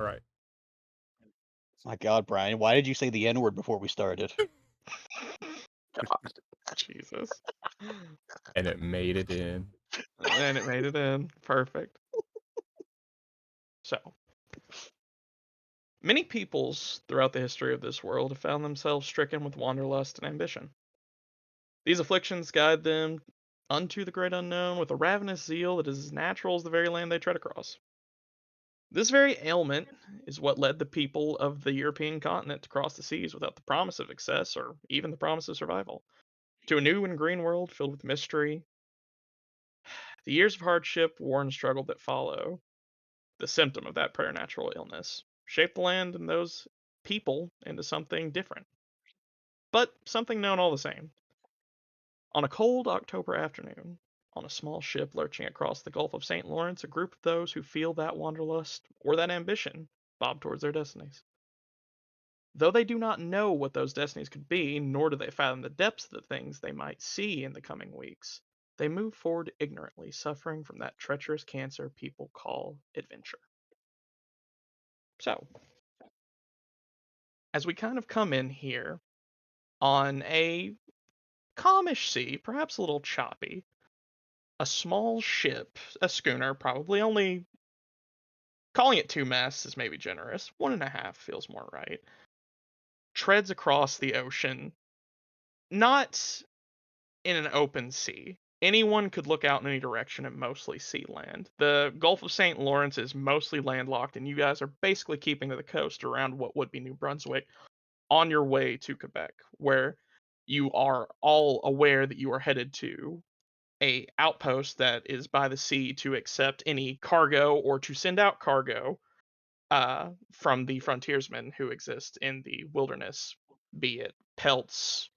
All right. My God, Brian, why did you say the N-word before we started? God, Jesus. And it made it in. And it made it in. Perfect. So, many peoples throughout the history of this world have found themselves stricken with wanderlust and ambition. These afflictions guide them unto the great unknown with a ravenous zeal that is as natural as the very land they tread across. This very ailment is what led the people of the European continent to cross the seas without the promise of success or even the promise of survival, to a new and green world filled with mystery. The years of hardship, war, and struggle that follow, the symptom of that preternatural illness, shape the land and those people into something different, but something known all the same. On a cold October afternoon, on a small ship lurching across the Gulf of St. Lawrence, a group of those who feel that wanderlust or that ambition bob towards their destinies. Though they do not know what those destinies could be, nor do they fathom the depths of the things they might see in the coming weeks, they move forward ignorantly, suffering from that treacherous cancer people call adventure. So, as we kind of come in here on a calmish sea, perhaps a little choppy, a small ship, a schooner, probably only calling it two masts is maybe generous, one and a half feels more right, treads across the ocean, not in an open sea. Anyone could look out in any direction and mostly see land. The Gulf of St. Lawrence is mostly landlocked, and you guys are basically keeping to the coast around what would be New Brunswick on your way to Quebec, where you are all aware that you are headed to a outpost that is by the sea to accept any cargo or to send out cargo from the frontiersmen who exist in the wilderness, be it pelts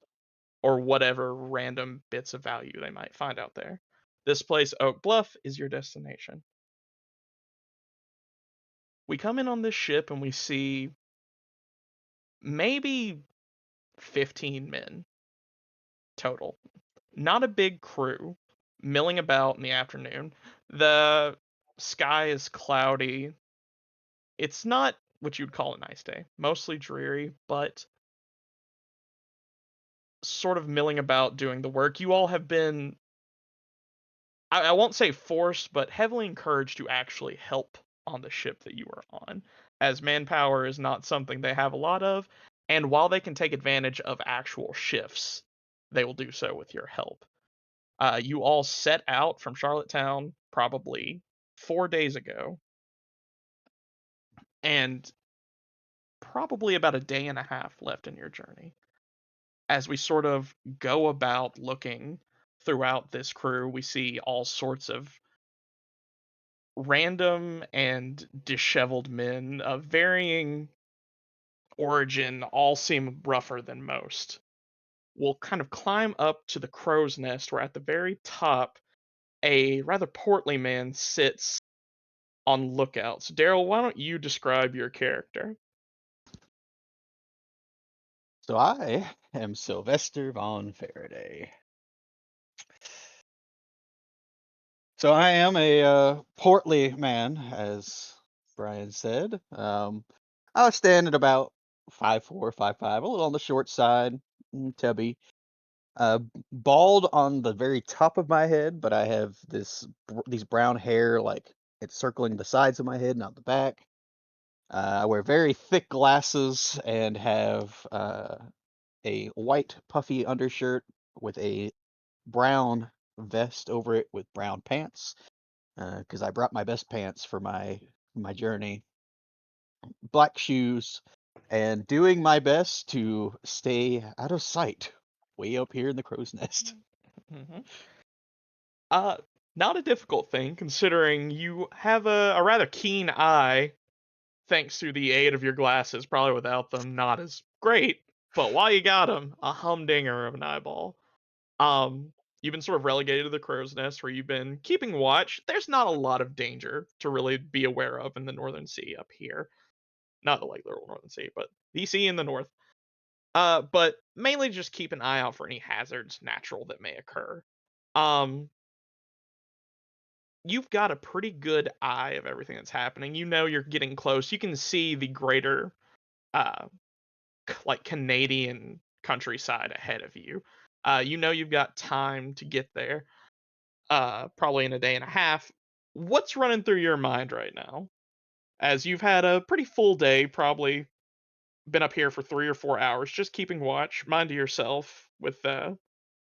or whatever random bits of value they might find out there. This place, Oak Bluff, is your destination. We come in on this ship and we see maybe 15 men total. Not a big crew, milling about in the afternoon. The sky is cloudy. It's not what you'd call a nice day, mostly dreary, but sort of milling about doing the work. You all have been, I won't say forced, but heavily encouraged to actually help on the ship that you are on, as manpower is not something they have a lot of, and while they can take advantage of actual shifts, they will do so with your help. You all set out from Charlottetown probably 4 days ago, and probably about a day and a half left in your journey. As we sort of go about looking throughout this crew, we see all sorts of random and disheveled men of varying origin, all seem rougher than most. We'll kind of climb up to the crow's nest, where at the very top, a rather portly man sits on lookout. So, Daryl, why don't you describe your character? So I am Sylvester von Faraday. So I am a portly man, as Brian said. I was standing at about 5'4", 5'5", a little on the short side, tubby. Bald on the very top of my head, but I have these brown hair like it's circling the sides of my head, not the back. I wear very thick glasses and have a white puffy undershirt with a brown vest over it with brown pants because I brought my best pants for my journey. Black shoes, and doing my best to stay out of sight, way up here in the crow's nest. Mhm. Uh, Not a difficult thing, considering you have a rather keen eye, thanks to the aid of your glasses. Probably without them, not as great. But while you got them, a humdinger of an eyeball. Um, you've been sort of relegated to the crow's nest, where you've been keeping watch. There's not a lot of danger to really be aware of in the Northern Sea up here. Not the like literal Northern Sea, but the sea in the north. But mainly just keep an eye out for any hazards natural that may occur. Um, you've got a pretty good eye of everything that's happening. You know you're getting close. You can see the greater, uh, like Canadian countryside ahead of you. You know you've got time to get there. Probably in a day and a half. What's running through your mind right now? As you've had a pretty full day, probably been up here for 3 or 4 hours, just keeping watch, mind to yourself with the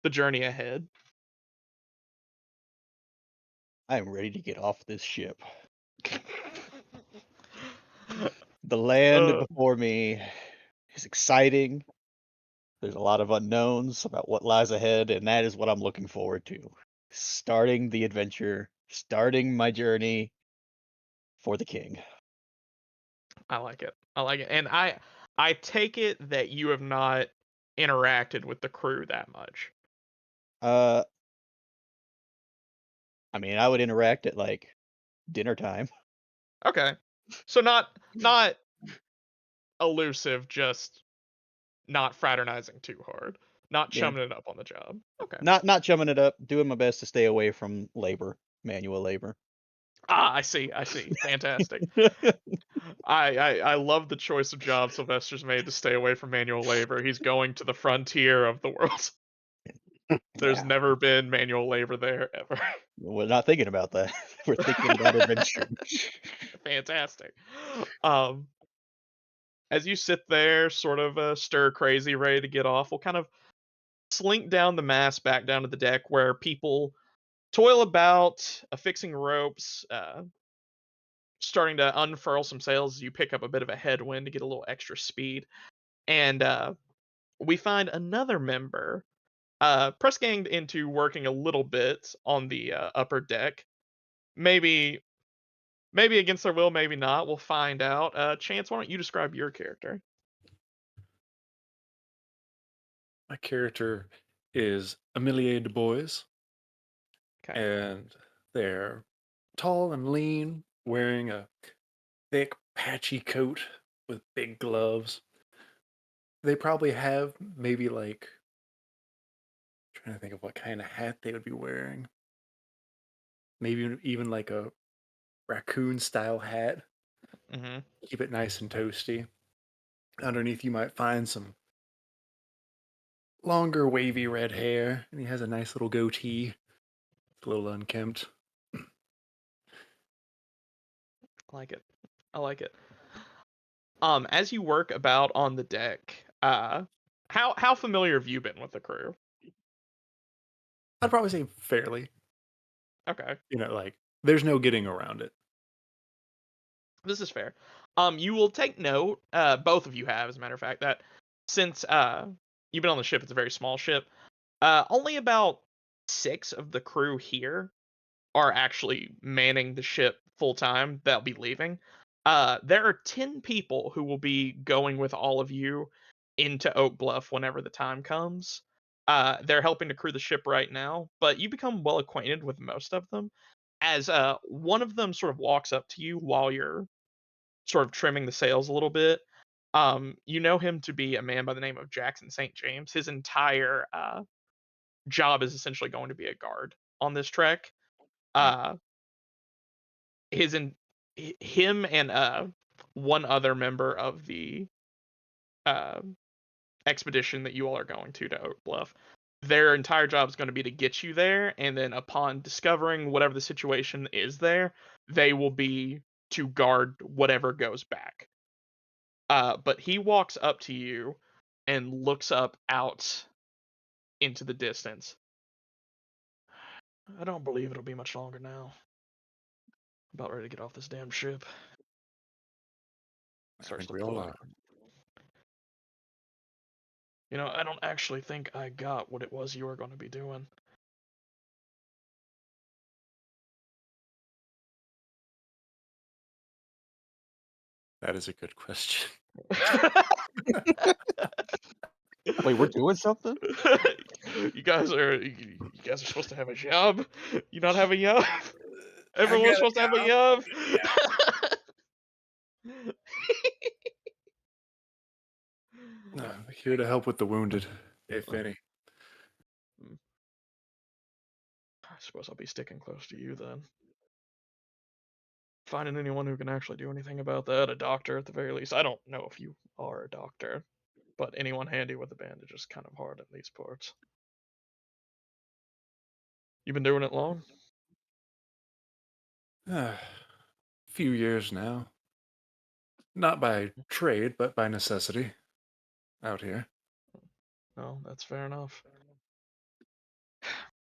journey ahead. I am ready to get off this ship. The land uh, before me is exciting. There's a lot of unknowns about what lies ahead, and that is what I'm looking forward to. Starting the adventure, starting my journey for the king. I like it. I like it. And I take it that you have not interacted with the crew that much. Uh, I mean, I would interact at like dinner time. Okay. So not elusive, just not fraternizing too hard. Not Yeah, chumming it up on the job. Okay. not chumming it up, doing my best to stay away from labor, manual labor. Ah, I see. I see. Fantastic. I love the choice of job Sylvester's made to stay away from manual labor. He's going to the frontier of the world. There's Yeah, never been manual labor there ever. we're not thinking about that. We're thinking about adventure. Fantastic. Um, as you sit there, sort of stir crazy, ready to get off, we'll kind of slink down the mast back down to the deck where people toil about, affixing ropes, starting to unfurl some sails as you pick up a bit of a headwind to get a little extra speed. And we find another member press ganged into working a little bit on the upper deck. Maybe maybe against their will, maybe not. We'll find out. Chance, why don't you describe your character? My character is Amelie Du Bois, Okay. and they're tall and lean, wearing a thick, patchy coat with big gloves. They probably have maybe like trying to think of what kind of hat they would be wearing. Maybe even like a raccoon style hat. Hmm. Keep it nice and toasty. Underneath, you might find some longer, wavy red hair, and he has a nice little goatee. It's a little unkempt. I like it. I like it. As you work about on the deck, how familiar have you been with the crew? I'd probably say fairly. Okay. Like there's no getting around it. This is fair. You will take note, both of you have, as a matter of fact, that since you've been on the ship, it's a very small ship. Only about 6 of the crew here are actually manning the ship full time. They'll be leaving. There are 10 people who will be going with all of you into Oak Bluff whenever the time comes. They're helping to crew the ship right now, but you become well acquainted with most of them. As one of them sort of walks up to you while you're sort of trimming the sails a little bit. You know him to be a man by the name of Jackson St. James. His entire job is essentially going to be a guard on this trek. Uh, his in him and one other member of the uh, expedition that you all are going to Oak Bluff. Their entire job is going to be to get you there, and then upon discovering whatever the situation is there, they will be to guard whatever goes back. But he walks up to you and looks up out into the distance. I don't believe it'll be much longer now. About ready to get off this damn ship. I Starts think to we all look. are. I don't actually think I got what it was you were going to be doing. That is a good question. Wait, we're doing something? you guys are supposed to have a job. You not have a job. I Everyone's got a supposed to have a job. job. Here to help with the wounded, if Well, any. I suppose I'll be sticking close to you then. Finding anyone who can actually do anything about that, a doctor at the very least. I don't know if you are a doctor, but anyone handy with a bandage is kind of hard in these parts. You been doing it long? Few years now. Not by trade, but by necessity. Out here. No, that's fair enough.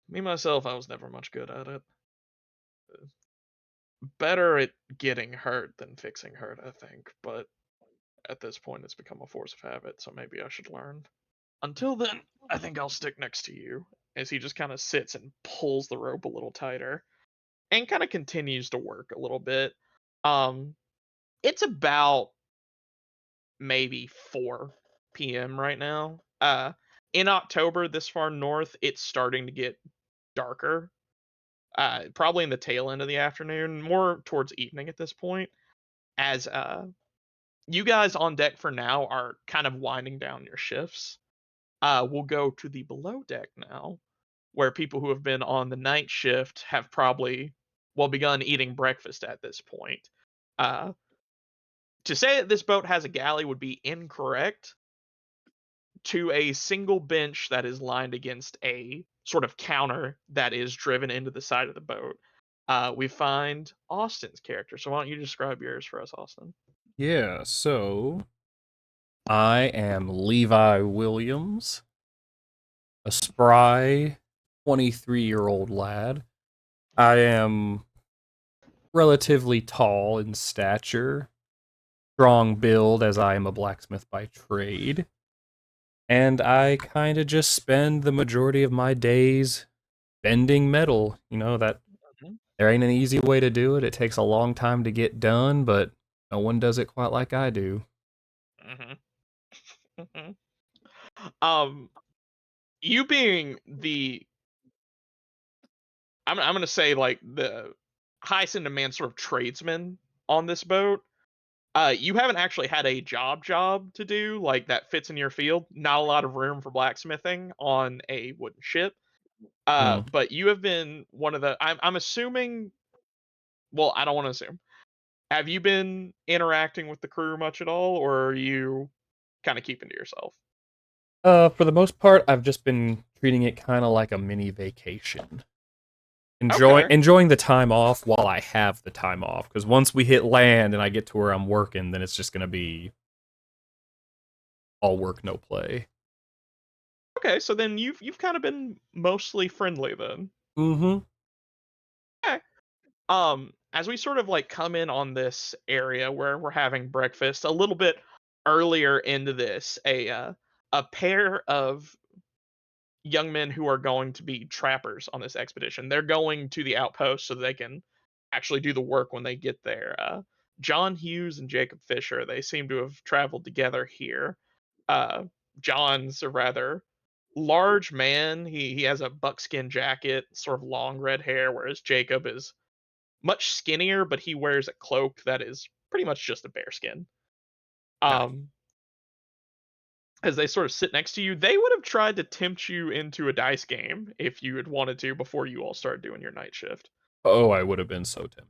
Me myself, I was never much good at it. Better at getting hurt than fixing hurt, I think, but at this point it's become a force of habit, so maybe I should learn. Until then, I think I'll stick next to you as he just kind of sits and pulls the rope a little tighter and kind of continues to work a little bit. Um, it's about maybe 4 p.m. right now. In October, this far north, it's starting to get darker. Probably in the tail end of the afternoon, more towards evening at this point. As you guys on deck for now are kind of winding down your shifts. We'll go to the below deck now, where people who have been on the night shift have probably, well, begun eating breakfast at this point. Uh, to say that this boat has a galley would be incorrect. To a single bench that is lined against a sort of counter that is driven into the side of the boat, we find Austin's character. So why don't you describe yours for us, Austin? Yeah, so I am Levi Williams, a spry 23-year-old lad. I am relatively tall in stature, strong build as I am a blacksmith by trade, and I kind of just spend the majority of my days bending metal. You know, that Mhm. there ain't an easy way to do it. It takes a long time to get done, but no one does it quite like I do. Mhm. Mhm. Um, you being the, I'm gonna say like the highest in demand sort of tradesman on this boat. You haven't actually had a job to do like that fits in your field. Not a lot of room for blacksmithing on a wooden ship. Mm. But you have been one of the. I'm assuming. Well, I don't want to assume. Have you been interacting with the crew much at all, or are you kind of keeping to yourself? For the most part, I've just been treating it kind of like a mini vacation. Okay. Enjoying the time off while I have the time off. Because once we hit land and I get to where I'm working, then it's just gonna be all work, no play. Okay. So then you've kind of been mostly friendly then. Mm-hmm. Okay. As we sort of like come in on this area where we're having breakfast a little bit earlier into this, a pair of young men who are going to be trappers on this expedition. They're going to the outpost so they can actually do the work when they get there. John Hughes and Jacob Fisher, they seem to have traveled together here. Uh, John's a rather large man. He has a buckskin jacket, sort of long red hair, whereas Jacob is much skinnier, but he wears a cloak that is pretty much just a bearskin. Got Um, as they sort of sit next to you, they would have tried to tempt you into a dice game if you had wanted to before you all started doing your night shift. Oh, I would have been so tempted.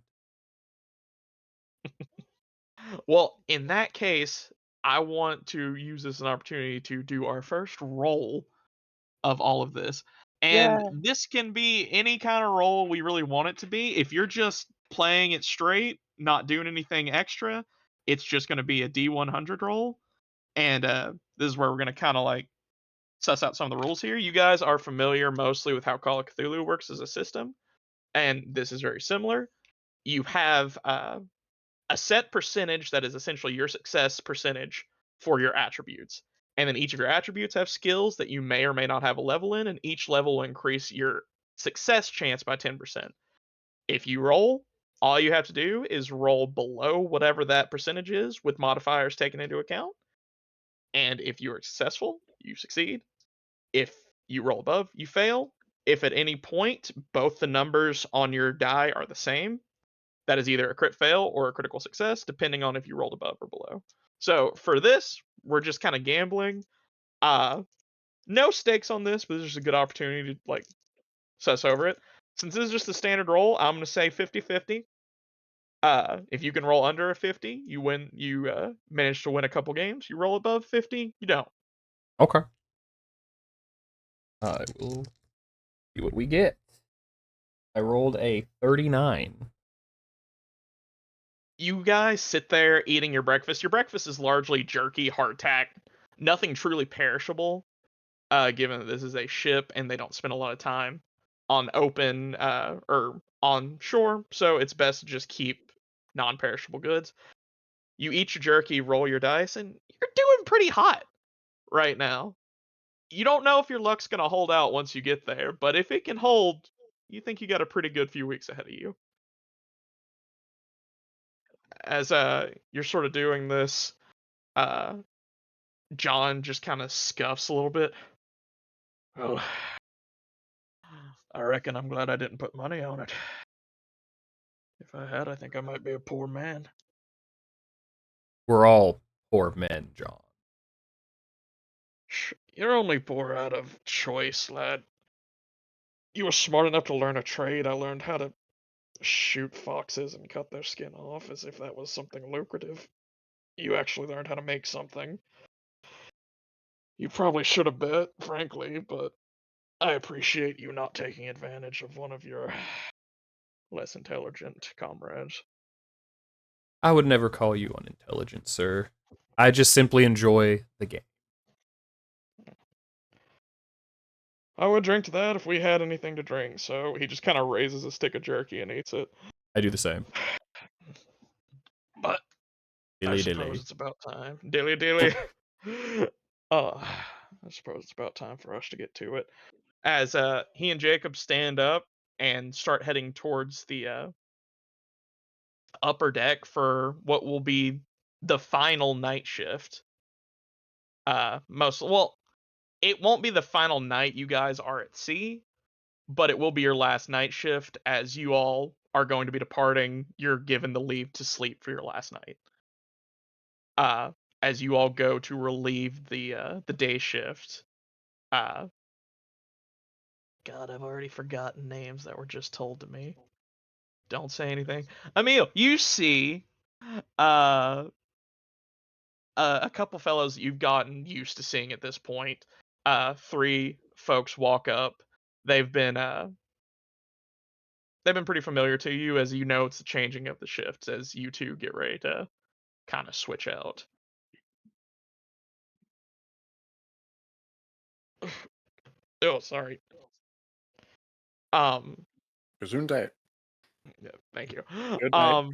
Well, in that case, I want to use this as an opportunity to do our first roll of all of this. And Yeah. this can be any kind of roll we really want it to be. If you're just playing it straight, not doing anything extra, it's just going to be a D100 roll. And this is where we're going to kind of like suss out some of the rules here. You guys are familiar mostly with how Call of Cthulhu works as a system, and this is very similar. You have a set percentage that is essentially your success percentage for your attributes. And then each of your attributes have skills that you may or may not have a level in, and each level will increase your success chance by 10%. If you roll, all you have to do is roll below whatever that percentage is with modifiers taken into account. And if you are successful, you succeed. If you roll above, you fail. If at any point both the numbers on your die are the same, that is either a crit fail or a critical success, depending on if you rolled above or below. So for this, we're just kind of gambling. Uh, no stakes on this, but this is a good opportunity to like suss over it. Since this is just a standard roll, I'm going to say 50-50. If you can roll under a 50, you win. You manage to win a couple games. You roll above 50, you don't. Okay. I will see what we get. I rolled a 39. You guys sit there eating your breakfast. Your breakfast is largely jerky, hardtack, nothing truly perishable. Given that this is a ship and they don't spend a lot of time on open or on shore, so it's best to just keep non-perishable goods. You eat your jerky, roll your dice, and you're doing pretty hot right now. You don't know if your luck's gonna hold out once you get there, but if it can hold, you think you got a pretty good few weeks ahead of you. As you're sort of doing this, uh John just kind of scuffs a little bit. Oh, I reckon I'm glad I didn't put money on it. If I had, I think I might be a poor man. We're all poor men, John. You're only poor out of choice, lad. You were smart enough to learn a trade. I learned how to shoot foxes and cut their skin off as if that was something lucrative. You actually learned how to make something. You probably should have bet, frankly, but I appreciate you not taking advantage of one of your less intelligent comrades. I would never call you unintelligent, sir. I just simply enjoy the game. I would drink to that if we had anything to drink. So he just kind of raises a stick of jerky and eats it. I do the same. But I Dilly suppose dilly. it's about time. Dilly dilly. I suppose it's about time for us to get to it. As he and Jacob stand up and start heading towards the upper deck for what will be the final night shift. It won't be the final night you guys are at sea, but it will be your last night shift as you all are going to be departing. You're given the leave to sleep for your last night. As you all go to relieve the day shift. God, I've already forgotten names that were just told to me. Don't say anything. Emil, you see uh a couple fellows that you've gotten used to seeing at this point. Three folks walk up. They've been they've been pretty familiar to you, as you know it's the changing of the shifts as you two get ready to kind of switch out. Oh, sorry. Um, Gesundheit. yeah, thank you. Good night.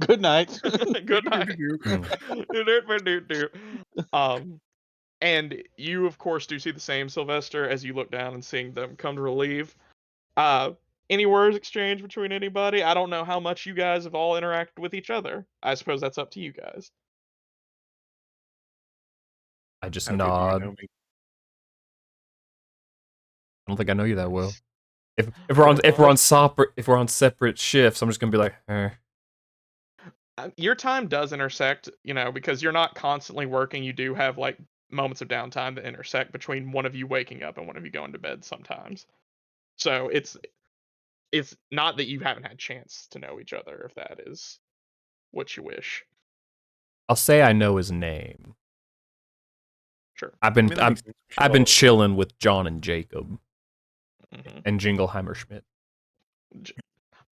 Good night. Good night. Mm. um, and you of course do see the same Sylvester as you look down and seeing them come to relieve. Uh, any words exchanged between anybody? I don't know how much you guys have all interacted with each other. I suppose that's up to you guys. I just How good do you nod. know I me? don't think I know you that well. If we're on separate shifts, I'm just gonna be like, eh. Your time does intersect, because you're not constantly working. You do have like moments of downtime that intersect between one of you waking up and one of you going to bed sometimes. So it's not that you haven't had a chance to know each other, if that is what you wish. I'll say I know his name. Sure. I've I been mean, that makes sense. We should I've been all- chilling with John and Jacob Hmm. and Jingleheimer Schmidt.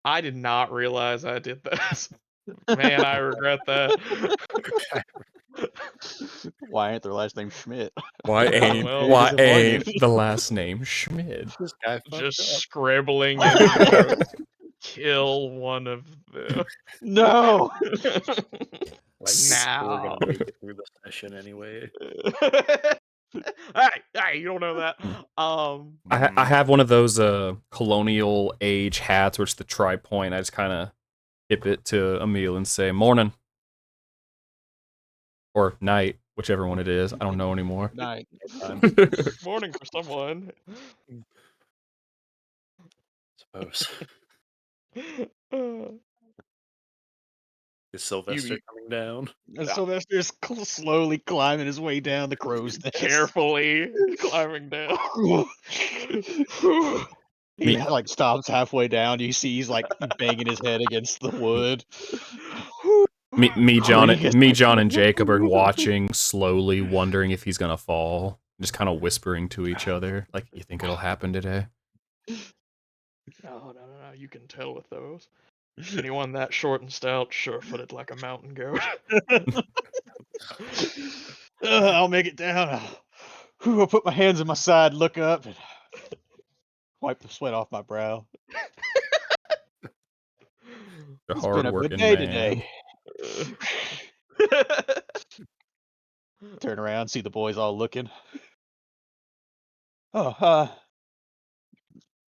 I did not realize I did this. Man, I regret that. Why ain't their last name Schmidt? Why ain't Well, Maybe disappointed. the last name Schmidt? This guy just fucked up. scribbling in notes. Kill one of them. No. Like, we're Now. gonna make it through the session anyway. Hey, you don't know that. I have one of those colonial age hats where it's the tri-point. I just kind of tip it to Emil and say morning or night, whichever one it is. I don't know anymore. Night. Time, Morning for someone. suppose. Uh, Is Sylvester you coming down? And Sylvester's slowly climbing his way down the crow's nest. carefully climbing down. He Me, like stops halfway down. You see he's like banging his head against the wood. John, and Jacob are watching slowly, wondering if he's gonna fall. Just kind of whispering to each other, like, "You think it'll happen today?" No. You can tell with those. Anyone that short and stout, sure-footed like a mountain goat. I'll make it down. I'll put my hands in my side, look up, and wipe the sweat off my brow. A It's been a good hard-working day man. today. Turn around, see the boys all looking. Oh,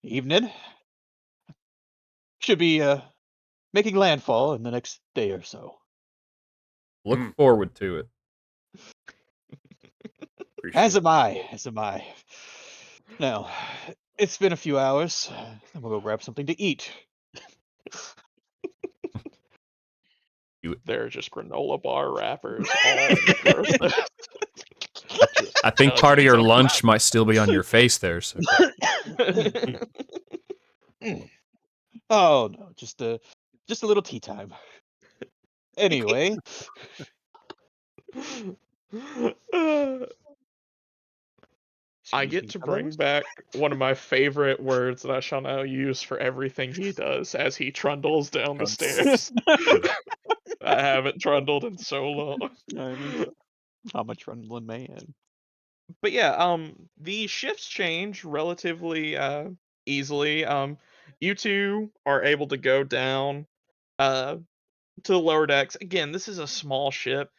evening. Should be making landfall in the next day or so. Look Mm. forward to it. Appreciate it. As am I. Now, it's been a few hours. I'm gonna go grab something to eat. They're just granola bar wrappers all on the doorstep. I think Just part of eat your some. lunch might still be on your face there, sir. Oh no, just a little tea time. Anyway, I excuse get me, to bring fellows. back one of my favorite words that I shall now use for everything he does as he trundles down the stairs. I haven't trundled in so long. I'm a trundling man. But yeah, the shifts change relatively easily. You two are able to go down uh to the lower decks. Again, this is a small ship.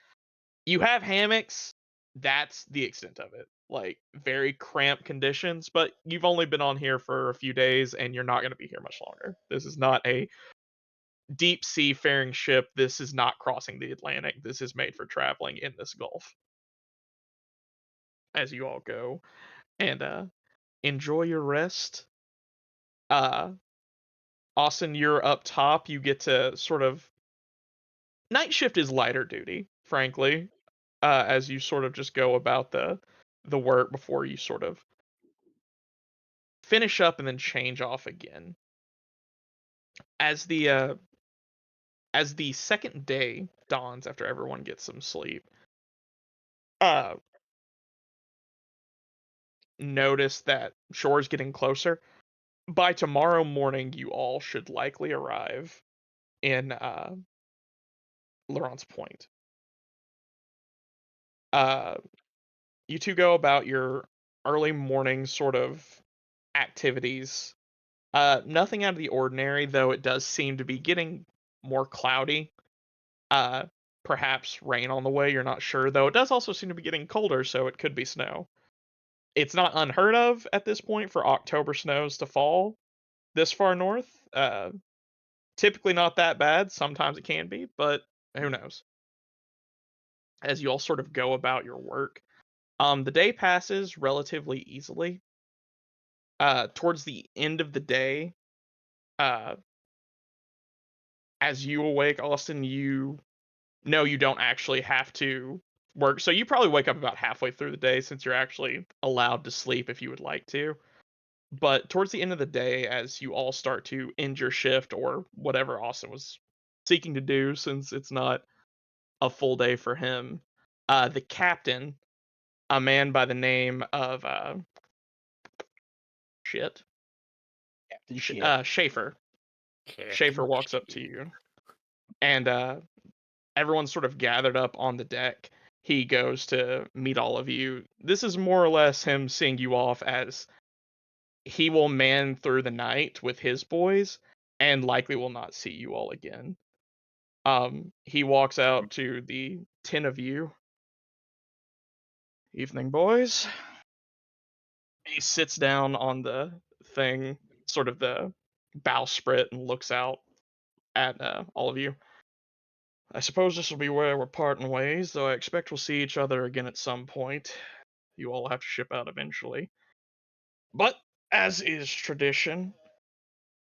You have hammocks. That's the extent of it. Like very cramped conditions, but you've only been on here for a few days and you're not going to be here much longer. This is not a deep sea faring ship. This is not crossing the Atlantic. This is made for traveling in this gulf. As you all go and enjoy your rest. Uh Austin, you're up top. You get to sort of night shift is lighter duty, frankly, as you sort of just go about the work before you sort of finish up and then change off again. As the second day dawns after everyone gets some sleep, uh notice that shore's getting closer. By tomorrow morning, you all should likely arrive in Laurent's Point. Uh you two go about your early morning sort of activities. Nothing out of the ordinary, though it does seem to be getting more cloudy. Uh, Perhaps rain on the way, you're not sure, though it does also seem to be getting colder, so it could be snow. It's not unheard of at this point for October snows to fall this far north. Typically not that bad. Sometimes it can be, but who knows? As you all sort of go about your work, the day passes relatively easily. Towards the end of the day, uh, as you awake, Austin, you know you don't actually have to work. So you probably wake up about halfway through the day since you're actually allowed to sleep if you would like to. But towards the end of the day, as you all start to end your shift or whatever Austin was seeking to do, since it's not a full day for him, the captain, a man by the name of shit, Captain Shit. Schaefer. Captain Schaefer walks up to you, and everyone's sort of gathered up on the deck. He goes to meet all of you. This is more or less him seeing you off as he will man through the night with his boys and likely will not see you all again. He walks out to the 10 of you. Evening, boys. He sits down on the thing, sort of the bowsprit, and looks out at all of you. I suppose this will be where we're parting ways, though I expect we'll see each other again at some point. You all have to ship out eventually. But, as is tradition,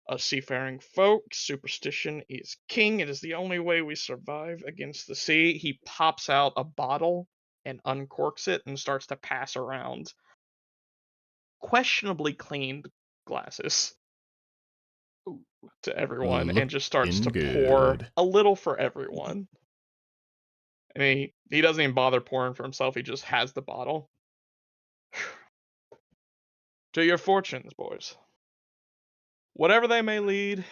us seafaring folk, superstition is king. It is the only way we survive against the sea. He pops out a bottle and uncorks it and starts to pass around questionably cleaned glasses. to everyone and just starts Looking to pour good. a little for everyone. And he doesn't even bother pouring for himself. He just has the bottle. To your fortunes, boys. Whatever they may lead,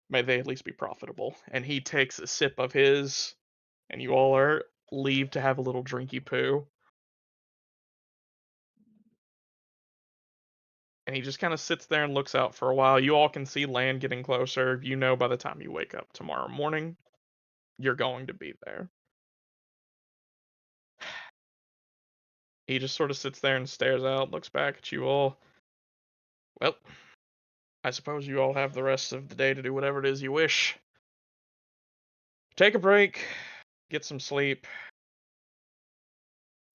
may they at least be profitable. And he takes a sip of his, and you all are leave to have a little drinky poo. And he just kind of sits there and looks out for a while. You all can see land getting closer. You know by the time you wake up tomorrow morning, you're going to be there. He just sort of sits there and stares out, looks back at you all. Well, I suppose you all have the rest of the day to do whatever it is you wish. Take a break, get some sleep.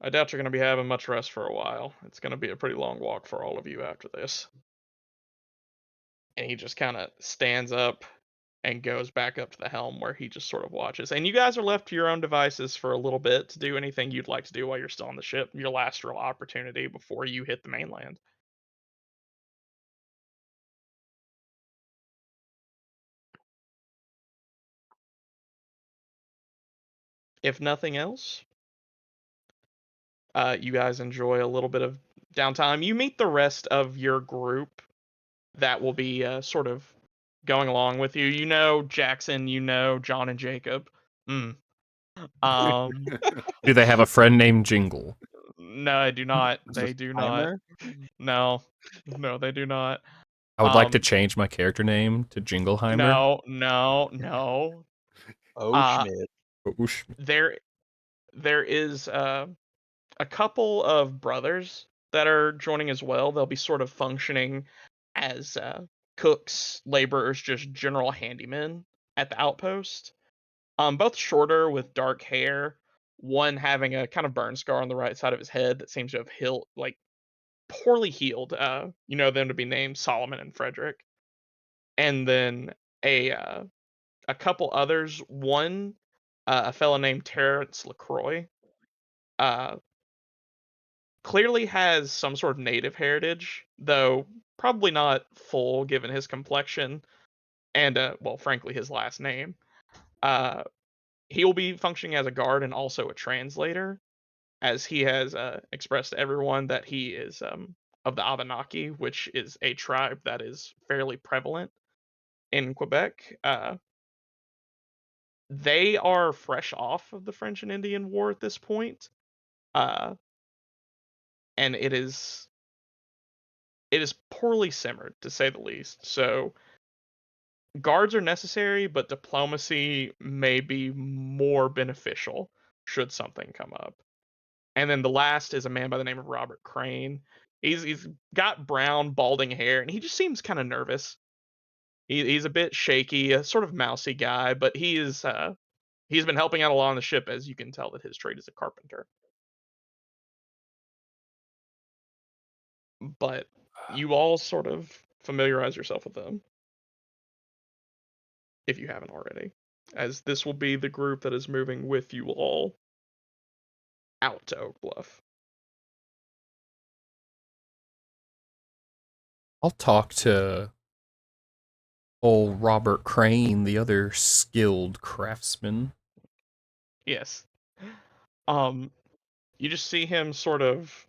I doubt you're going to be having much rest for a while. It's going to be a pretty long walk for all of you after this. And he just kind of stands up and goes back up to the helm where he just sort of watches. And you guys are left to your own devices for a little bit to do anything you'd like to do while you're still on the ship. Your last real opportunity before you hit the mainland. If nothing else, you guys enjoy a little bit of downtime. You meet the rest of your group that will be sort of going along with you. You know Jackson, you know John and Jacob. Mm. Um, Do they have a friend named Jingle? no, I do not. Mr. They do not. Timer? No, no, they do not. I would like to Um, change my character name to Jingleheimer. no, no, no. Oh, Uh, Schmidt. Oosh. there is a couple of brothers that are joining as well. They'll be sort of functioning as cooks, laborers, just general handymen at the outpost. Both shorter with dark hair. One having a kind of burn scar on the right side of his head that seems to have healed, like poorly healed. You know them to be named Solomon and Frederick, and then a uh, a couple others. One, a fellow named Terrence Lacroix. Uh, Clearly has some sort of native heritage, though probably not full given his complexion and, well, frankly, his last name. Uh, he will be functioning as a guard and also a translator, as he has expressed to everyone that he is of the Abenaki, which is a tribe that is fairly prevalent in Quebec. They are fresh off of the French and Indian War at this point, uh, and it is poorly simmered to say the least. So guards are necessary, but diplomacy may be more beneficial should something come up. And then the last is a man by the name of Robert Crane. He's got brown, balding hair, and he just seems kind of nervous. He's a bit shaky, a sort of mousy guy, but he's been helping out a lot on the ship, as you can tell that his trade is a carpenter. But you all sort of familiarize yourself with them if you haven't already, as this will be the group that is moving with you all out to Oak Bluff. I'll talk to old Robert Crane, the other skilled craftsman. Yes. Um, you just see him sort of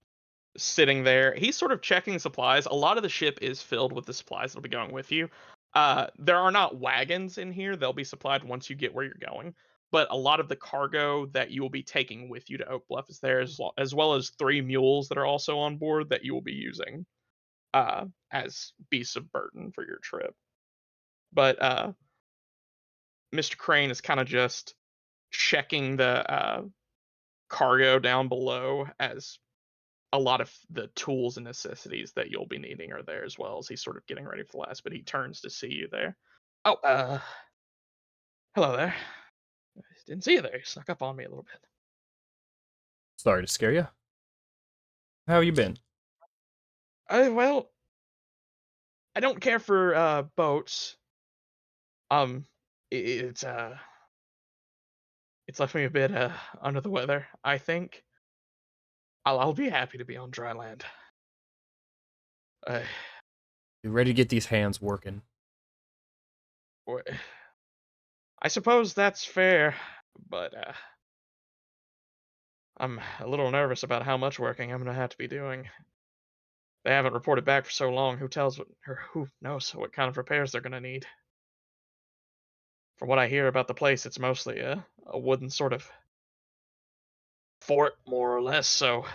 sitting there. He's sort of checking supplies. A lot of the ship is filled with the supplies that'll be going with you. There are not wagons in here. They'll be supplied once you get where you're going. But a lot of the cargo that you will be taking with you to Oak Bluff is there, as well as 3 mules that are also on board that you will be using as beasts of burden for your trip. But Mr. Crane is kind of just checking the cargo down below, as a lot of the tools and necessities that you'll be needing are there, as well as he's sort of getting ready for the last, but he turns to see you there. Oh, hello there. Didn't see you there. You snuck up on me a little bit. Sorry to scare you. How you been? Well, I don't care for boats. Um, it's it's left me a bit under the weather. I think I'll be happy to be on dry land. Uh, You ready to get these hands working? Wh- I suppose that's fair, but I'm a little nervous about how much working I'm gonna have to be doing. They haven't reported back for so long. Who knows what kind of repairs they're gonna need? From what I hear about the place, it's mostly a wooden sort of fort, more or less. So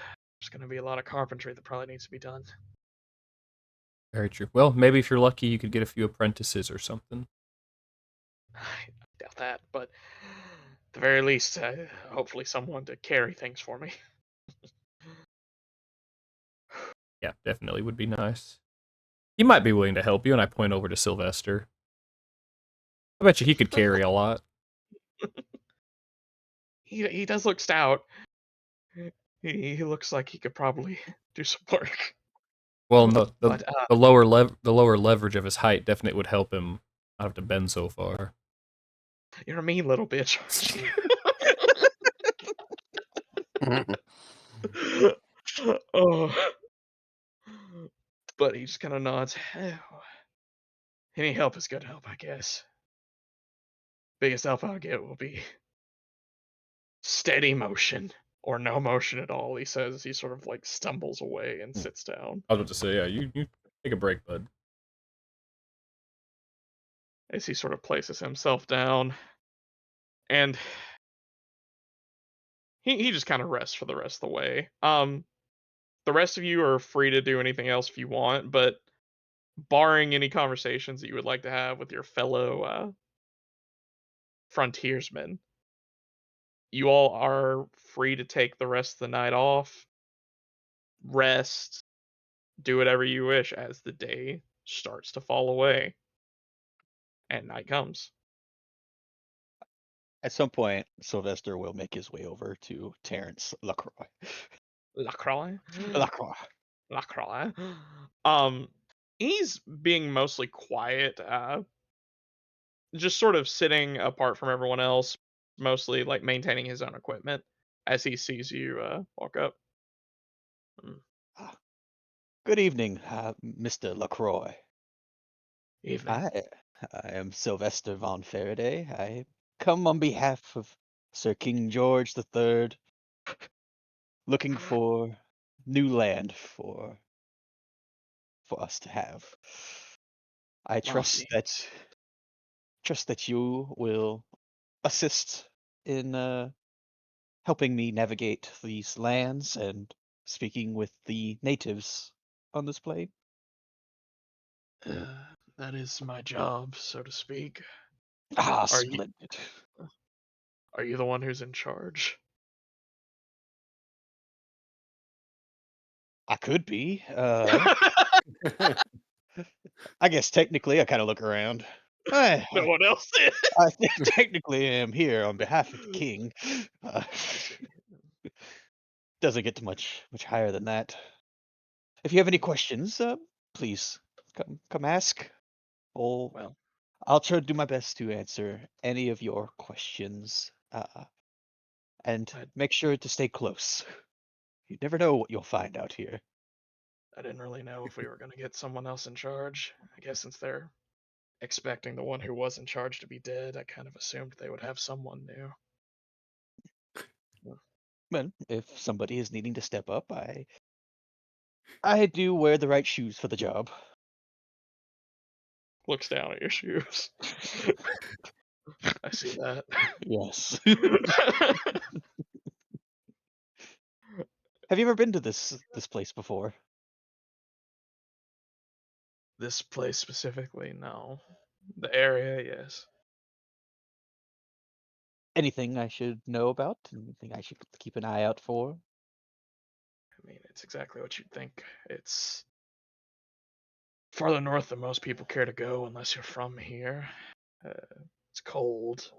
there's gonna be a lot of carpentry that probably needs to be done. Very true. Well, maybe if you're lucky, you could get a few apprentices or something. I doubt that, but at the very least, hopefully someone to carry things for me. Yeah, definitely would be nice. He might be willing to help you, and I point over to Sylvester. I bet you he could carry a lot. He does look stout. He looks like he could probably do some work. Well, and the the, But the lower the lower leverage of his height definitely would help him not have to bend so far. you're a mean little bitch, aren't you? Oh, but he just kind of nods. Any help is good help, I guess. Biggest help I'll get will be steady motion or no motion at all. He says he sort of like stumbles away and Hmm. sits down I was about to say, yeah, you take a break, bud. as he sort of places himself down, and he just kind of rests for the rest of the way. The rest of you are free to do anything else if you want, but barring any conversations that you would like to have with your fellow frontiersmen, you all are free to take the rest of the night off, rest, do whatever you wish as the day starts to fall away and night comes. At some point, Sylvester will make his way over to Terrence Lacroix. Lacroix? Lacroix. Lacroix. Um, he's being mostly quiet, just sort of sitting apart from everyone else, mostly like maintaining his own equipment as he sees you walk up. Mm, Ah, good evening, Mr. Lacroix. evening. I, I am Sylvester von Faraday. I come on behalf of Sir King George III, looking for new land for us to have. I Oh, see. trust that you will assist in helping me navigate these lands and speaking with the natives on this plane. That is my job, so to speak. Ah, Are you splendid. are you the one who's in charge? I could be. I guess technically I kind of look around. I, No one else is. I technically am here on behalf of the king. Uh, I see. doesn't get to much higher than that. If you have any Mm, questions, please come ask. I'll well, I'll try to do my best to answer any of your questions. And I make sure to stay close. You never know what you'll find out here. I didn't really know if we were gonna get someone else in charge. I guess since they're expecting the one who was in charge to be dead, I kind of assumed they would have someone new. Mm, But if somebody is needing to step up, I do wear the right shoes for the job. looks down at your shoes. I see that. Yes. Have you ever been to this place before? This place specifically, no. The area, yes. Anything I should know about? Anything I should keep an eye out for? I mean, it's exactly what you'd think. It's farther north than most people care to go unless you're from here. It's cold,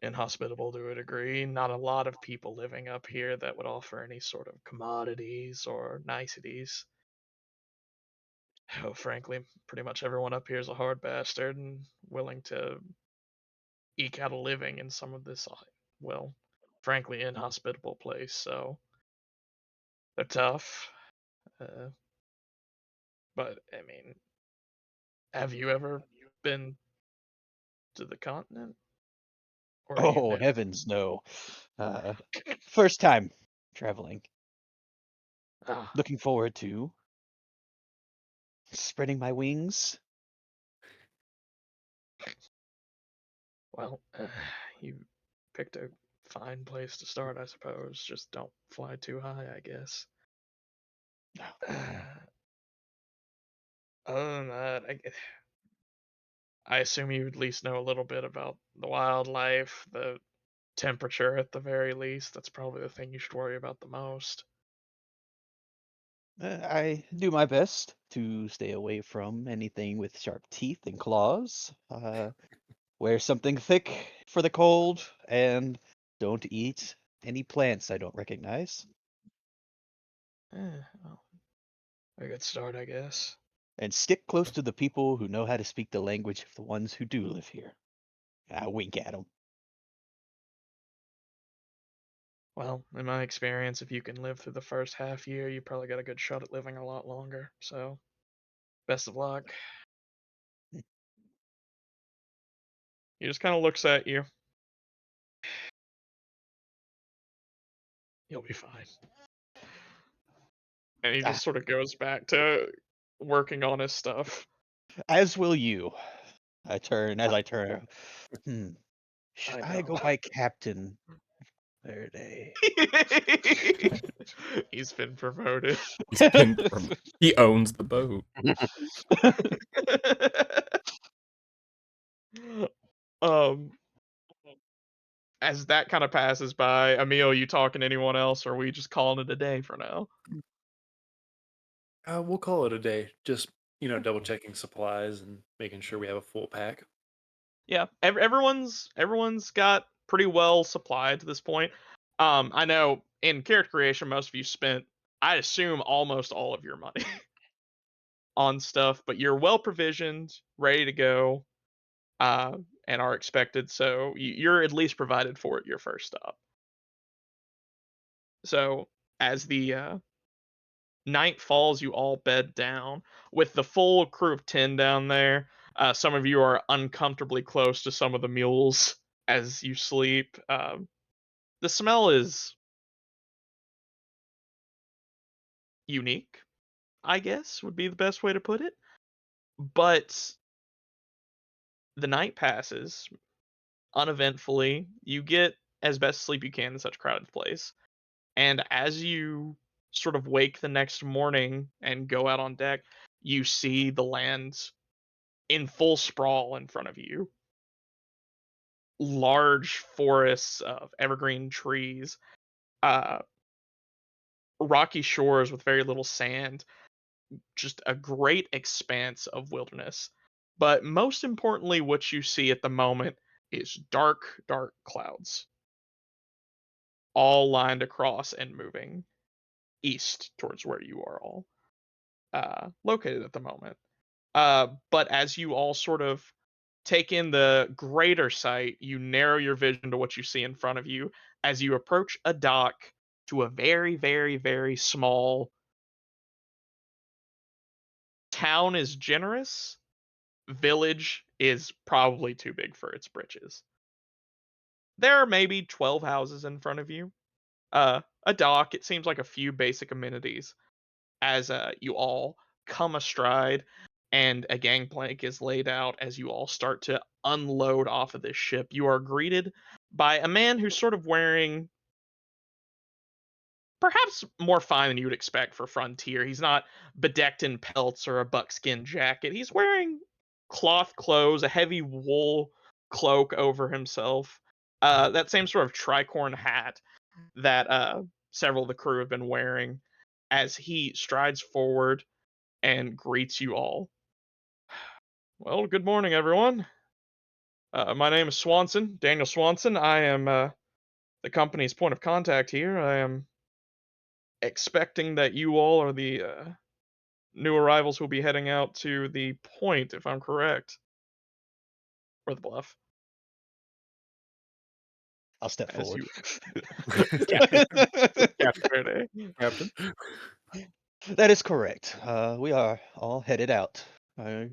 inhospitable to a degree. Not a lot of people living up here that would offer any sort of commodities or niceties. Oh, frankly, pretty much everyone up here is a hard bastard and willing to eke out a living in some of this, well, frankly, inhospitable place. So they're tough. Uh, But I mean, have you ever been to the continent, or are you Oh, new? heavens, no. Uh, First time traveling. Ah, Looking forward to spreading my wings. well, you picked a fine place to start, I suppose. Just don't fly too high, I guess. Other than that, I assume you at least know a little bit about the wildlife, the temperature at the very least. That's probably the thing you should worry about the most. I do my best to stay away from anything with sharp teeth and claws. Wear something thick for the cold, and don't eat any plants I don't recognize. Well, a good start, I guess. And stick close to the people who know how to speak the language of the ones who do live here. I wink at them. Well, in my experience, if you can live through the first half year, you probably got a good shot at living a lot longer. So, best of luck. He just kind of looks at you. You'll be fine. And he Ah, just sort of goes back to working on his stuff. as will you. As I turn. Hmm. Should I I know. go by Captain Verde? He's been promoted. He's been he owns the boat. um, as that kind of passes by, Emil, you talking to anyone else, or are we just calling it a day for now? We'll call it a day. Just, double checking supplies and making sure we have a full pack. Yeah, everyone's got pretty well supplied to this point. I know in character creation, most of you spent, I assume, almost all of your money on stuff, but you're well provisioned, ready to go, uh, and are expected. So you're at least provided for at your first stop. So as the night falls, you all bed down with the full crew of 10 down there. Some of you are uncomfortably close to some of the mules as you sleep. The smell is unique, I guess, would be the best way to put it. But the night passes uneventfully. You get as best sleep you can in such a crowded place. And as you sort of wake the next morning and go out on deck, you see the land in full sprawl in front of you. Large forests of evergreen trees, uh, rocky shores with very little sand, just a great expanse of wilderness. But most importantly, what you see at the moment is dark, dark clouds, all lined across and moving east towards where you are all located at the moment. But as you all sort of take in the greater sight, you narrow your vision to what you see in front of you as you approach a dock to a very, very, very small town is generous. Village is probably too big for its britches. There are maybe 12 houses in front of you. A dock, it seems like a few basic amenities as you all come astride and a gangplank is laid out as you all start to unload off of this ship. You are greeted by a man who's sort of wearing perhaps more fine than you would expect for Frontier. He's not bedecked in pelts or a buckskin jacket. He's wearing cloth clothes, a heavy wool cloak over himself, that same sort of tricorn hat that several of the crew have been wearing as he strides forward and greets you all. Well, good morning, everyone. My name is Swanson, Daniel Swanson. I am the company's point of contact here. I am expecting that you all are the new arrivals who will be heading out to the point, if I'm correct, or the bluff, I'll step as forward. you Captain. Captain Verde. Captain. That is correct. We are all headed out. I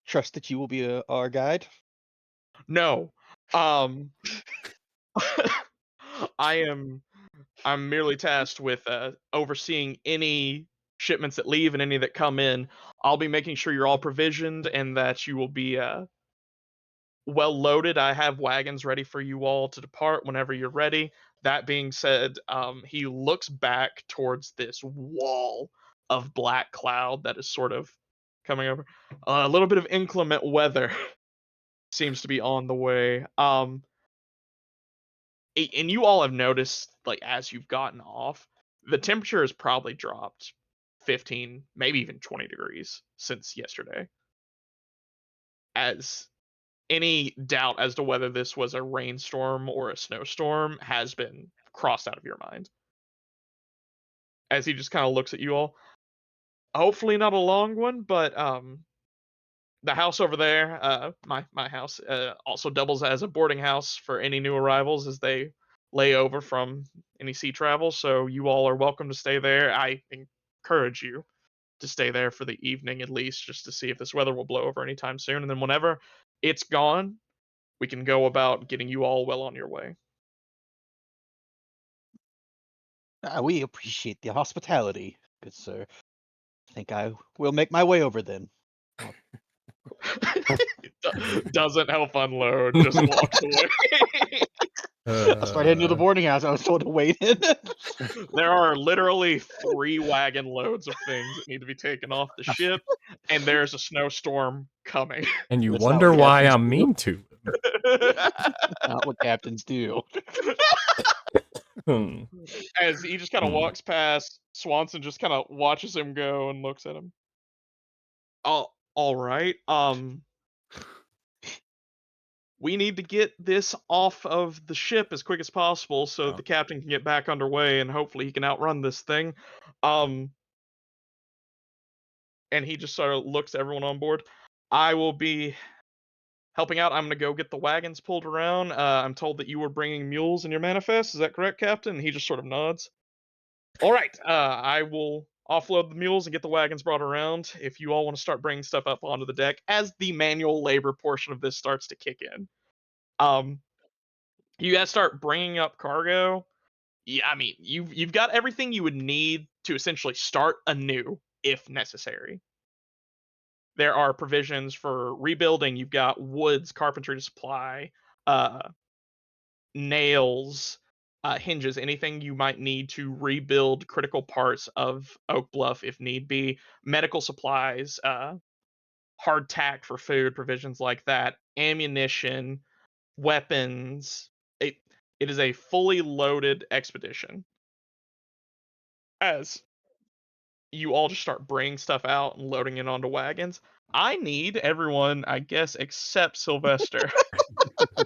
trust that you will be our guide. No. Um, I'm merely tasked with overseeing any shipments that leave and any that come in. I'll be making sure you're all provisioned and that you will be well loaded. I have wagons ready for you all to depart whenever you're ready. That being said, he looks back towards this wall of black cloud that is sort of coming over. A little bit of inclement weather seems to be on the way. And you all have noticed, like, as you've gotten off, the temperature has probably dropped 15, maybe even 20 degrees since yesterday. As any doubt as to whether this was a rainstorm or a snowstorm has been crossed out of your mind. As he just kind of looks at you all. Hopefully not a long one, but the house over there, my house, also doubles as a boarding house for any new arrivals as they lay over from any sea travel. So you all are welcome to stay there. I encourage you to stay there for the evening at least, just to see if this weather will blow over anytime soon. And then whenever it's gone, we can go about getting you all well on your way. We appreciate the hospitality, good sir. I think I will make my way over then. Doesn't help unload, just walks away. I started into the Uh, boarding house. I was told to wait in. There are literally 3 wagon loads of things that need to be taken off the ship, and there's a snowstorm coming. and you That's not what wonder why captains I'm do. mean to him. Not what captains do. Hmm. As he just kind of Hmm. walks past, Swanson just kind of watches him go and looks at him. Oh, all right. We need to get this off of the ship as quick as possible so that Oh. the captain can get back underway and hopefully he can outrun this thing. Um, and he just sort of looks at everyone on board. I will be helping out. I'm going to go get the wagons pulled around. I'm told that you were bringing mules in your manifest. Is that correct, Captain? And he just sort of nods. All right. I will offload the mules and get the wagons brought around. If you all want to start bringing stuff up onto the deck as the manual labor portion of this starts to kick in. You guys start bringing up cargo. Yeah, I mean, you've got everything you would need to essentially start anew if necessary. There are provisions for rebuilding. You've got woods, carpentry to supply, uh, nails, hinges, anything you might need to rebuild critical parts of Oak Bluff if need be, medical supplies, hardtack for food, provisions like that, ammunition, weapons. It, it is a fully loaded expedition. As you all just start bringing stuff out and loading it onto wagons, I need everyone, I guess, except Sylvester,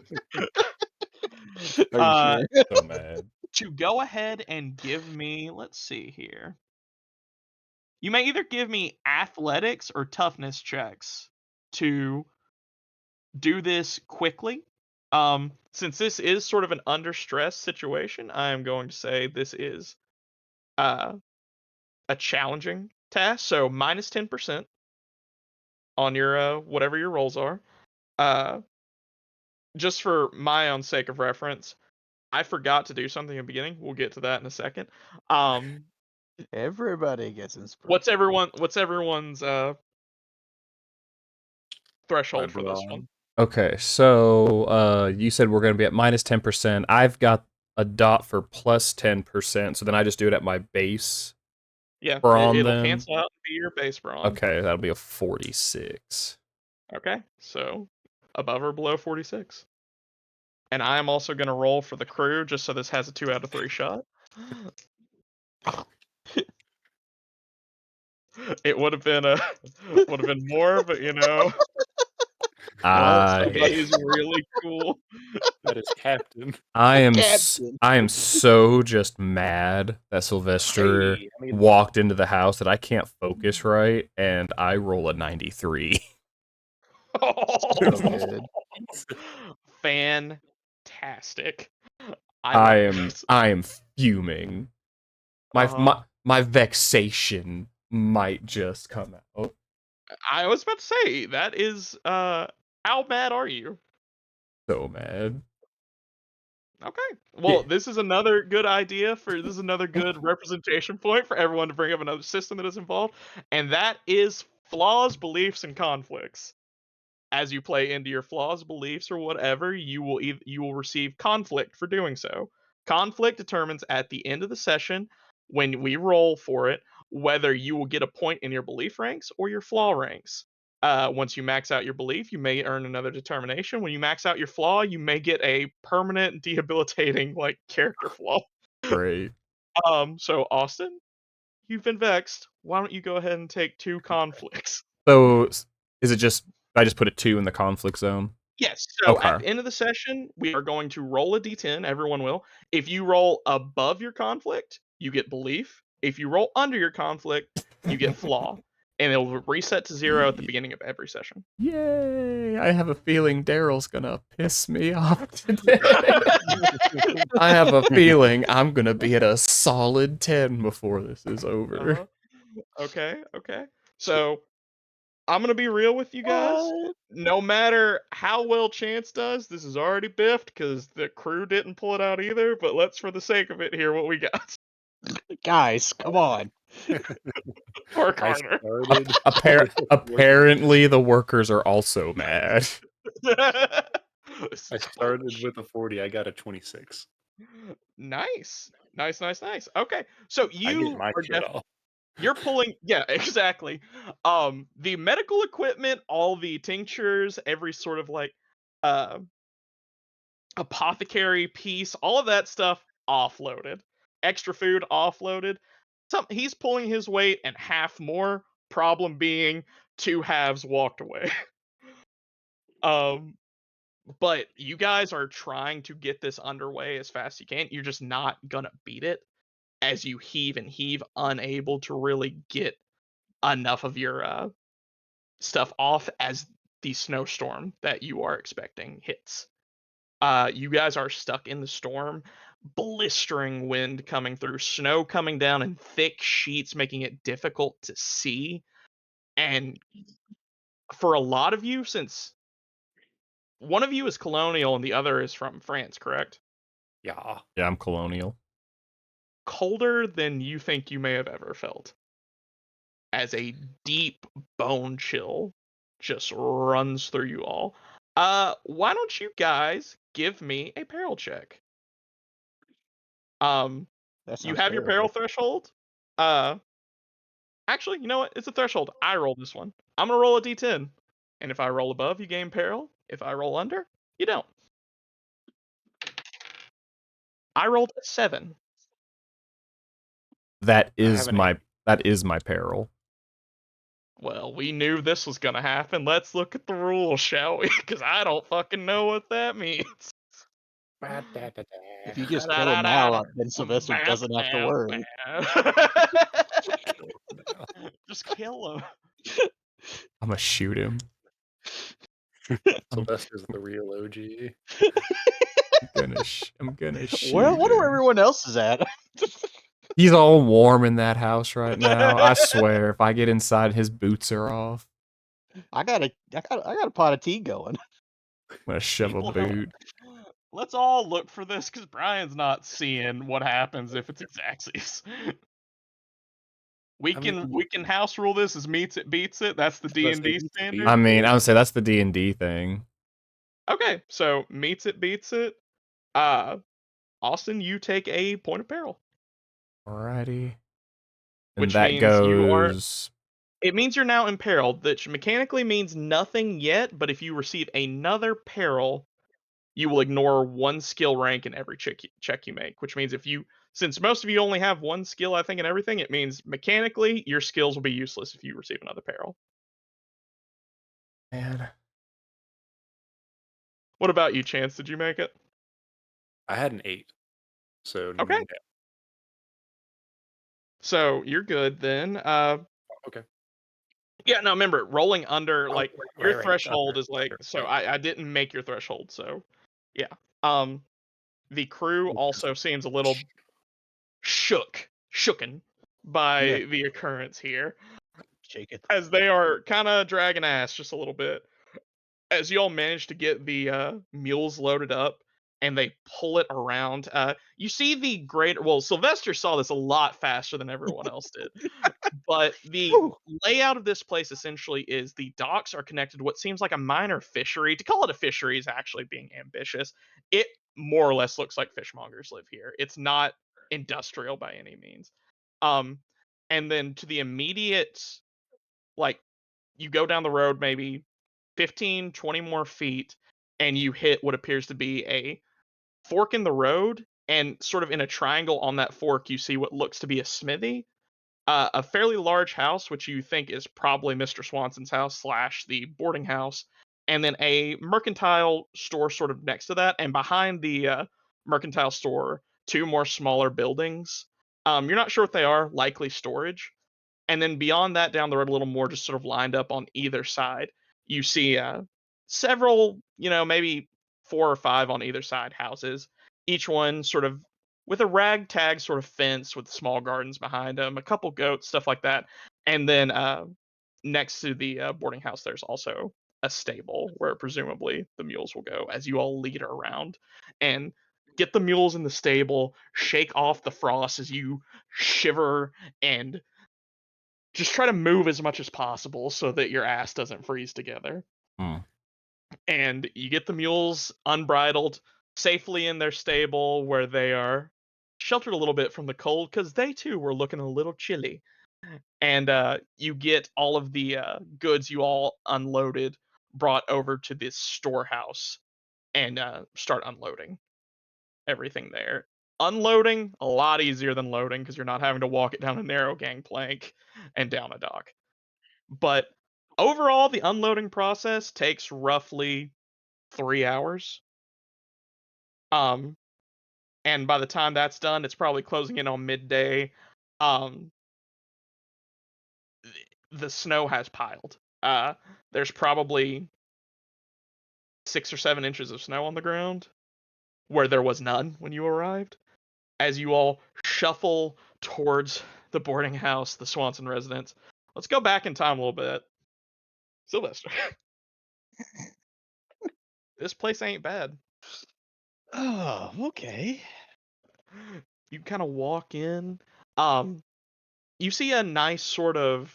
Are you uh, sure? So mad. to go ahead and give me, let's see here. You may either give me athletics or toughness checks to do this quickly. Since this is sort of an under stress situation, I am going to say this is uh, a challenging task. So minus 10% on your whatever your rolls are. Uh, just for my own sake of reference, I forgot to do something in the beginning. We'll get to that in a second. Um, Everybody gets what's inspiration. everyone's threshold Red for this one? Ron. Okay, so you said we're going to be at minus 10%. I've got a dot for plus 10%, so then I just do it at my base Yeah, brawn it'll then. cancel out and be your base brawn. Okay, that'll be a 46. Okay, so above or below 46. And I am also going to roll for the crew just so this has a 2 out of 3 shot. It would have been more, but you know, I somebody's really cool. That is Captain. Captain. I am so just mad that Sylvester Hey, I mean, walked into the house that I can't focus right, and I roll a 93. So good. Fantastic. I love this. I am fuming. My Uh-huh. my vexation might just come out. I was about to say, that is, how mad are you? So mad. Okay. Yeah. Well, this is another good idea this is another good representation point for everyone to bring up another system that is involved, and that is flaws, beliefs, and conflicts. As you play into your flaws, beliefs, or whatever, you will receive conflict for doing so. Conflict determines at the end of the session, when we roll for it, whether you will get a point in your belief ranks or your flaw ranks. Once you max out your belief, you may earn another determination. When you max out your flaw, you may get a permanent debilitating like character flaw. Great. So Austin, you've been vexed. Why don't you go ahead and take 2 conflicts? So is it just I just put a 2 in the conflict zone? Yes. So Okay. at the end of the session, we are going to roll a d10. Everyone will. If you roll above your conflict, you get belief. If you roll under your conflict, you get flaw. And it'll reset to 0 at the beginning of every session. Yay! I have a feeling Daryl's gonna piss me off today. I have a feeling I'm gonna be at a solid 10 before this is over. Uh-huh. Okay. So I'm gonna be real with you guys. What? No matter how well Chance does, this is already biffed because the crew didn't pull it out either. But let's, for the sake of it, hear what we got. Guys, come on. Work I harder. started. Apparently, the workers are also mad. This I is started clutch. with a 40. I got a 26. Nice. Okay, so I get you my are shit off. you're pulling, yeah, exactly. The medical equipment, all the tinctures, every sort of like uh apothecary piece, all of that stuff offloaded. Extra food offloaded. He's pulling his weight and half more. Problem being, 2 halves walked away. Um, but you guys are trying to get this underway as fast as you can. You're just not gonna beat it as you heave and heave, unable to really get enough of your stuff off as the snowstorm that you are expecting hits. You guys are stuck in the storm, blistering wind coming through, snow coming down in thick sheets, making it difficult to see. And for a lot of you, since one of you is colonial and the other is from France, correct? Yeah. Yeah, I'm colonial. Colder than you think you may have ever felt, as a deep bone chill just runs through you all. Why don't you guys give me a peril check? Um, That you sounds have your peril terrible. threshold. Uh, Actually, you know what? It's a threshold. I roll this one. I'm gonna roll a d10, and if I roll above, you gain peril. If I roll under, you don't. I rolled a 7. That I have is an 8. my peril. Well, we knew this was gonna happen. Let's look at the rules, shall we? Because I don't fucking know what that means. If you just kill him now, then Sylvester Bam, doesn't have to bam, worry. bam. Just kill him. I'm gonna shoot him. I'm Sylvester's the real OG. I'm gonna Where? shoot What where him. everyone else is at? He's all warm in that house right now. I swear, if I get inside, his boots are off. I got a pot of tea going. I'm gonna shove a People don't. boot. Let's all look for this because Brian's not seeing what happens if it's Exaxes. We I mean, can house rule this as meets it beats it. That's the D let's and say D beats standard. I mean, it. I would say that's the D&D thing. Okay, so meets it beats it. Austin, you take a point of peril, Alrighty. And which that means you are. goes... It means you're now imperiled. That mechanically means nothing yet, but if you receive another peril, you will ignore 1 skill rank in every check you make. Which means since most of you only have 1 skill, I think, in everything, it means mechanically your skills will be useless if you receive another peril. Man. What about you, Chance? Did you make it? I had an 8. So, Okay. yeah. So you're good then. Okay. Yeah, no, remember, rolling under, Oh, like, your right. threshold is like, so I didn't make your threshold, so yeah. The crew also seems a little shooken. Yeah. by the occurrence here, Shake it. as they are kind of dragging ass just a little bit. As y'all manage to get the mules loaded up and they pull it around, you see the greater. Well, Sylvester saw this a lot faster than everyone else did. But the Whew. layout of this place essentially is the docks are connected to what seems like a minor fishery. To call it a fishery is actually being ambitious. It more or less looks like fishmongers live here. It's not industrial by any means. Um, and then to the immediate, like, you go down the road maybe 15, 20 more feet, and you hit what appears to be a fork in the road. And sort of in a triangle on that fork, you see what looks to be a smithy, a fairly large house, which you think is probably Mr. Swanson's house slash the boarding house, and then a mercantile store sort of next to that, and behind the mercantile store, two more smaller buildings. You're not sure what they are, likely storage. And then beyond that, down the road a little more, just sort of lined up on either side, you see several, maybe four or five on either side houses, each one sort of with a ragtag sort of fence with small gardens behind them, a couple goats, stuff like that. And then next to the boarding house, there's also a stable where presumably the mules will go as you all lead her around and get the mules in the stable, shake off the frost as you shiver and just try to move as much as possible so that your ass doesn't freeze together. Hmm. And you get the mules unbridled safely in their stable where they are sheltered a little bit from the cold because they too were looking a little chilly. And you get all of the goods you all unloaded brought over to this storehouse and start unloading everything there. Unloading a lot easier than loading because you're not having to walk it down a narrow gangplank and down a dock. But overall, the unloading process takes roughly 3 hours. Um, and by the time that's done, it's probably closing in on midday. Um, the snow has piled. There's probably 6 or 7 inches of snow on the ground where there was none when you arrived. As you all shuffle towards the boarding house, the Swanson residence, let's go back in time a little bit. Sylvester, this place ain't bad. Oh, okay. You kind of walk in. Um, you see a nice sort of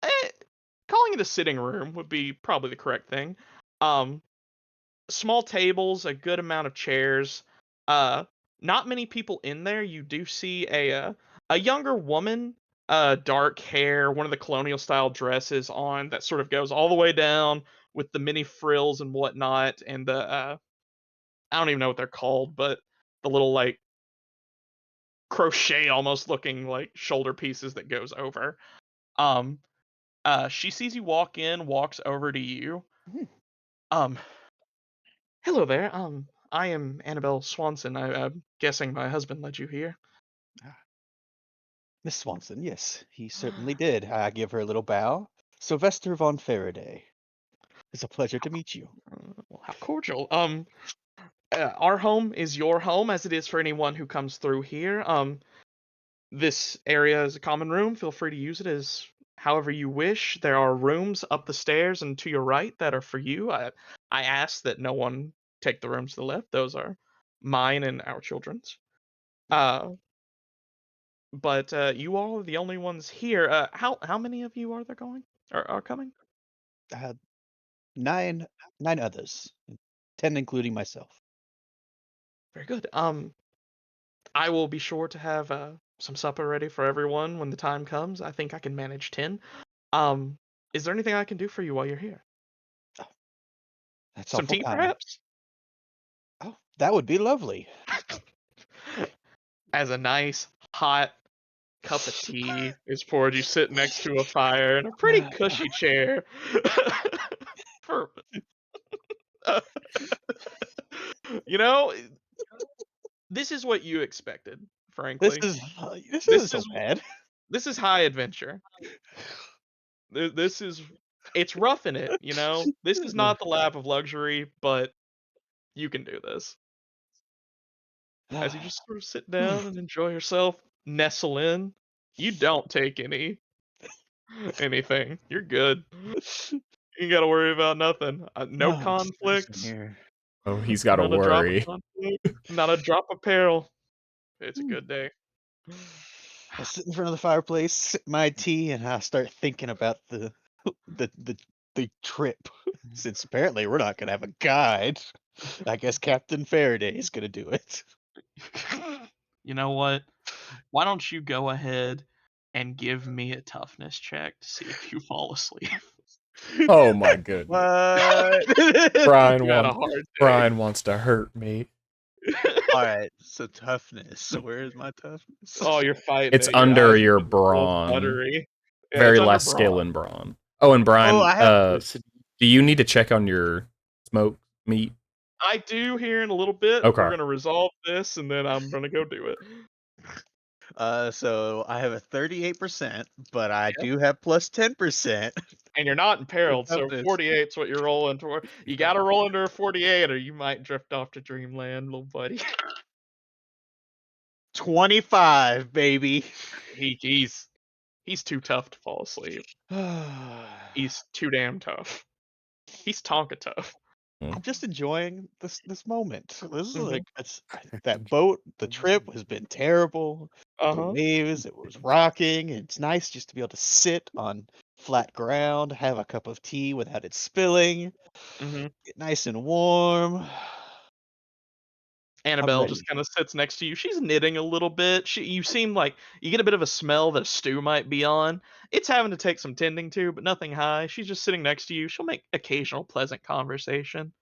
eh, calling it a sitting room would be probably the correct thing. Um, Small tables, a good amount of chairs. Uh, Not many people in there. You do see a younger woman, dark hair, one of the colonial style dresses on that sort of goes all the way down with the mini frills and whatnot, and the I don't even know what they're called, but the little like crochet almost looking like shoulder pieces that goes over. Um, she sees you walk in, walks over to you. Hmm. Um, Hello there. I am Annabelle Swanson. I'm guessing my husband led you here. Ah, Miss Swanson, yes, he certainly did. I give her a little bow. Sylvester von Faraday. It's a pleasure to meet you. Well, how cordial. Our home is your home, as it is for anyone who comes through here. This area is a common room. Feel free to use it as however you wish. There are rooms up the stairs and to your right that are for you. I ask that no one take the rooms to the left. Those are mine and our children's. Uh, but you all are the only ones here. How many of you are there going? Are coming? Uh, nine, nine others, 10 including myself. Very good. I will be sure to have some supper ready for everyone when the time comes. I think I can manage 10. Um, is there anything I can do for you while you're here? Oh, that's Some awful tea, kind. perhaps? Oh, that would be lovely. As a nice hot cup of tea is poured, you sit next to a fire in a pretty cushy chair. For you know, this is what you expected, This frankly. is this isn't This so is bad. this is high adventure. This is it's rough in it, you know. This is not the lap of luxury, but you can do this. As you just sort of sit down and enjoy yourself. nestle in. You don't take anything. You're good. You ain't gotta worry about nothing. No Oh, it's nice in conflicts. here. Oh, he's got to Not a drop of worry. conflict. Not a drop of peril. It's a Hmm. good day. I sit in front of the fireplace, sip my tea, and I start thinking about the the the trip. Since apparently we're not gonna have a guide, I guess Captain Faraday is gonna do it. You know what? Why don't you go ahead and give me a toughness check to see if you fall asleep? Oh my goodness. What? Brian You had a wants hard day. Brian wants to hurt me. All right, so toughness. Where is my toughness? Oh, you're fighting It's it. Your under eyes are your getting a little brawn. buttery. Yeah, it's Very under less skill brawn. in brawn. Oh, and Oh, Brian, I have. do you need to check on your smoke meat? I do here in a little bit. We're Okay. gonna resolve this, and then I'm gonna go do it. So I have a 38%, but I Yeah. do have plus 10%. And you're not for imperiled, so toughness. 48's what you're rolling toward. You gotta roll under a 48, or you might drift off to dreamland, little buddy. 25, baby. He's too tough to fall asleep. I'm He's too damn tough. He's Tonka tough. just enjoying this moment. This is Mhm. like that boat. The trip has been terrible. The Uh-huh. waves, it was rocking. It's nice just to be able to sit on flat ground, have a cup of tea without it spilling, Mhm. get nice and warm. I'm Annabelle just ready. kind of sits next to you. She's knitting a little bit. You seem like you get a bit of a smell that a stew might be on. It's having to take some tending to, but nothing high. She's just sitting next to you. She'll make occasional pleasant conversation.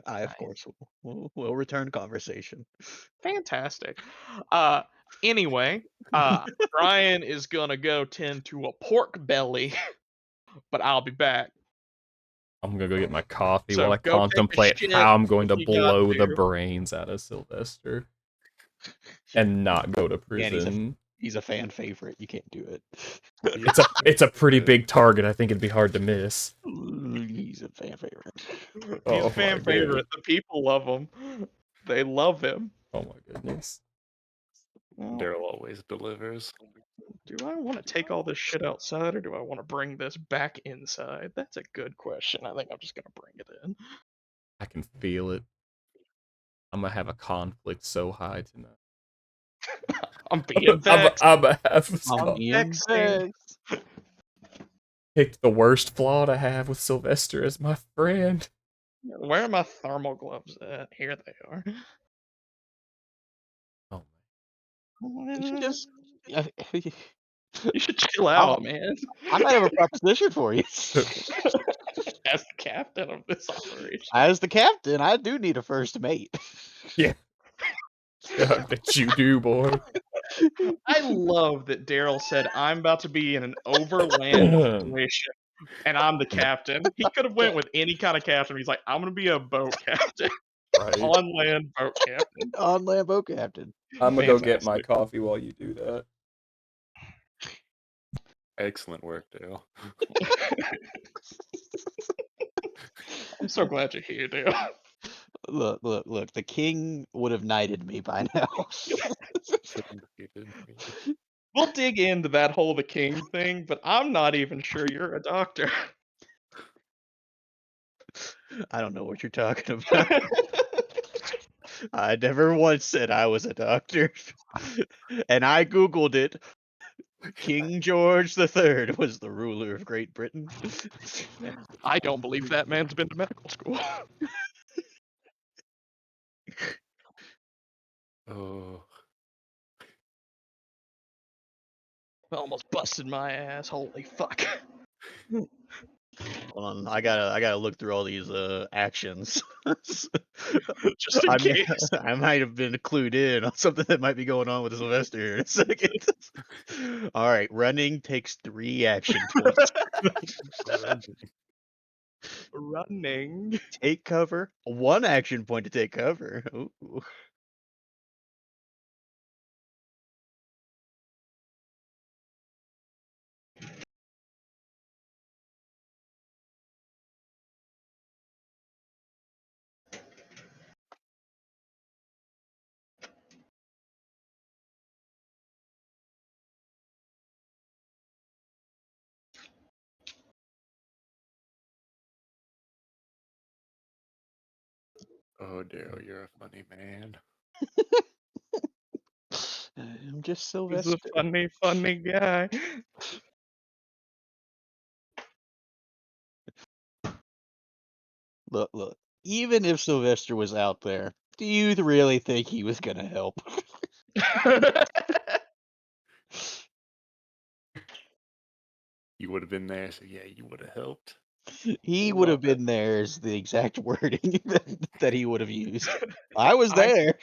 I, of Nice. course, will return conversation. Fantastic. Uh anyway, Brian is gonna go tend to a pork belly, but I'll be back. I'm gonna go get my coffee while So I go take a contemplate shit how I'm going if to you got blow the to. brains out of Sylvester and not go to Yeah, and prison. he's a fan favorite. You can't do it. It's a pretty big target. I think it'd be hard to miss. He's a fan favorite. He's a Oh my fan goodness. favorite. The people love him. They love him. Oh my goodness. Well, Daryl always delivers. do I want to take all this shit outside or do I want to bring this back inside? That's a good question. I think I'm just gonna bring it in. I can feel it. I'm gonna have a conflict so high tonight. I'm being vexed. I'm gonna have I'm I'm being vexing. vexed. picked the worst flaw to have with Sylvester as my friend. Where are my thermal gloves at? Here they are. Oh You should just. You should chill I'll, out, man. I might have a proposition for you. As the captain of this operation. As the captain, I do need a first mate. yeah, I bet you do, boy. I love that Daryl said, I'm about to be in an overland situation and I'm the captain. He could have went with any kind of captain. He's like, I'm gonna be a boat captain. Right. On land boat captain. On Lambo captain. I'm gonna go get my Fantastic. coffee while you do that. Excellent work, Dale. I'm so glad you're here, Daryl. Look. The king would have knighted me by now. Couldn't be good. We'll dig into that whole the king thing, but I'm not even sure you're a doctor. I don't know what you're talking about. I never once said I was a doctor. And I Googled it. King George III was the ruler of Great Britain. I don't believe that man's been to medical school. Oh, Almost busted my ass. Holy fuck. Hold on, I gotta look through all these actions. Just in case. I might have been clued in on something that might be going on with Sylvester here in a second. All right, running takes 3 action points. Running. Take cover, 1 action point to take cover. Ooh. Oh, Daryl, you're a funny man. I'm just He's a Sylvester. funny, funny guy. Look. Even if Sylvester was out there, do you really think he was gonna help? You would have been there, so yeah, you would have helped. He would Love have it. been there is the exact wording that he would have used. I was I there.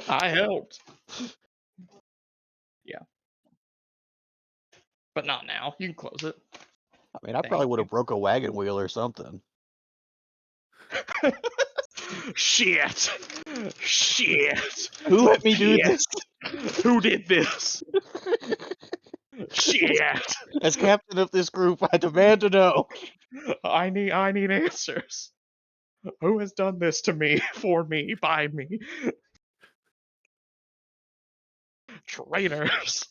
I helped. Yeah. But not now. You can close it. I mean, I Thank probably would you. have broke a wagon wheel or something. Shit. Shit. Who let me do Shit. this? Who did this? Shit. As captain of this group, I demand to know. I need answers. Who has done this to me, for me, by me? Traitors.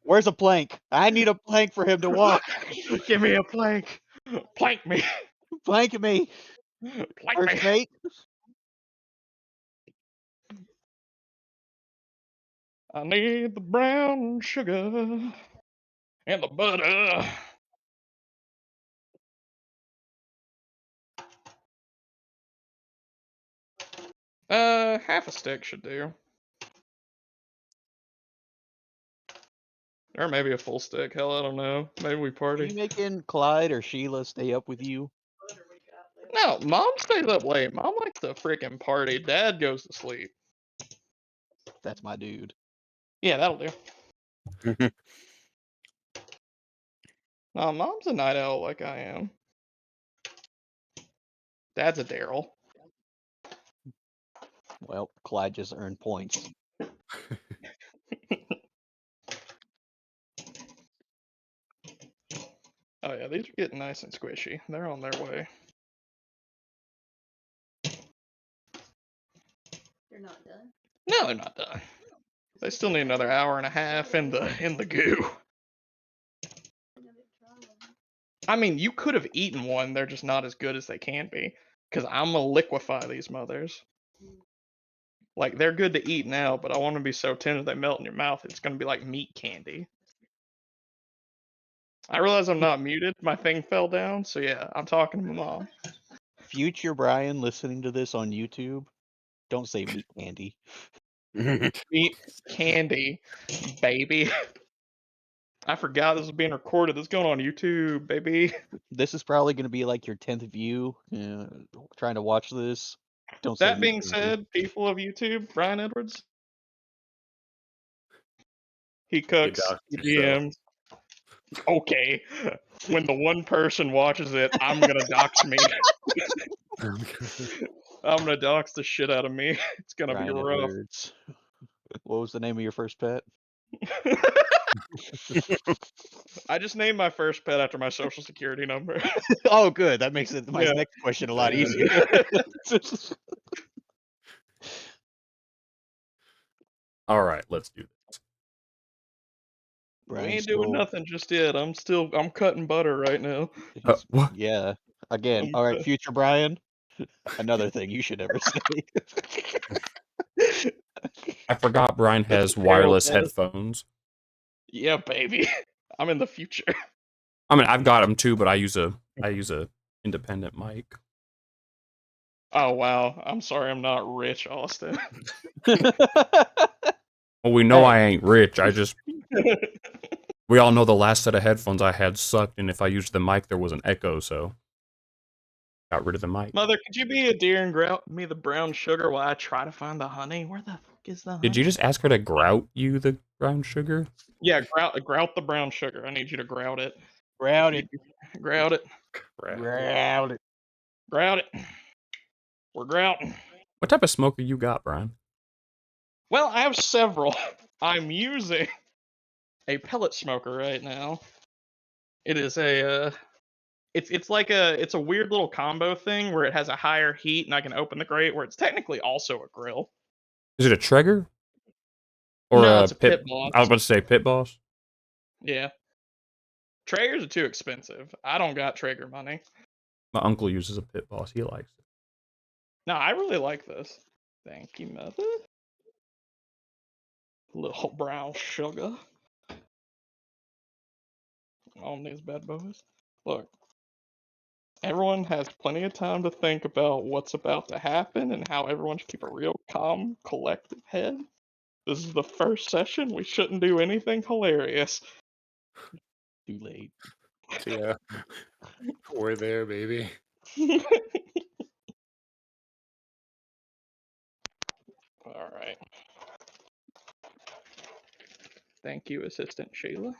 Where's a plank? I need a plank for him to walk. Give me a plank. Plank me. Plank me. Plank First me. mate. I need the brown sugar and the butter. Half a stick should do. Or maybe a full stick. Hell, I don't know. Maybe we Are party. you making Clyde or Sheila stay up with you? No, mom stays up late. Mom likes to freaking party. Dad goes to sleep. That's my dude. Yeah, that'll do. No, mom's a night owl like I am. Dad's a Daryl. Well, Clyde just earned points. Oh yeah, these are getting nice and squishy. They're on their way. They're not done. No, they're not done. They still need another hour and a half in the goo. I mean, you could have eaten one. They're just not as good as they can be. Cause I'm gonna liquefy these mothers. Like they're good to eat now, but I want them to be so tender they melt in your mouth. It's gonna be like meat candy. I realize I'm not muted. My thing fell down, so yeah, I'm talking to my mom. Future Brian listening to this on YouTube, don't say meat candy. Meat candy, baby. I forgot this was being recorded. This is going on YouTube, baby. This is probably going to be like your 10th view trying to watch this. Don't say That meat being candy. said, people of YouTube, Brian Edwards, he You cooks, doxed he yourself. DMs. Okay, when the one person watches it, I'm gonna dox me. I'm gonna dox the shit out of me. It's gonna be Brian rough. Edwards. What was the name of your first pet? I just named my first pet after my social security number. Oh, good. That makes my Yeah. next question a lot easier. All right, let's do this. We Brian's ain't doing still, nothing just yet. I'm cutting butter right now. What? yeah. Again, I'm all right, future Brian. Another thing you should never say. I forgot Brian That's has what Daryl wireless does. headphones. Yeah, baby. I'm in the future. I mean, I've got them too, but I use a independent mic. Oh wow. I'm sorry I'm not rich, Austin. Well, we know Hey. I ain't rich. We all know the last set of headphones I had sucked, and if I used the mic, there was an echo, so got rid of the mic. Mother, could you be a deer and grout me the brown sugar while I try to find the honey? Where the fuck is the honey? Did you just ask her to grout you the brown sugar? Yeah, grout the brown sugar. I need you to grout it. Grout it. Grout it. Grout it. Grout it. We're grouting. What type of smoker you got, Brian? Well, I have several. I'm using a pellet smoker right now. It is a it's like it's a weird little combo thing where it has a higher heat and I can open the grate where it's technically also a grill. Is it a Traeger? Or No, a it's a Pit Pit? Boss. I was about to say Pit Boss. Yeah. Traegers are too expensive. I don't got Traeger money. My uncle uses a Pit Boss. He likes it. No, I really like this. Thank you, mother. Little brown sugar on these bad boys. Look, everyone has plenty of time to think about what's about to happen and how everyone should keep a real calm, collective head. This is the first session. We shouldn't do anything hilarious. Too late. Yeah. We're there, baby. All right. Thank you, Assistant Sheila.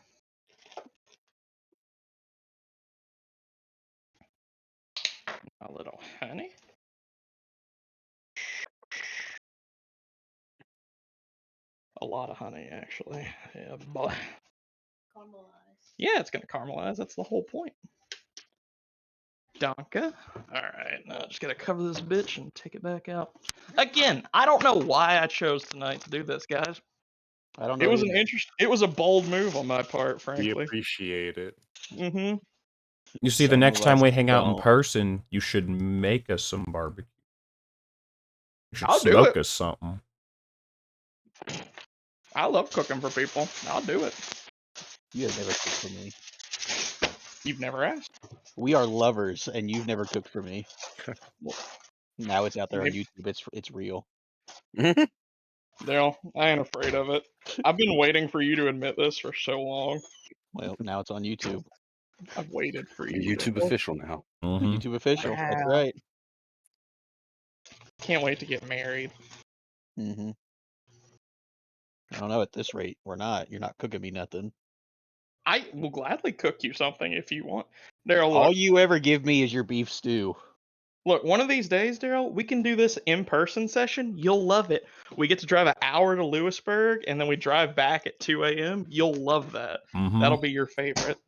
A little honey. A lot of honey, actually. Yeah, boy. Caramelize. Yeah, it's gonna caramelize. That's the whole point. Donka. Alright, now I just gotta cover this bitch and take it back out. Again, I don't know why I chose tonight to do this, guys. I don't It know was an either. it was a bold move on my part, We frankly. appreciate it. Mm-hmm. You see, the Some next of time us we hang out in don't. person, you should make us some barbecue. You should I'll do smoke it. us something. I love cooking for people. I'll do it. You have never cooked for me. You've never asked. We are lovers, and you've never cooked for me. Well, Now it's out there on maybe, YouTube. It's real. Daryl, I ain't afraid of it. I've been waiting for you to admit this for so long. Well, now it's on YouTube. I've waited for you. You're YouTube Daryl. official now. Mhm. YouTube official. That's Wow. right. Can't wait to get married. Mm-hmm. I don't know. At this rate, we're not. You're not cooking me nothing. I will gladly cook you something if you want. Daryl, All look. you ever give me is your beef stew. Look, one of these days, Daryl, we can do this in-person session. You'll love it. We get to drive an hour to Lewisburg, and then we drive back at 2 a.m. You'll love that. Mhm. That'll be your favorite.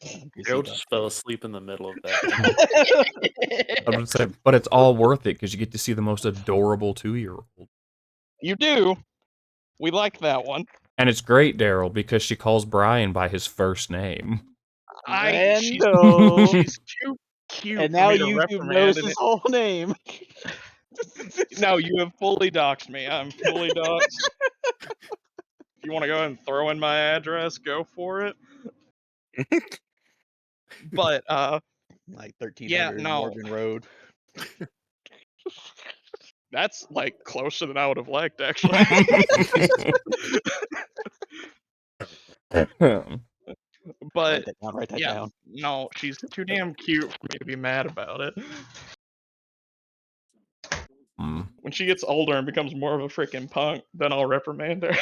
I'm busy Joe that just fell day. asleep in the middle of that. I would say, but it's all worth it because you get to see the most adorable 2-year-old. You do. We like that one. And it's great, Daryl, because she calls Brian by his first name. Randall. She's too cute And for now me to YouTube knows reprimand. his whole name. No, you have fully doxed me. I'm fully doxed. If you want to go ahead and throw in my address, go for it. But Like yeah, 1300 no, Morgan Road. that's like closer than I would have liked, actually. But Write that down. Write that yeah, down. no, she's too damn cute for me to be mad about it. Mm. When she gets older and becomes more of a freaking punk, then I'll reprimand her.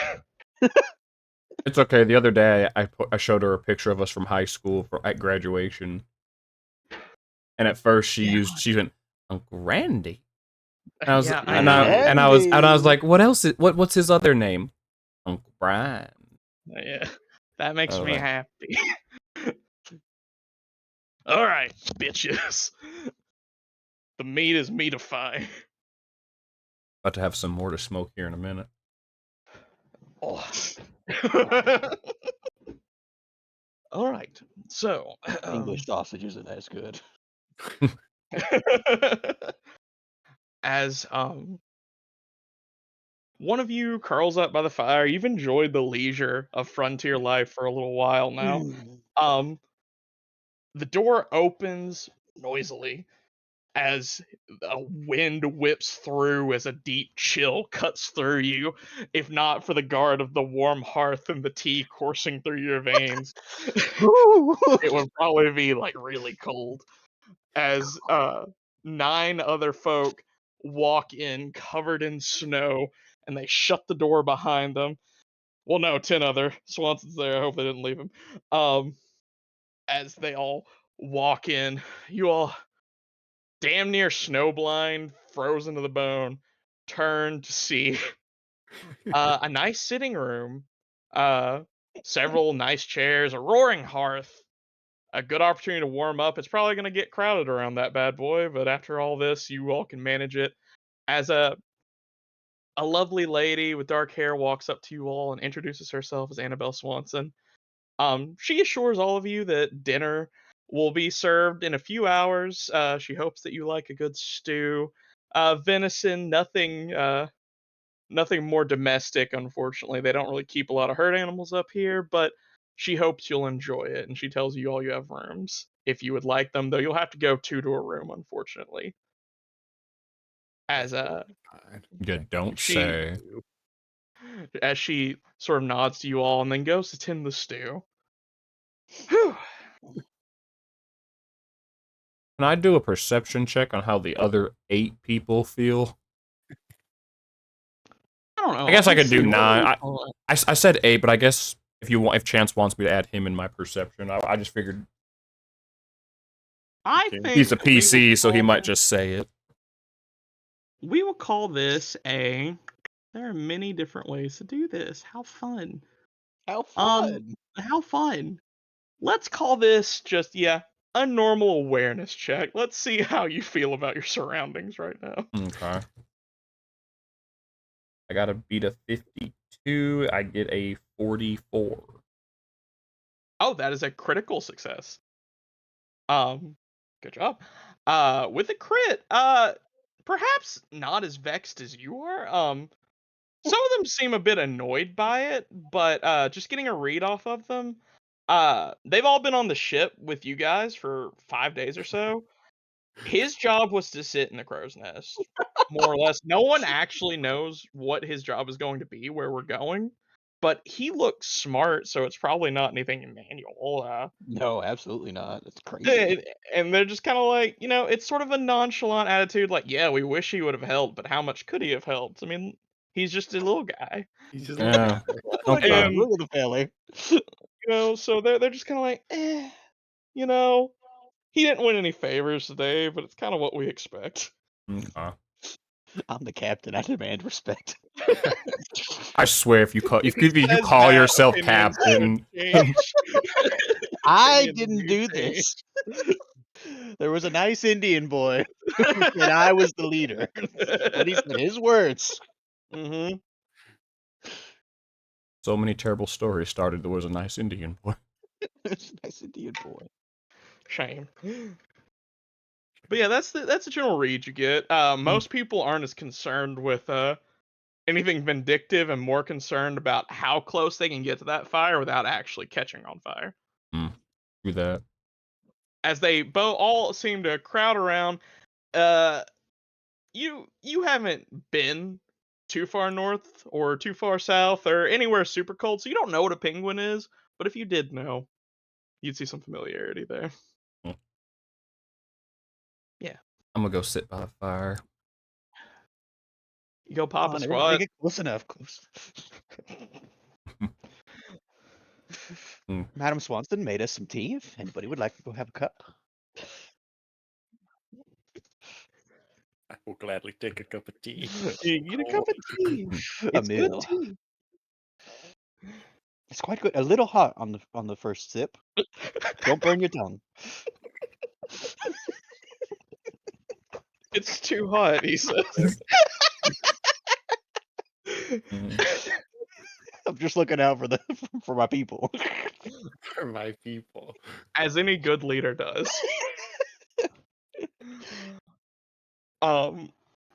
It's okay. The other day, I showed her a picture of us from high school at graduation, and at first she went, Uncle Randy. And I was Yeah, I and know. I was like, what else? What's his other name? Uncle Brian. Yeah, that makes Oh, me happy. All right, bitches. The meat is meatifying. About to have some more to smoke here in a minute. Oh. All right, so English sausage isn't as good. as one of you curls up by the fire, you've enjoyed the leisure of frontier life for a little while now. The door opens noisily as a wind whips through, as a deep chill cuts through you, if not for the guard of the warm hearth and the tea coursing through your veins. It would probably be like really cold. As 9 other folk walk in covered in snow, and they shut the door behind them. Well, no, 10 other. Swanson's there. I hope they didn't leave him. As they all walk in, you all damn near snowblind, frozen to the bone, turn to see a nice sitting room, several nice chairs, a roaring hearth, a good opportunity to warm up. It's probably going to get crowded around that bad boy, but after all this, you all can manage it. As a lovely lady with dark hair walks up to you all and introduces herself as Annabelle Swanson. She assures all of you that dinner will be served in a few hours. She hopes that you like a good stew. Venison, nothing more domestic, unfortunately. They don't really keep a lot of herd animals up here, but she hopes you'll enjoy it, and she tells you all you have rooms if you would like them, though you'll have to go two to a room, unfortunately. As That's totally fine. You don't she say. as she sort of nods to you all and then goes to tend the stew. Whew. Can I do a perception check on how the other 8 people feel? I don't know. I guess I Let's could do see. What are 9. we I, calling? I said 8, but I guess if Chance wants me to add him in my perception, I just figured I he's a think PC, so he might just say it. we will call this a. There are many different ways to do this. How fun! How fun! How fun! Let's call this just a normal awareness check. Let's see how you feel about your surroundings right now. Okay. I gotta beat a 52. I get a 44. Oh, that is a critical success. Good job. With a crit, perhaps not as vexed as you are. Some of them seem a bit annoyed by it, but just getting a read off of them, they've all been on the ship with you guys for 5 days or so. His job was to sit in the crow's nest, more or less. No one actually knows what his job is going to be, where we're going, but he looks smart, so it's probably not anything manual. No, absolutely not. That's crazy. And and they're just kind of like, it's sort of a nonchalant attitude, like, yeah, we wish he would have helped, but how much could he have helped? I mean, he's just a little guy, He's just a little Yeah. guy. Look at Okay. him. Look at the family. so they're just kind of like, you know, he didn't win any favors today, but it's kind of what we expect. Okay. I'm the captain. I demand respect. I swear, if you He you says call that, yourself opinions would captain, change. I Opinions didn't do do change. this. There was a nice Indian boy who said I was the leader. What he said, his words. hmm so many terrible stories started. There was a nice Indian boy. Nice Indian boy. Shame. But yeah, that's the general read you get. Most people aren't as concerned with anything vindictive and more concerned about how close they can get to that fire without actually catching on fire. Do that. As they all seem to crowd around, uh, you haven't been too far north or too far south or anywhere super cold, so you don't know what a penguin is. But if you did know, you'd see some familiarity there. Mm. Yeah, I'm gonna go sit by the fire. you go Come pop a on, everybody squat. get close enough. Close. Mm. Madam Swanson made us some tea. If anybody would like to go have a cup. I will gladly take a cup of tea. You get a cup of tea. A It's good meal. tea. It's quite good. A little hot on the first sip. Don't burn your tongue. It's too hot, he says. Mm. I'm just looking out for for my people. For my people. As any good leader does.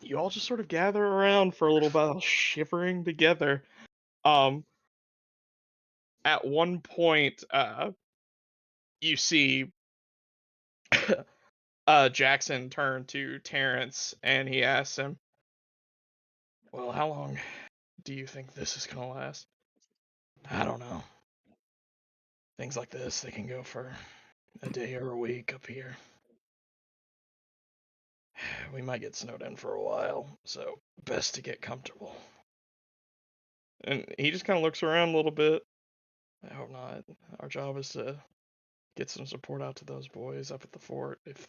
You all just sort of gather around for a little while, shivering together. Um, at one point, you see Jackson turn to Terrence and he asks him, well, how long do you think this is gonna last? I don't know. Things like this, they can go for a day or a week up here. We might get snowed in for a while, so best to get comfortable. And he just kind of looks around a little bit. I hope not. Our job is to get some support out to those boys up at the fort if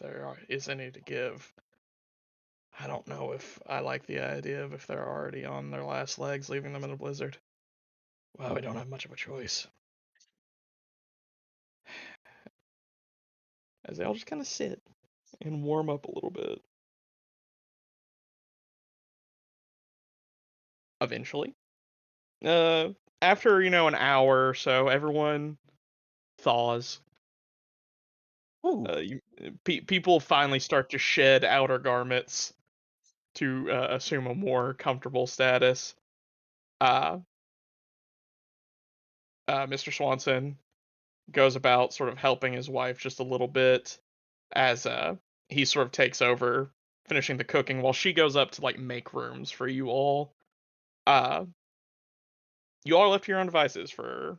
is any to give. I don't know if I like the idea of if they're already on their last legs, leaving them in a blizzard. Well, we don't have much of a choice. As they all just kind of sit and warm up a little bit. Eventually, uh, after an hour or so, everyone thaws. Ooh. People finally start to shed outer garments. to assume a more comfortable status. Uh, Mr. Swanson goes about sort of helping his wife just a little bit as he sort of takes over finishing the cooking while she goes up to like make rooms for you all. Uh, you all are left to your own devices for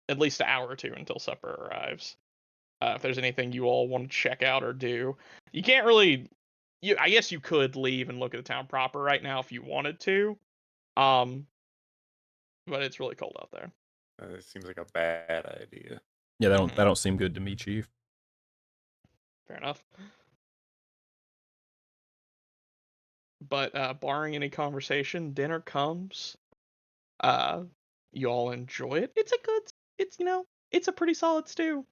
at least an hour or two until supper arrives. If there's anything you all want to check out or do, you can't really. I guess you could leave and look at the town proper right now if you wanted to. Um, but it's really cold out there. It seems like a bad idea. Yeah, that Mhm. don't seem good to me, Chief. Fair enough. But barring any conversation, dinner comes. Uh, you all enjoy it. It's it's a pretty solid stew.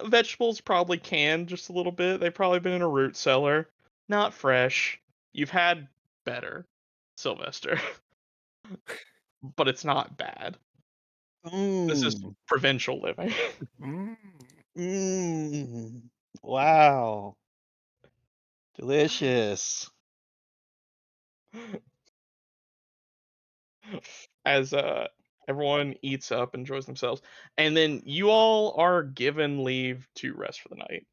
Vegetables probably canned just a little bit. They've probably been in a root cellar. Not fresh. You've had better, Sylvester, but it's not bad. This is Mmm. provincial living. Mm. Mmm. Wow. Delicious. As everyone eats up, enjoys themselves, and then you all are given leave to rest for the night.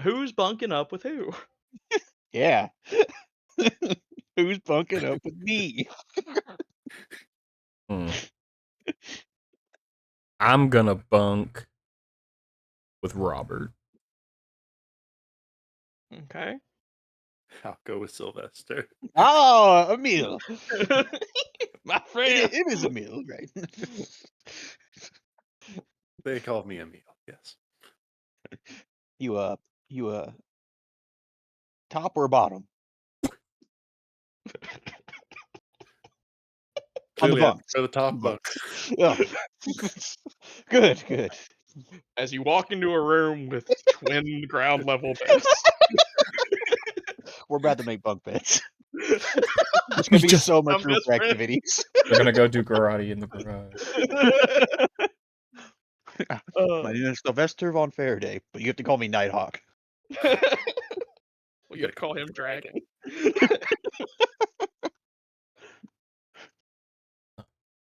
Who's bunking up with who? Yeah. Who's bunking up with me? Hmm. I'm gonna bunk with Robert. Okay. I'll go with Sylvester. Oh, a meal. My friend. It is a meal, right? They call me Emil, yes. You you top or bottom on the Clearly, I bunks. prefer the top Bunks. bunks. Yeah. Good, good. As you walk into a room with twin ground level beds. We're about to make bunk beds. There's gonna be Just so much I'm room best for friend. activities. they're gonna go do karate in the garage. My name is Sylvester von Faraday, but you have to call me Nighthawk. We gotta call him Dragon.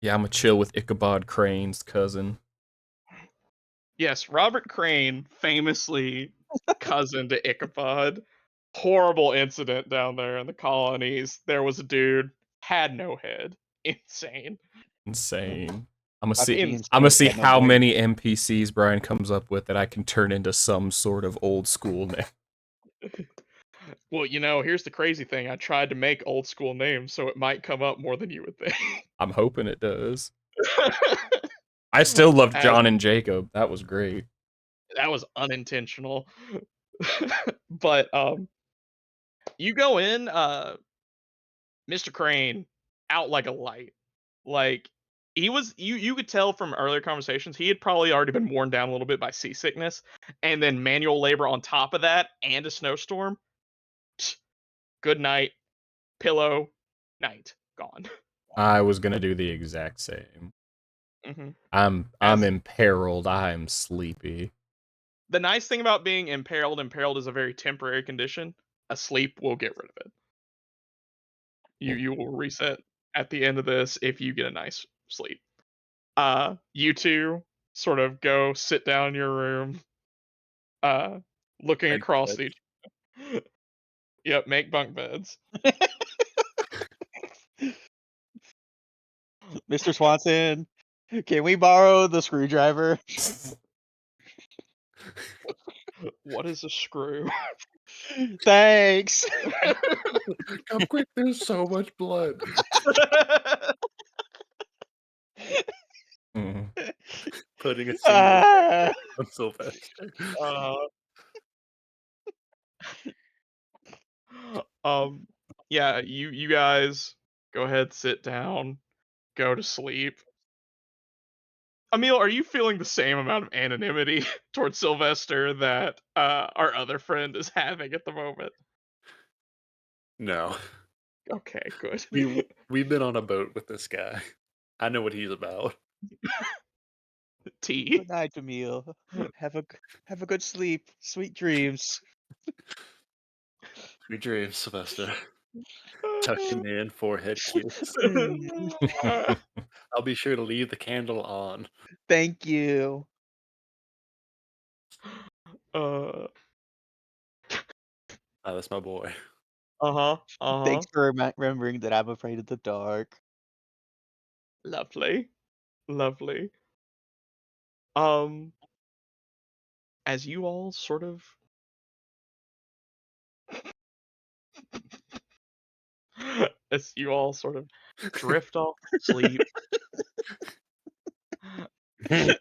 Yeah, I'm gonna chill with Ichabod Crane's cousin. Yes, Robert Crane, famously cousin to Ichabod. Horrible incident down there in the colonies. There was a dude, had no head. Insane. Insane. I'm gonna How could see. it be In- I'm insane gonna if he see had no how brain? many NPCs Brian comes up with that I can turn into some sort of old school name. well, here's the crazy thing. I tried to make old school names, so it might come up more than you would think. I'm hoping it does. I still love As John and Jacob. That was great. that was unintentional. But you go in, Mr. Crane, out like a light. Like he was you could tell from earlier conversations, he had probably already been worn down a little bit by seasickness, and then manual labor on top of that, and a snowstorm. Good night, pillow, night, gone. I was gonna do the exact same. hmm I'm As imperiled. I'm sleepy. the nice thing about being imperiled is a very temporary condition. A sleep will get rid of it. You will reset at the end of this if you get a nice sleep. You two sort of go sit down in your room, uh, looking Make across beds. each. Yep, make bunk beds. Mr. Swanson, can we borrow the screwdriver? What is a screw? Thanks. Come quick, there's so much blood. Mm. Putting a single Ah. on Sylvester. uh, um, yeah, you guys go ahead, sit down, go to sleep. Emil, are you feeling the same amount of anonymity towards Sylvester that our other friend is having at the moment? No. Okay, good. We've been on a boat with this guy. I know what he's about. T. Good night, Emil. Have a good sleep. Sweet dreams. Sweet dreams, Sylvester. Tuck him in, forehead kiss. I'll be sure to leave the candle on. Thank you. uh, Oh, that's my boy. Thanks for remembering that I'm afraid of the dark. Lovely, lovely. Um, as you all sort of as you all sort of drift off to sleep, that's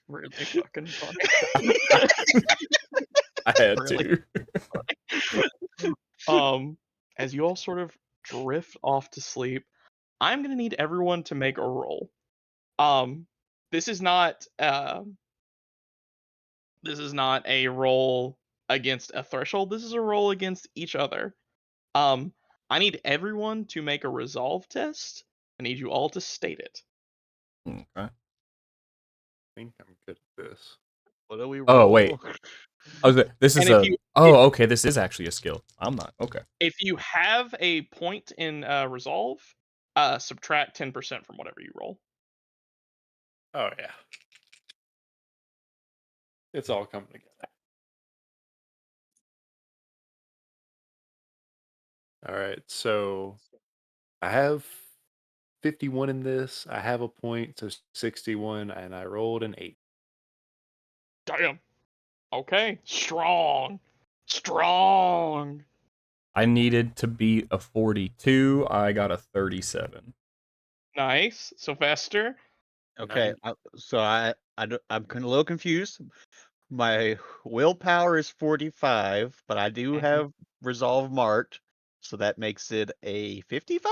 really fucking funny. I had Really to. funny. As you all sort of drift off to sleep, I'm gonna need everyone to make a roll. Um, this is not this is not a roll against a threshold. This is a roll against each other. Um, I need everyone to make a resolve test. I need you all to state it. Okay. I think I'm good at this. What do we Oh roll? wait. This And is if a. you Oh, okay. This is actually a skill. I'm not. Okay. if you have a point in resolve, subtract 10% from whatever you roll. Oh yeah. It's all coming together. All right, so I have 51 in this. I have a point, so 61, and I rolled an 8. Damn. Okay. Strong. Strong. I needed to beat a 42. I got a 37. Nice. Sylvester. Okay, 90. I'm a little confused. My willpower is 45, but I do Mhm. have resolve marked, so that makes it a 55?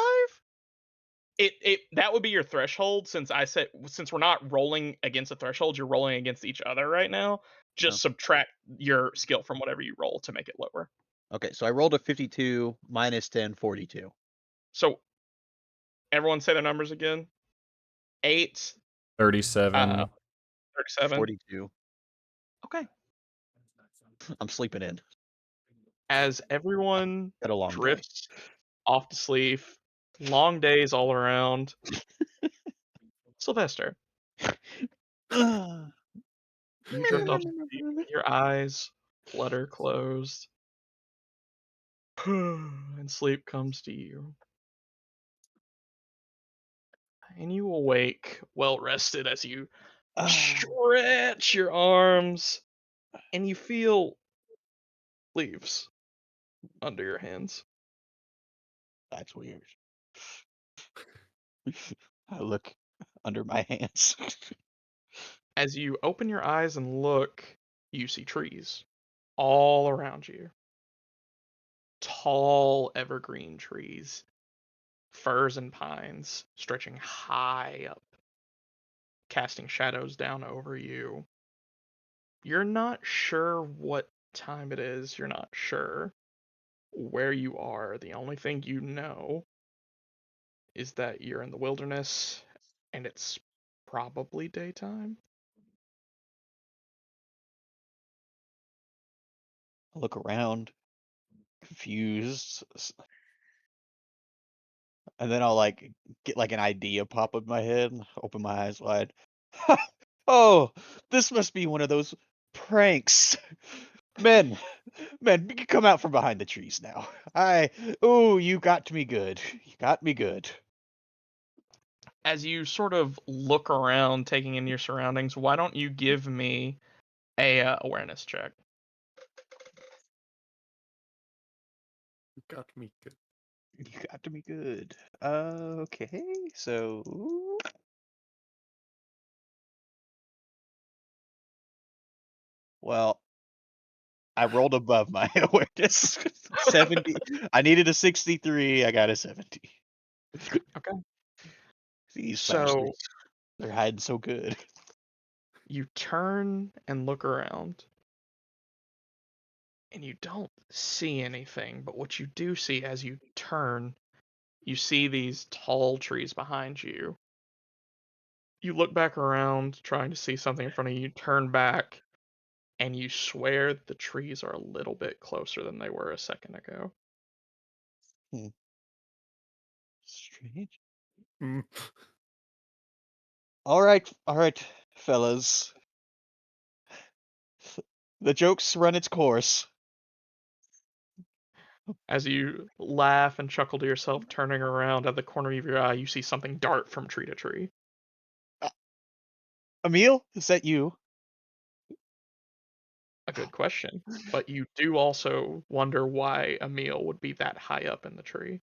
It that would be your threshold since we're not rolling against a threshold, you're rolling against each other right now. Oh, Just subtract your skill from whatever you roll to make it lower. okay, so I rolled a 52 minus 10, 42. So everyone say their numbers again. 8, 37. 37. 42. Okay. I'm sleeping in. As everyone Had a long day. drifts off to sleep, long days all around. Sylvester, you drift off to sleep, your eyes flutter closed, and sleep comes to you. And you awake well rested as you stretch your arms and you feel leaves under your hands. That's weird. I look under my hands. As you open your eyes and look, you see trees all around you. Tall evergreen trees, firs and pines stretching high up, casting shadows down over you. You're not sure what time it is. You're not sure where you are. The only thing you know is that you're in the wilderness and it's probably daytime. I look around, confused, and then I'll like get like an idea pop up in my head, and open my eyes wide. Oh, this must be one of those pranks. Men, men, come out from behind the trees now. Oh, you got me good. You got me good. As you sort of look around, taking in your surroundings, why don't you give me a awareness check? You got me good. You got me good. Okay, so well, I rolled above my awareness. 70. I needed a 63. I got a 70. Okay. These So bastards. They're hiding so good. you turn and look around, and you don't see anything, but what you do see as you turn, you see these tall trees behind you. You look back around, trying to see something in front of you, turn back, and you swear the trees are a little bit closer than they were a second ago. Strange. Mm. All right, fellas. The joke's run its course. As you laugh and chuckle to yourself, turning around at the corner of your eye, you see something dart from tree to tree. Emil, is that you? A good question. But you do also wonder why Emil would be that high up in the tree.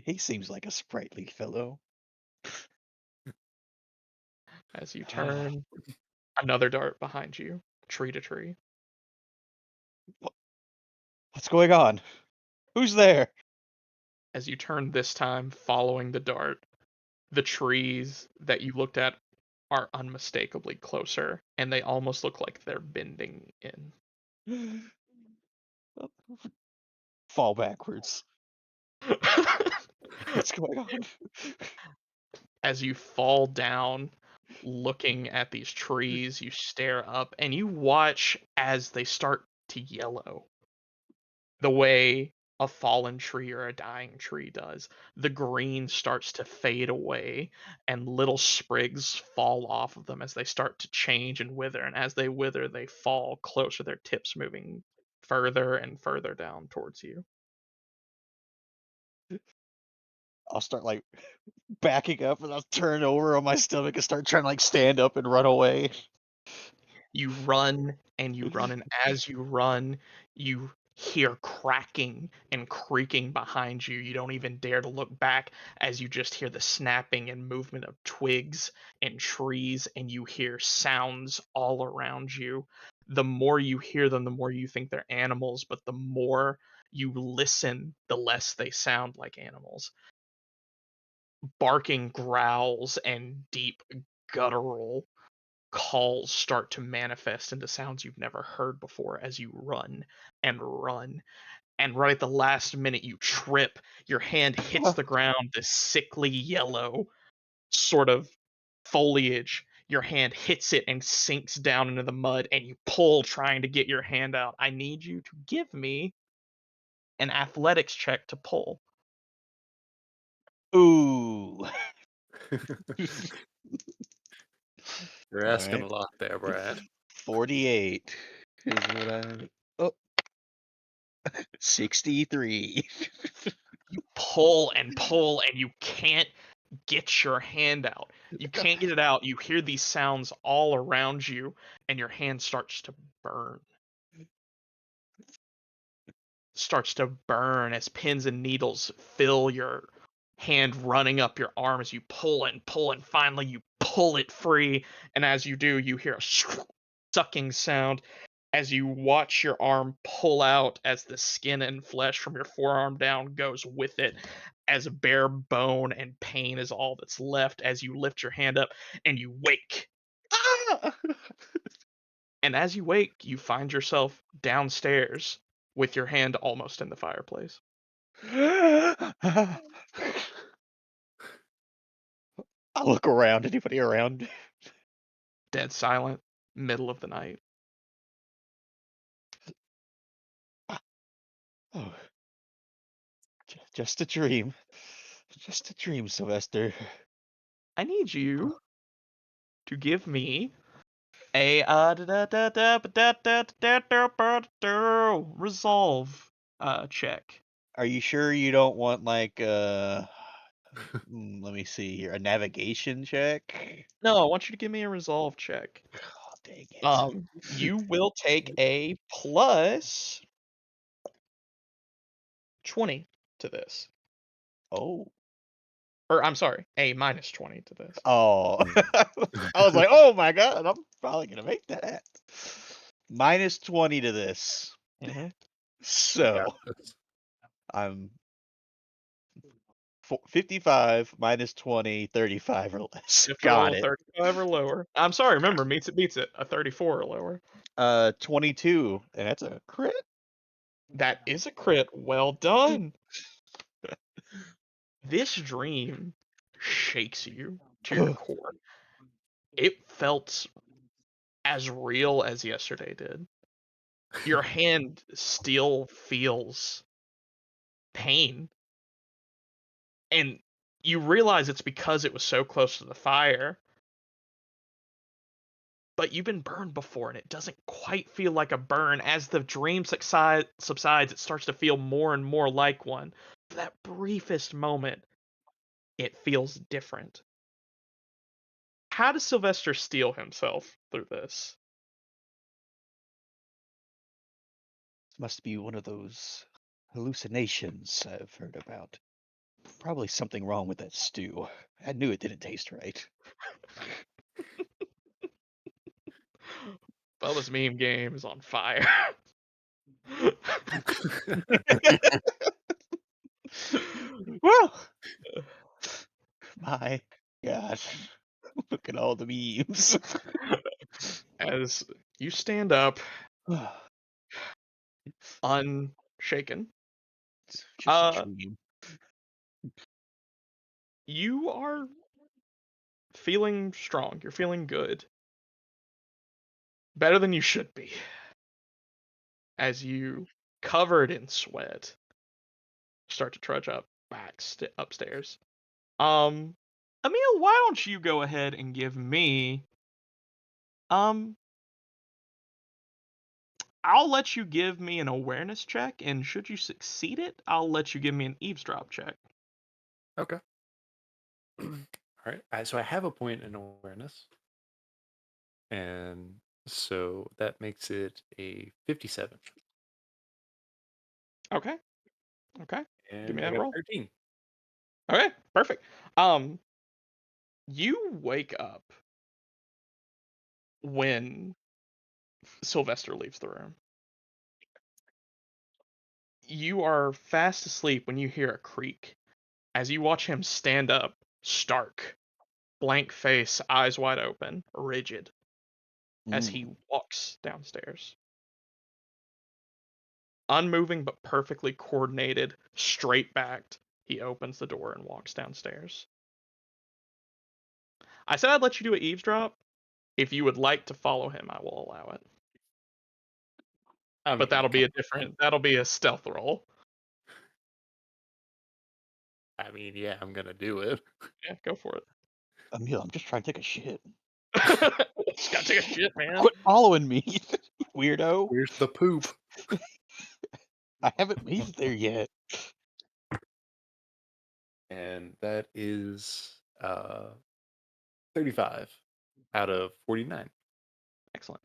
He seems like a sprightly fellow. As you turn, another dart behind you, tree to tree. What's going on? Who's there? As you turn this time, following the dart, the trees that you looked at are unmistakably closer, and they almost look like they're bending in. Fall backwards. What's going on? As you fall down, looking at these trees, you stare up and you watch as they start to yellow. The way a fallen tree or a dying tree does. The green starts to fade away, and little sprigs fall off of them as they start to change and wither. And as they wither, they fall closer, their tips moving further and further down towards you. I'll start like backing up and I'll turn over on my stomach and start trying to like stand up and run away. You run and you run, and as you run, you hear cracking and creaking behind you. You don't even dare to look back as you just hear the snapping and movement of twigs and trees, and you hear sounds all around you. The more you hear them, the more you think they're animals, but the more you listen, the less they sound like animals. Barking growls and deep guttural calls start to manifest into sounds you've never heard before as you run and run. And right at the last minute, you trip. Your hand hits the ground, this sickly yellow sort of foliage. Your hand hits it and sinks down into the mud, and you pull, trying to get your hand out. I need you to give me an athletics check to pull. Ooh. You're All asking right. a lot there, Brad. 48 is what I. Oh, 63. You pull, and you can't get your hand out. You can't get it out. You hear these sounds all around you, and your hand starts to burn. Starts to burn as pins and needles fill your hand running up your arm as you pull, and finally you pull it free. And as you do, you hear a sucking sound as you watch your arm pull out as the skin and flesh from your forearm down goes with it, as bare bone and pain is all that's left as you lift your hand up and you wake. Ah! And as you wake, you find yourself downstairs with your hand almost in the fireplace. I look around. Anybody around? Dead silent, middle of the night. Oh, just a dream. Just a dream, Sylvester. I need you to give me a resolve check. Are you sure you don't want like let me see here, a navigation check? No, I want you to give me a resolve check. Oh, dang it. You will take a plus 20 to this. Oh. Or I'm sorry, a minus 20 to this. Oh. I was like, oh my god, I'm probably gonna make that. Minus 20 to this. Mm-hmm. You got So this. I'm 55 minus 20, 35 or less. You have to Got roll a it. 35 or lower. I'm sorry, remember, meets it beats it. A 34 or lower. 22, and that's a crit. That is a crit. Well done. This dream shakes you to your core. It felt as real as yesterday did. Your hand still feels pain, and you realize it's because it was so close to the fire. But you've been burned before, and it doesn't quite feel like a burn. As the dream subsides, it starts to feel more and more like one. For that briefest moment, it feels different. How does Sylvester steel himself through this? Must be one of those hallucinations I've heard about. Probably something wrong with that stew. I knew it didn't taste right. Bubba's meme game is on fire. Well, my gosh. Look at all the memes. As you stand up, unshaken, It's just a uh, dream. you are feeling strong. You're feeling good. Better than you should be. As you, covered in sweat, start to trudge up upstairs. Um, Emil, why don't you go ahead and give me um I'll let you give me an awareness check, and should you succeed it, I'll let you give me an eavesdrop check. Okay. All right. So I have a point in awareness, and so that makes it a 57, Okay. Okay. Give and me I that got a roll. 13. Okay, perfect. Um, you wake up when Sylvester leaves the room. You are fast asleep when you hear a creak. As you watch him stand up, stark, blank face, eyes wide open, rigid, as he Mm. walks downstairs. Unmoving but perfectly coordinated, straight backed, he opens the door and walks downstairs. I said I'd let you do an eavesdrop. If you would like to follow him, I will allow it. I But mean, that'll be a stealth roll. yeah, I'm gonna do it. Yeah, go for it. Emil, I'm just trying to take a shit. Just gotta take a shit, man. Quit following me, weirdo. Where's the poop? I haven't made it there yet. And that is 35 out of 49. Excellent.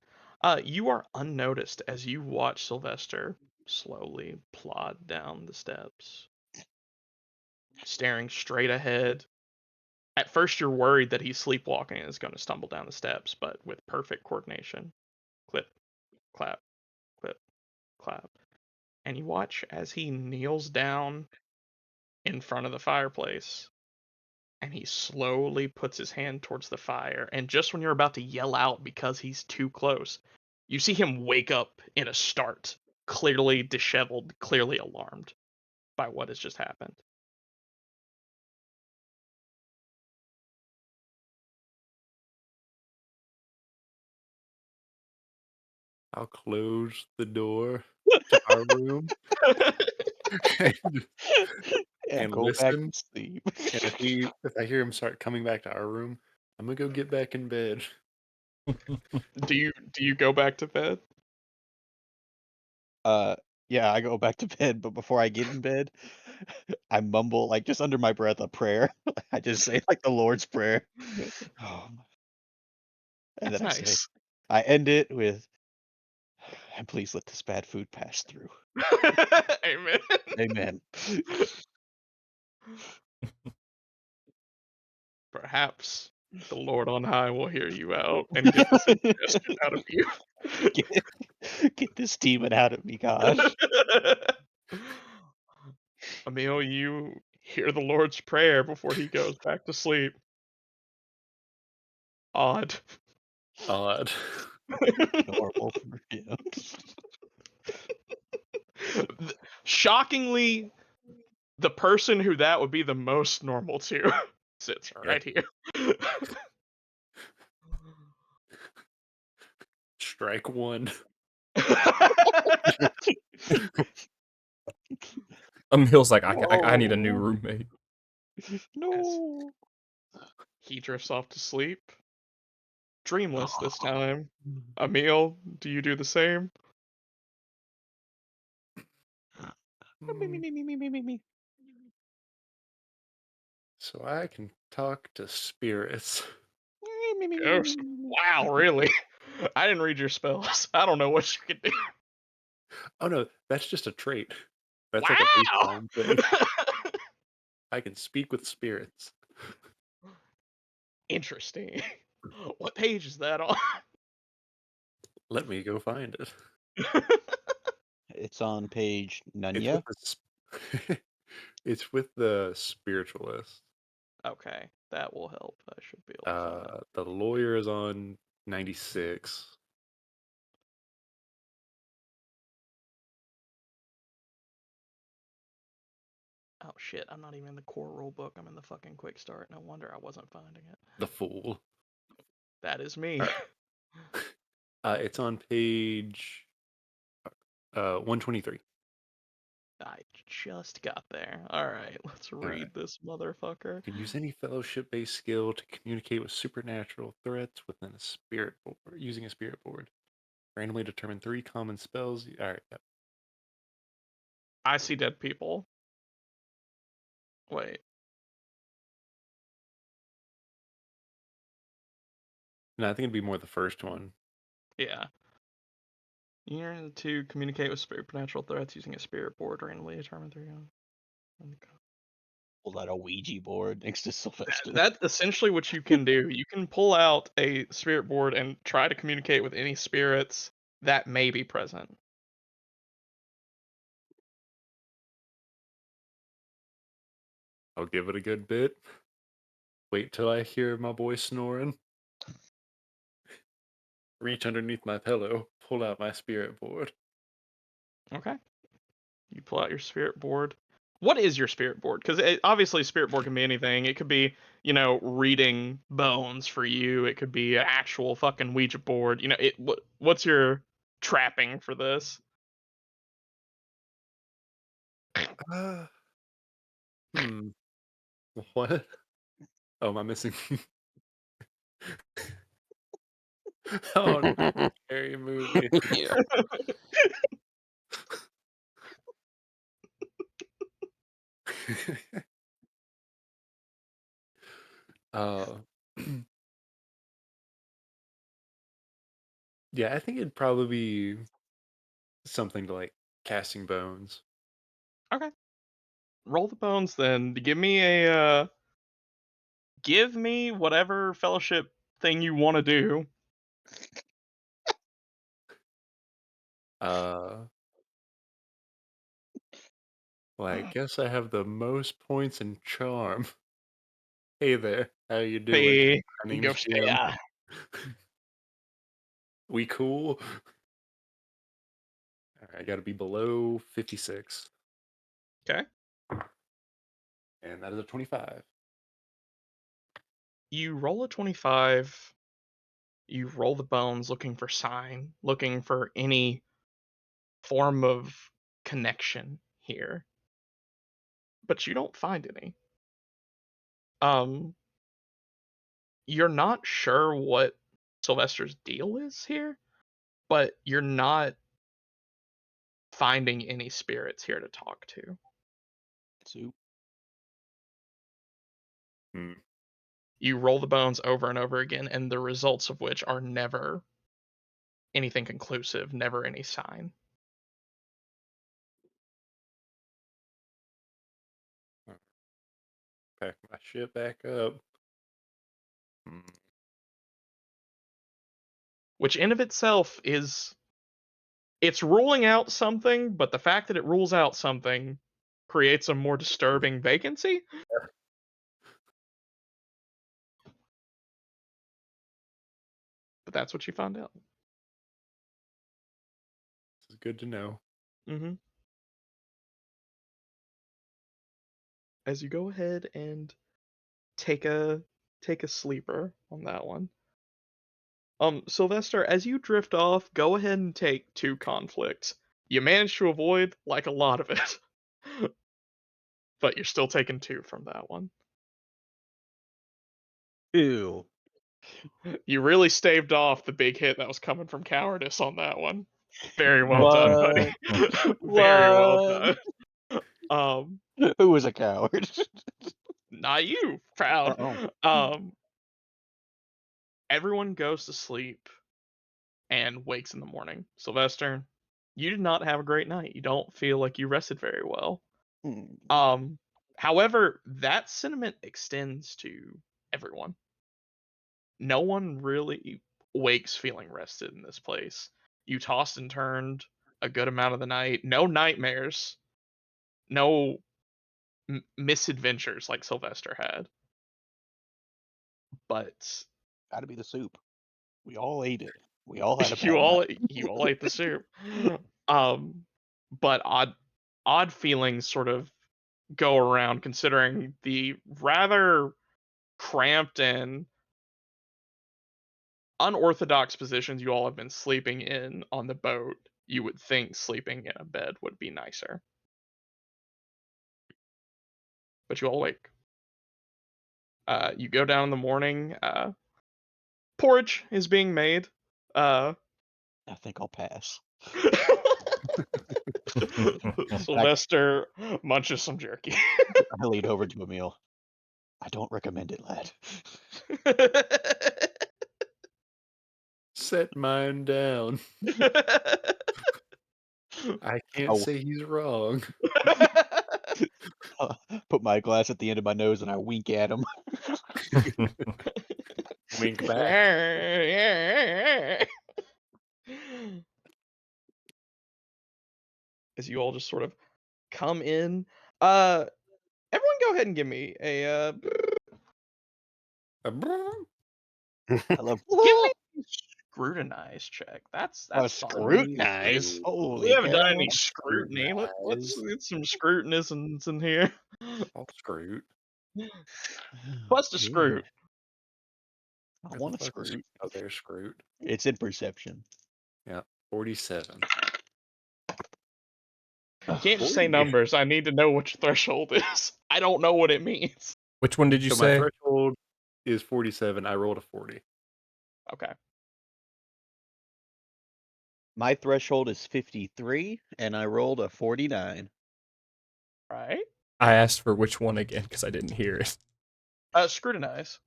You are unnoticed as you watch Sylvester slowly plod down the steps, staring straight ahead. At first, you're worried that he's sleepwalking and is going to stumble down the steps, but with perfect coordination, clip, clap, clip, clap. And you watch as he kneels down in front of the fireplace and he slowly puts his hand towards the fire. And just when you're about to yell out because he's too close, you see him wake up in a start, clearly disheveled, clearly alarmed by what has just happened. I'll close the door to our room and, And and go back listen. to sleep. And if I hear him start coming back to our room, I'm gonna go get back in bed. Do you go back to bed? Uh, yeah, I go back to bed, but before I get in bed, I mumble, like, just under my breath, a prayer. I just say, like, the Lord's Prayer. Um, and That's then nice. I end it with, and please let this bad food pass through. Amen. Amen. Perhaps the Lord on high will hear you out and get this indigestion out of you. Get, get this demon out of me, God. Emil, you hear the Lord's Prayer before he goes back to sleep. Odd. Odd. Normal for him. Shockingly, the person who that would be the most normal to sits Yeah. right here. strike one. Emil's like, I need a new No. roommate. No. He drifts off to sleep. Dreamless this time. Emil, do you do the same? Me, me, Mm, me, me, me, me, me, me. So I can talk to spirits. Me, me, me, me, me, Ghost. me, me. Wow, really? I didn't read your spells. I don't know what you can do. Oh no, that's just a trait. That's like a Wow! baseline thing. I can speak with spirits. Interesting. What page is that on? Let me go find it. It's on page It's with Nunya. it's with the spiritualist. Okay, that will help. I should be able to find. The lawyer is on 96. Oh shit, I'm not even in the core rule book. I'm in the fucking quick start. No wonder I wasn't finding it. The fool. That is me. All right. It's on page 123. I just got there. Alright, let's All right. read this motherfucker. You can use any fellowship-based skill to communicate with supernatural threats within a spirit board, using a spirit board. Randomly determine 3 common spells. All right. Yep. I see dead people. Wait. No, I think it'd be more the first one. Yeah. You're to communicate with supernatural threats using a spirit board randomly determined through. Pull out a Ouija board next to Sylvester. That's essentially what you can do. You can pull out a spirit board and try to communicate with any spirits that may be present. I'll give it a good bit. Wait till I hear my boy snoring. Reach underneath my pillow, pull out my spirit board. Okay. You pull out your spirit board. What is your spirit board? Because obviously, spirit board can be anything. It could be, reading bones for you. It could be an actual fucking Ouija board. What's your trapping for this? Uh, hmm. What? Oh, am I missing? Oh, no, scary movie. Yeah. uh, yeah, I think it'd probably be something to like casting bones. Okay. Roll the bones then. Give me whatever fellowship thing you want to do. Uh, well, I guess I have the most points in charm. Hey there, how you doing? Hey, My name's Ghost. Jim. Yeah. We cool? All right, I gotta be below 56. Okay. And that is a 25. You roll a 25. You roll the bones looking for sign, looking for any form of connection here, but you don't find any. Um, you're not sure what Sylvester's deal is here, but you're not finding any spirits here to talk to. Soup. Hmm. You roll the bones over and over again, and the results of which are never anything conclusive, never any sign. Pack my shit back up. Hmm. Which in of itself is it's ruling out something, but the fact that it rules out something creates a more disturbing vacancy. But that's what you find out. This is good to know. Mm-hmm. As you go ahead and take a sleeper on that one, Sylvester, as you drift off, go ahead and take 2 conflicts. You managed to avoid, like, a lot of it. But you're still taking 2 from that one. Ew. You really staved off the big hit that was coming from cowardice on that one. Very well done, buddy. What? Very well What? done. Um, Who was a coward? Not you, proud. Oh. Everyone goes to sleep and wakes in the morning. Sylvester, you did not have a great night. You don't feel like you rested very well. Hmm. However, that sentiment extends to everyone. No one really wakes feeling rested in this place. You tossed and turned a good amount of the night. No nightmares, no misadventures like Sylvester had. But Gotta be the soup. We all ate it. We all had a you bad all night. you all ate the soup. But odd feelings sort of go around considering the rather cramped and unorthodox positions you all have been sleeping in on the boat. You would think sleeping in a bed would be nicer. But you all wake. You go down in the morning. Porridge is being made. I think I'll pass. Sylvester munches some jerky. I lead over to Emil. I don't recommend it, lad. Set mine down. I can't Oh. say he's wrong. Put my glass at the end of my nose and I wink at him. Wink back. As you all just sort of come in. Everyone go ahead and give me a I love. give me a scrutinize check. That's fun. Scrutinize. We Holy haven't done cow! any scrutiny. Let's Scrutinize. get some scrutinisms in here. I'll scroot. Plus the Yeah. scroot. I Where the want to fuck is- scroot. Oh, there's scroot. It's in perception. Yeah, 47. You can't just say 40. numbers. I need to know what your threshold is. I don't know what it means. Which one did you So my say? threshold is 47. I rolled a 40. Okay. My threshold is 53, and I rolled a 49. Right. I asked for which one again because I didn't hear it. Scrutinize.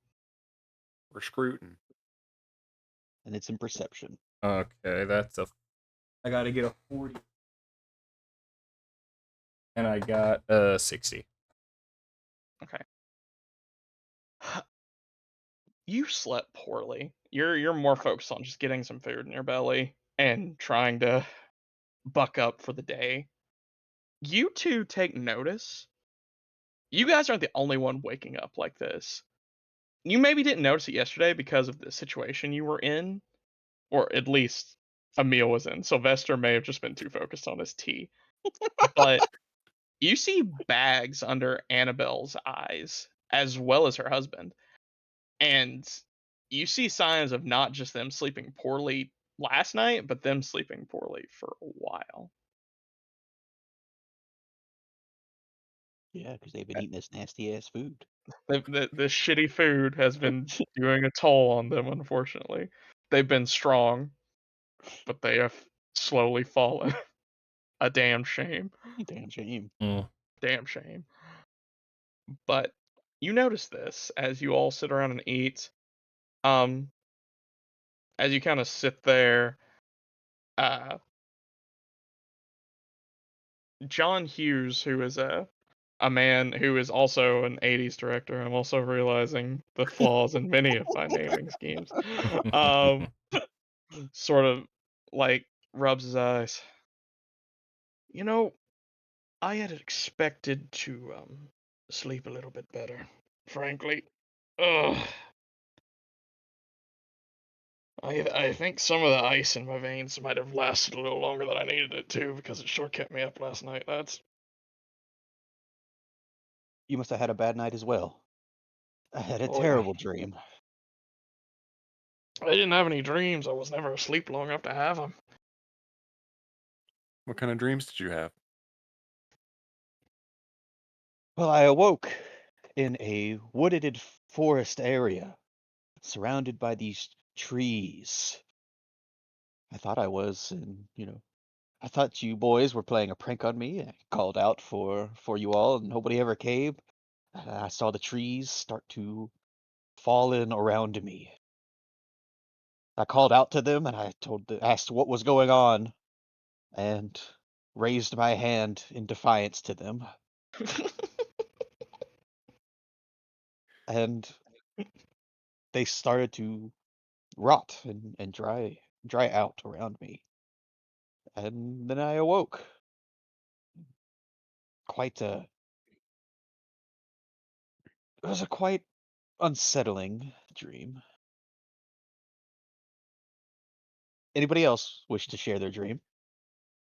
We're scrooting. And it's in perception. Okay, that's a. I gotta get a 40. And I got a 60. Okay. You slept poorly. You're more focused on just getting some food in your belly and trying to buck up for the day. You two take notice. You guys aren't the only one waking up like this. You maybe didn't notice it yesterday because of the situation you were in, or at least Emil was in. Sylvester may have just been too focused on his tea. But you see bags under Annabelle's eyes, as well as her husband. And you see signs of not just them sleeping poorly last night, but them sleeping poorly for a while. Yeah, because they've been eating this nasty ass food. The shitty food has been doing a toll on them, unfortunately. They've been strong, but they have slowly fallen. A damn shame. Damn shame. Damn shame. But you notice this as you all sit around and eat. As you kind of sit there, uh, John Hughes, who is a man who is also an 80s director, I'm also realizing the flaws in many of my naming schemes. Um, sort of like rubs his eyes. You know, I had expected to sleep a little bit better, frankly. Ugh. I think some of the ice in my veins might have lasted a little longer than I needed it to because it sure kept me up last night. That's You must have had a bad night as well. I had a oh yeah. terrible dream. I didn't have any dreams. I was never asleep long enough to have them. What kind of dreams did you have? Well, I awoke in a wooded forest area, surrounded by these trees. I thought I was, and I thought you boys were playing a prank on me. I called out for you all, and nobody ever came. I saw the trees start to fall in around me. I called out to them, and asked what was going on, and raised my hand in defiance to them. And they started to rot and dry out around me. And then I awoke. Quite a It was a quite unsettling dream. Anybody else wish to share their dream?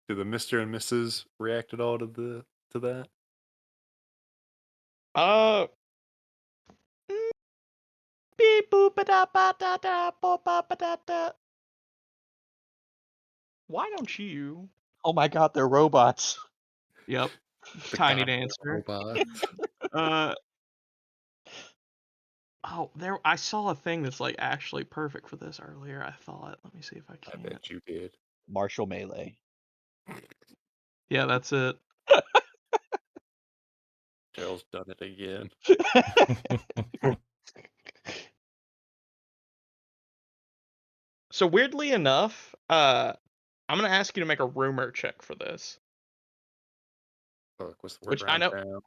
Did the Mr. and Mrs. react at all to that? uh, beep boop da ba da da ba ba da da. Why don't you? Oh my god, they're robots. Yep, The tiny goddamn dancer. robot. Uh, oh, there. I saw a thing that's like actually perfect for this earlier. I thought. Let me see if I I can. bet you did. Marshall Melee. Yeah, that's it. Gerald's done it again. So weirdly enough, I'm gonna ask you to make a rumor check for this, Fuck, what's the word which I around know town?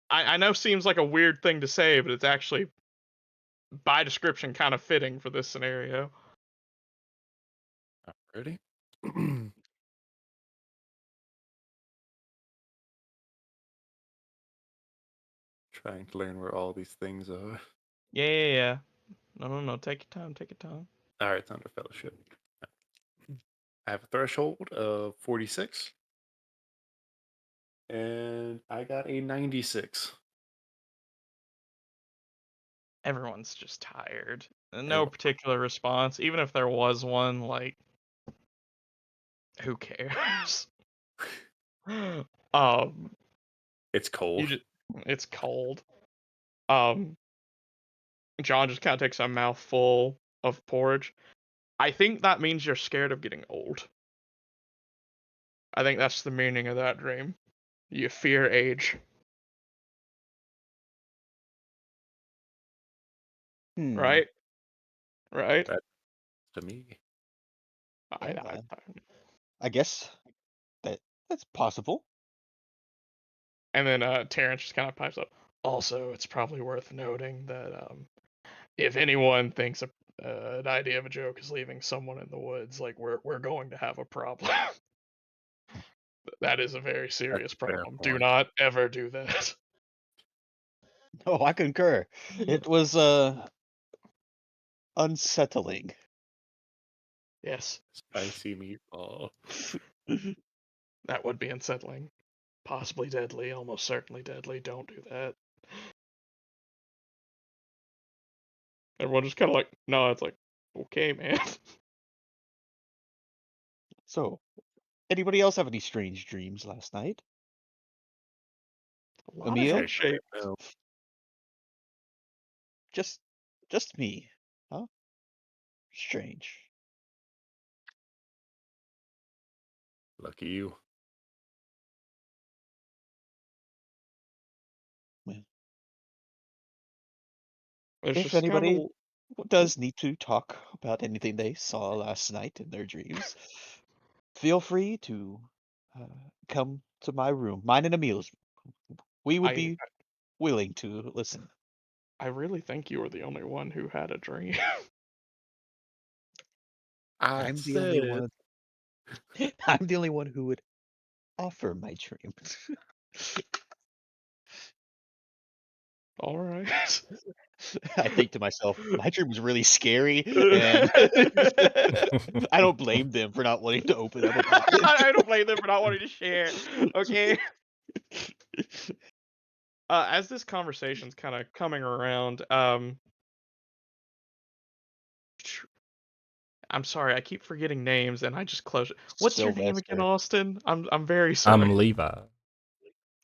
I know seems like a weird thing to say, but it's actually by description kind of fitting for this scenario. Ready? Trying to learn where all these things are. Yeah. No. Take your time. Take your time. All right, Thunder Fellowship. I have a threshold of 46, and I got a 96. Everyone's just tired. And no Everyone, particular response. Even if there was one, like, who cares? um, it's you cold. just it's cold. Um, John just kind of takes a mouthful of porridge. I think that means you're scared of getting old. I think that's the meaning of that dream. You fear age, Hmm. right? Right? That's to me. I, Well, I, I guess that's possible. and then Terrence just kind of pipes up. Also, it's probably worth noting that if anyone thinks an idea of a joke is leaving someone in the woods, like we're going to have a problem. That is a very That's serious a fair problem. Do point. not ever do that. Oh, I concur. It was unsettling. Yes, Spicy meatball. that would be unsettling. Possibly deadly, almost certainly deadly. Don't do that. Everyone just kind of like, no, it's like, okay, man. So, anybody else have any strange dreams last night? A lot of Emil? head shape. No, Just just me. Huh? Strange. lucky you. Well, It's if just kind of anybody does need to talk about anything they saw last night in their dreams, feel free to uh, come to my room, mine and Emil's. We would I be willing to listen. I really think you were the only one who had a dream. I I'm the only said one. I'm the only one who would offer my dreams. All right. I think to myself, my dream was really scary, and I don't blame them for not wanting to open up about it. I don't blame them for not wanting to share. Okay. As this conversation's kind of coming around, I'm sorry, I keep forgetting names and I just close it. What's your name again, Sylvester. Austin? I'm very sorry. I'm Levi.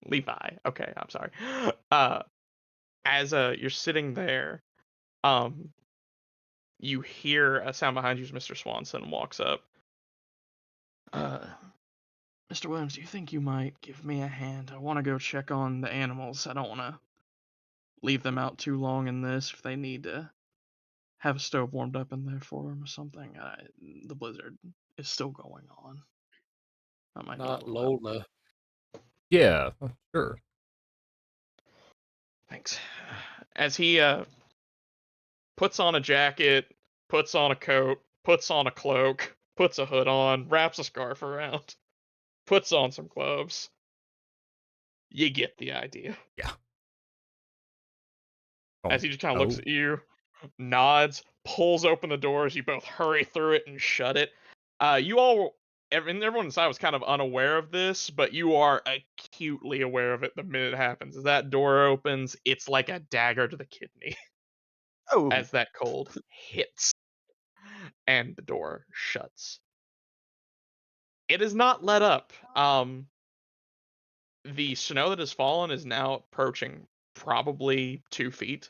Levi. Okay, I'm sorry. As you're sitting there, um, you hear a sound behind you as Mr. Swanson walks up. Uh, Mr. Williams, do you think you might give me a hand? I want to go check on the animals. I don't want to leave them out too long in this if they need to have a stove warmed up in there for them or something. The blizzard is still going on. I might need a Not little help. Lola. Yeah, sure. Thanks. As he puts on a jacket, puts on a coat, puts on a cloak, puts a hood on, wraps a scarf around, puts on some gloves. You get the idea. Yeah. As he just kind of looks Oh, at you, nods, pulls open the door as you both hurry through it and shut it. You all, and everyone inside was kind of unaware of this, but you are acutely aware of it the minute it happens. As that door opens, it's like a dagger to the kidney Oh, as that cold hits and the door shuts. It is not let up. The snow that has fallen is now approaching probably 2 feet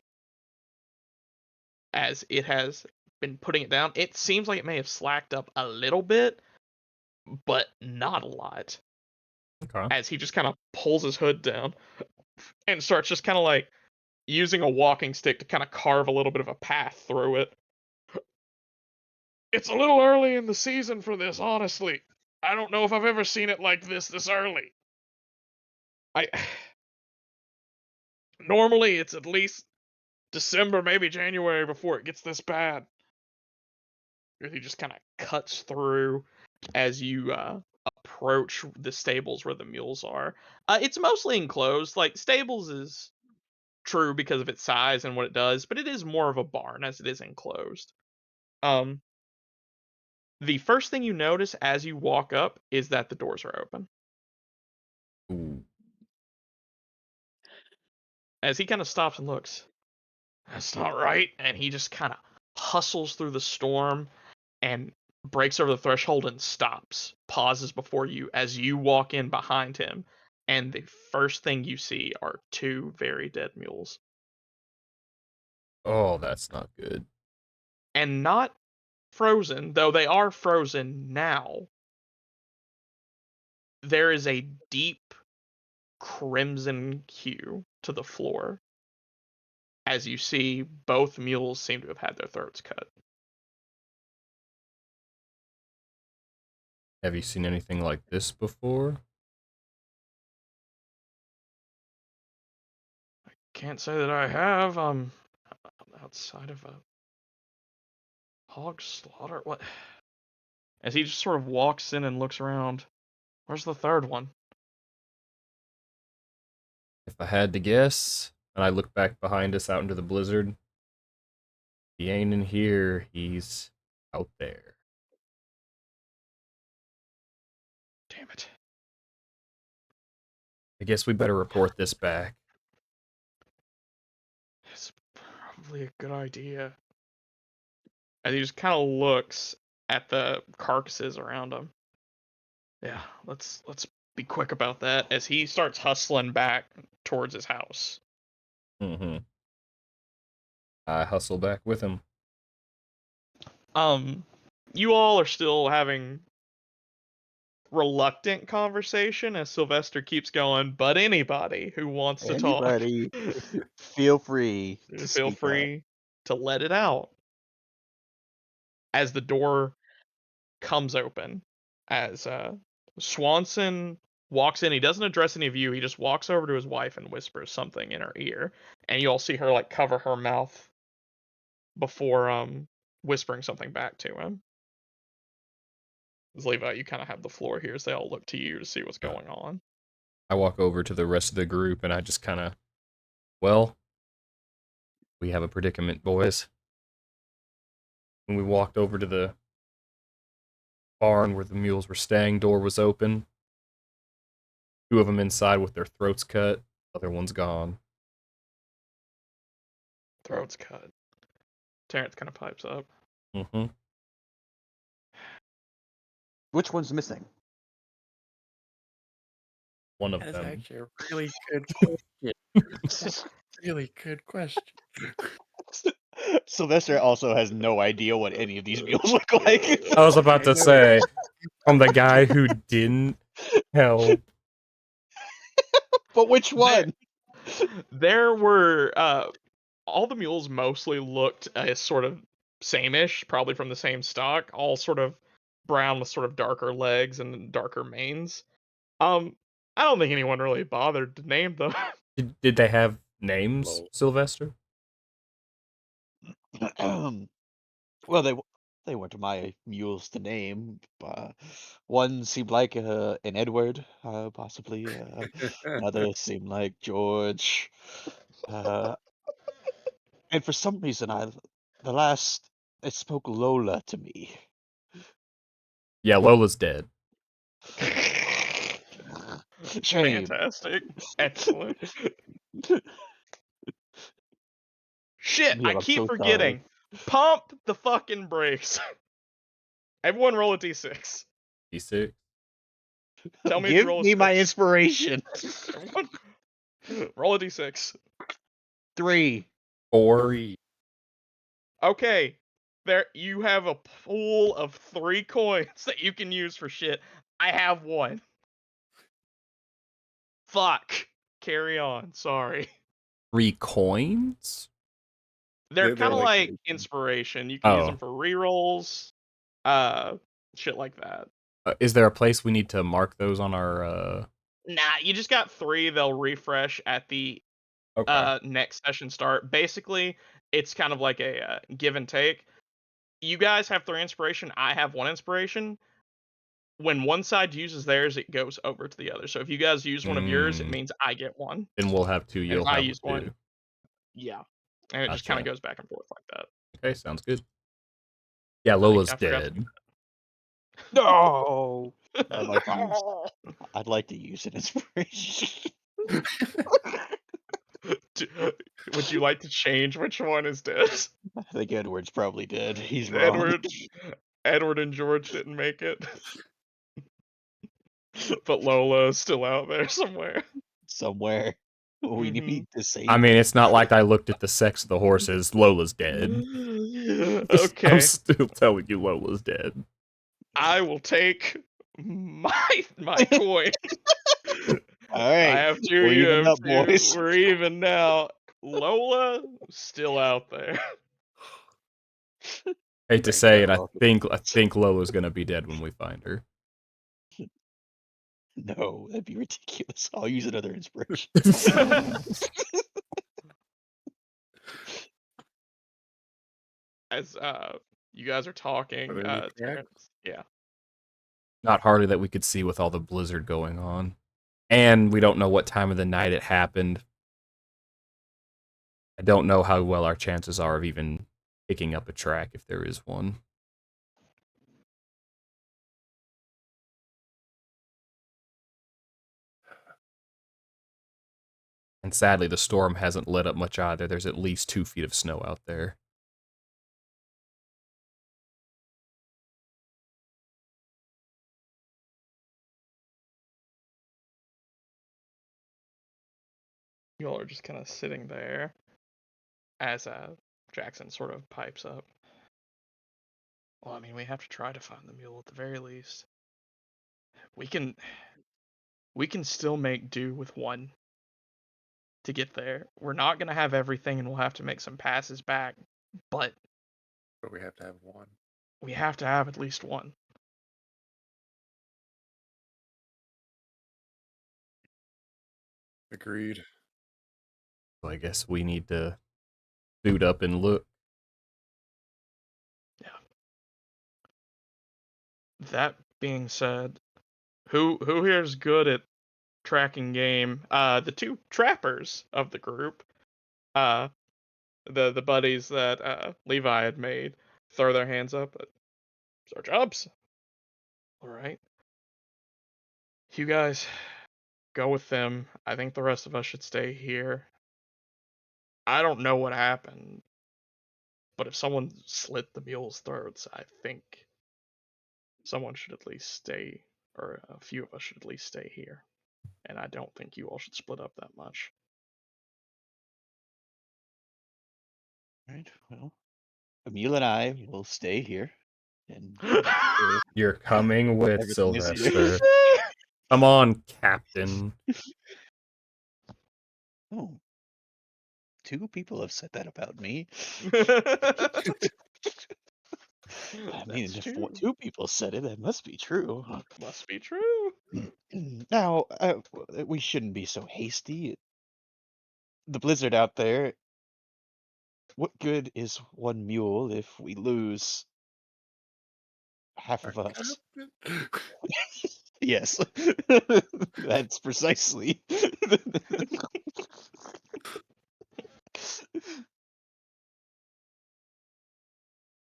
as it has been putting it down. It seems like it may have slacked up a little bit, but not a lot. okay. As he just kind of pulls his hood down and starts just kind of like using a walking stick to kind of carve a little bit of a path through it. It's a little early in the season for this, honestly. I don't know if I've ever seen it like this early. I normally it's at least December, maybe January before it gets this bad. He just kind of cuts through as you approach the stables where the mules are. It's mostly enclosed. Like stables is true because of its size and what it does, but it is more of a barn as it is enclosed. Um, the first thing you notice as you walk up is that the doors are open. Ooh. As he kind of stops and looks, that's not right, and he just kind of hustles through the storm and breaks over the threshold and stops, pauses before you as you walk in behind him, and the first thing you see are two very dead mules. Oh, that's not good. And not frozen, though they are frozen now. There is a deep crimson hue to the floor as you see both mules seem to have had their throats cut. Have you seen anything like this before? Can't say that I have. Outside of a hog slaughter. What? As he just sort of walks in and looks around. Where's the third one? If I had to guess, and I look back behind us out into the blizzard, he ain't in here, he's out there. Damn it. I guess we better report this back. It's probably a good idea. And he just kind of looks at the carcasses around him. Yeah, let's be quick about that as he starts hustling back towards his house. Mm-hmm. I hustle back with him. You all are still having reluctant conversation as Sylvester keeps going, but anybody who wants to talk, anybody, feel free to feel speak up. free to let it out. As the door comes open, as Swanson walks in, he doesn't address any of you. He just walks over to his wife and whispers something in her ear, and you all see her like cover her mouth before whispering something back to him. As Levi, you kind of have the floor here, as they all look to you to see what's Yeah. going on. I walk over to the rest of the group and I just kind of, well, we have a predicament, boys. When we walked over to the barn where the mules were staying, door was open. Two of them inside with their throats cut, other one's gone. Throat's cut. Terrence kind of pipes up. Mm-hmm. Which one's missing? One of That is them. actually a really good question. That's a really good question. Sylvester also has no idea what any of these mules look like. I was about I to know. say, I'm the guy who didn't help. But which There, one? there were all the mules mostly looked sort of same-ish, probably from the same stock, all sort of brown with sort of darker legs and darker manes. I don't think anyone really bothered to name them. Did they have names, Lol. Sylvester? Well, they weren't my mules to name. One seemed like an Edward, possibly. Another seemed like George. Uh, and for some reason, the last it spoke Lola to me. Yeah, Lola's dead. Shame. Fantastic. Excellent. Shit, I Neil, I'm keep so sorry. forgetting. Pump the fucking brakes. Everyone roll a d6. D6. Tell me if you Give roll a me my 6. inspiration. Everyone roll a d6. 3. 4. 3. Okay. There you have a pool of 3 coins that you can use for shit. I have 1. Fuck. Carry on. Sorry. 3 coins? They're They're kind of like like inspiration. You can use them Oh. for rerolls, uh, shit like that. Is there a place we need to mark those on our Nah, you just got 3. They'll refresh at the Okay. next session start. Basically, it's kind of like a give and take. You guys have 3 inspiration. I have 1 inspiration. When one side uses theirs, it goes over to the other. So if you guys use one of yours, it means I get 1. Then we'll have 2, And if you'll I have use 1, 2. yeah. And it just kind of Gotcha. goes back and forth like that. Okay, sounds good. Yeah, I think Lola's I forgot to dead. No. I'd like to use an inspiration. Would you like to change which one is dead? I think Edward's probably dead. He's wrong. Edward and George didn't make it. But Lola is still out there somewhere. Somewhere. We Mhm. need to save I mean, it. it's not like I looked at the sex of the horses. Lola's dead. I'm Okay. still telling you Lola's dead. I will take my coin. All I right. have 2, We're you even have up, 2. boys. We're even now. Lola still out there. Hate to Thank say it, God, I welcome. think Lola's gonna be dead when we find her. No, that'd be ridiculous. I'll use another inspiration. As you guys are talking, Are there any tracks? Terrence, yeah. Not hardly that we could see with all the blizzard going on. And we don't know what time of the night it happened. I don't know how well our chances are of even picking up a track if there is one. And sadly, the storm hasn't let up much either. There's at least 2 feet of snow out there. You all are just kind of sitting there as Jackson sort of pipes up. Well, I mean, we have to try to find the mule at the very least. We can still make do with 1 to get there. We're not gonna have everything, and we'll have to make some passes back, but But we have to have 1. we have to have at least 1. Agreed. So I guess we need to suit up and look. Yeah. That being said, who here is good at tracking game? The 2 trappers of the group, uh, the buddies that Levi had made, throw their hands up. It's our jobs. All right. You guys go with them. I think the rest of us should stay here. I don't know what happened, but if someone slit the mule's throats, I think someone should at least stay, or a few of us should at least stay here. And I don't think you all should split up that much. Right. Well, Emil and I will stay here and You're coming with everything is here. Sylvester. Come on, Captain. Oh, 2 people have said that about me. I mean, That's if true. 2 people said it, that must be true. Must be true. Now, we shouldn't be so hasty. The blizzard out there, what good is 1 mule if we lose half Our of us? captain. Yes, that's precisely.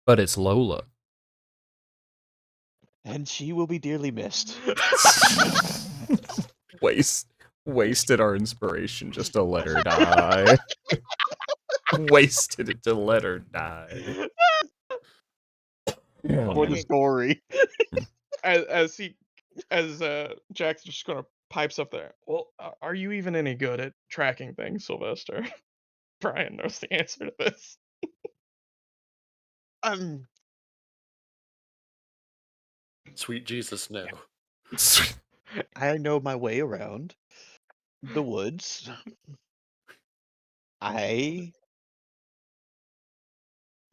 But it's Lola. And she will be dearly missed. Wasted our inspiration just to let her die. Wasted it to let her die. For I the mean, story. as Jack's just gonna pipes up there. Well, are you even any good at tracking things, Sylvester? Brian knows the answer to this. Um, Sweet Jesus, no. I know my way around the woods. I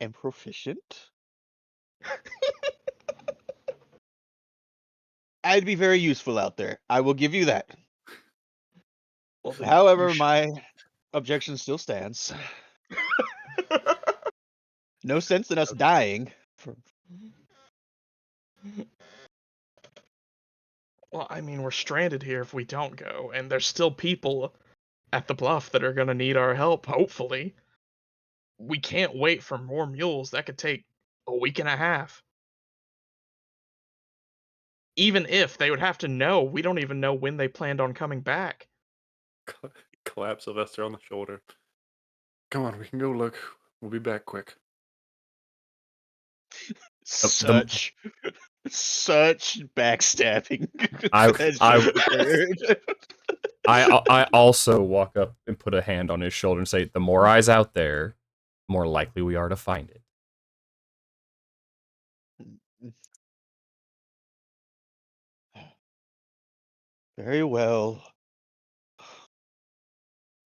am proficient. I'd be very useful out there. I will give you that. Well, then However, my objection still stands. No sense in us dying. Well, I mean, we're stranded here if we don't go, and there's still people at the bluff that are gonna need our help, hopefully. We can't wait for more mules. That could take a week and a half. Even if they would have to know, we don't even know when they planned on coming back. Clap Sylvester on the shoulder. Come on, we can go look. We'll be back quick. Such backstabbing. I- That's I- just absurd. I also walk up and put a hand on his shoulder and say, the more eyes out there, the more likely we are to find it. Very well.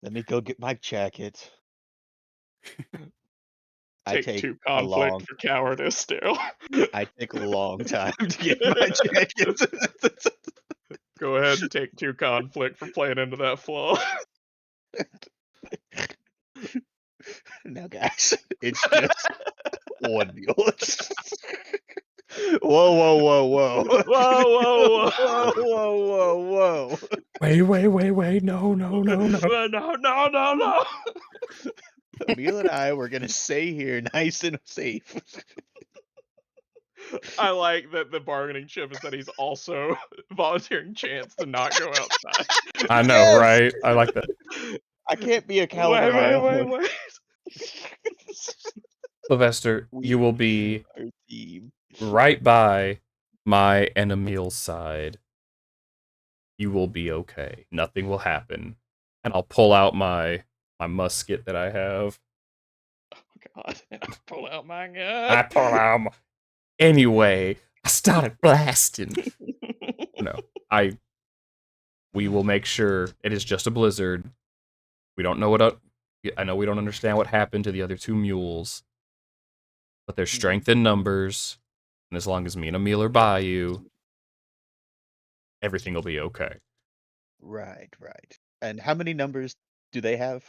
Let me go get my jacket. I Take take 2 a conflict long for cowardice, still. I take a long time to get my jacket. Go ahead and take 2 conflict for playing into that flaw. Now, guys, it's just 1 mule. Whoa, whoa, whoa, whoa. Whoa, whoa, Whoa, whoa. whoa, whoa, whoa. Wait, no. No. Emil and I were gonna stay here nice and safe. I like that the bargaining chip is that he's also volunteering Chance to not go outside. I know, Yes! right? I like that. I can't be a coward on my own. Wait. Sylvester, you will be Our team. right by my and Emil's side. You will be okay. Nothing will happen. And I'll pull out my musket that I have. God, I pull out my I gun. pull out Anyway, I started blasting. No, we will make sure it is just a blizzard. We don't know I know we don't understand what happened to the other 2 mules, but there's strength in numbers, and as long as me and Emil are by you, everything will be okay. Right. And how many numbers do they have?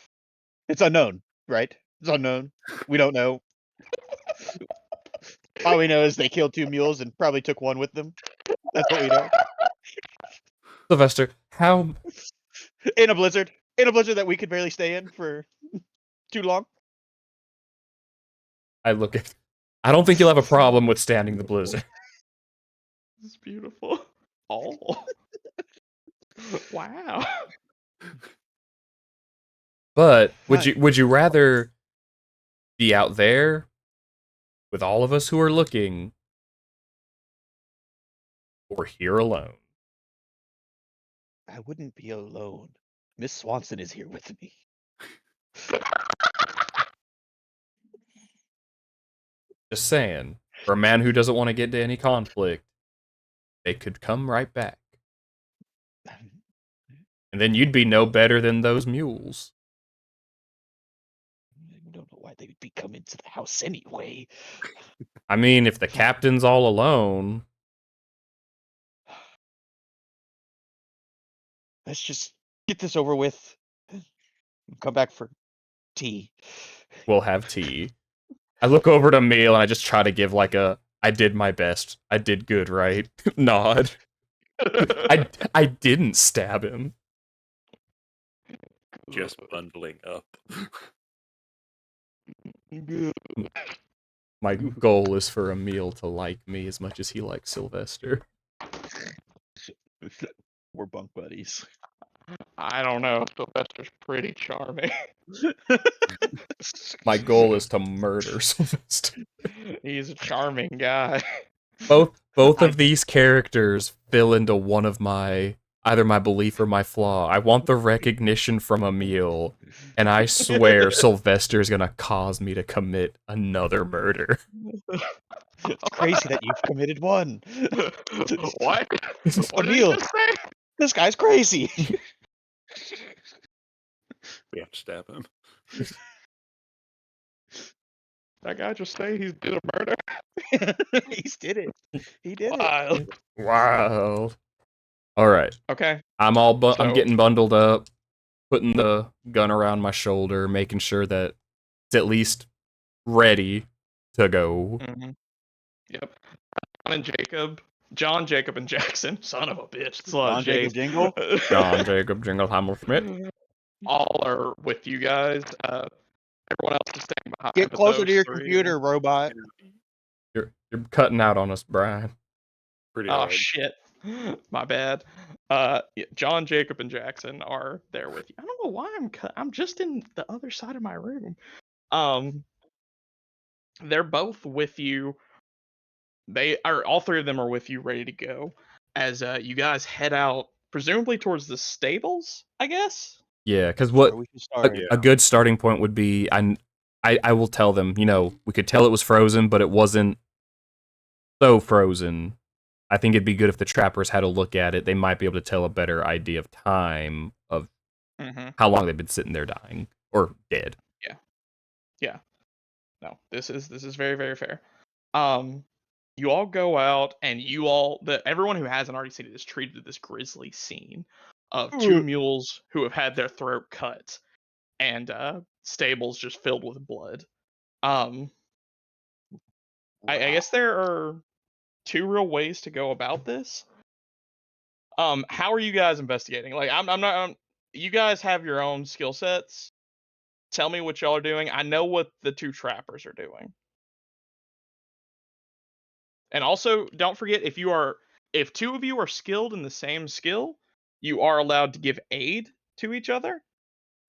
It's unknown, right? It's unknown. We don't know. All we know is they killed 2 mules and probably took 1 with them. That's what we know. Sylvester, how In a blizzard that we could barely stay in for too long. I don't think you'll have a problem withstanding the blizzard. This is beautiful. Oh. Wow. But would you rather be out there with all of us who are looking, or here alone. I wouldn't be alone. Miss Swanson is here with me. Just saying, for a man who doesn't want to get into any conflict, they could come right back. And then you'd be no better than those mules. I don't know why they would be coming to the house anyway. I mean, if the captain's all alone, Let's just get this over with. Come back for tea. we'll have tea. I look over at Emil and I just try to give like a I did my best. I did good, right? Nod. I didn't stab him. Just bundling up. My goal is for Emil to like me as much as he likes Sylvester. We're bunk buddies. I don't know. Sylvester's pretty charming. My goal is to murder Sylvester. He's a charming guy. Both I- of these characters fill into one of my either my belief or my flaw. I want the recognition from Emil, and I swear Sylvester's gonna cause me to commit another murder. It's crazy that you've committed one. What? What did he Emil, just say? this guy's crazy. We have to stab him. That guy just say he's did a murder? He's did it. He did it. Wild. Wow. All right, Okay. I'm So- getting bundled up, putting the gun around my shoulder, making sure that it's at least ready to go. Mhm. Yep. John, Jacob, and Jackson. Son of a bitch. It's a lot John of Jacob J's. Jingle. John Jacob Jingleheimer Schmidt. All are with you guys. Everyone else is staying behind. Get but closer those to your three computer, robot. You're cutting out on us, Brian. Pretty Oh hard. shit. My bad. Yeah, John, Jacob, and Jackson are there with you. I don't know why I'm just in the other side of my room. They're both with you. They are all three of them are with you, ready to go. As you guys head out, presumably towards the stables, I guess. Yeah, because Where what we should start. Yeah. a good starting point would be I will tell them, we could tell it was frozen, but it wasn't so frozen. I think it'd be good if the trappers had a look at it. They might be able to tell a better idea of time of Mm-hmm. how long they've been sitting there dying or dead. Yeah. No, this is very, very fair. You all go out and everyone who hasn't already seen it is treated to this grisly scene of two mules who have had their throat cut and stables just filled with blood. I guess there are two real ways to go about this. How are you guys investigating? Like, I'm not. You guys have your own skill sets. Tell me what y'all are doing. I know what the two trappers are doing. And also, don't forget if two of you are skilled in the same skill, you are allowed to give aid to each other.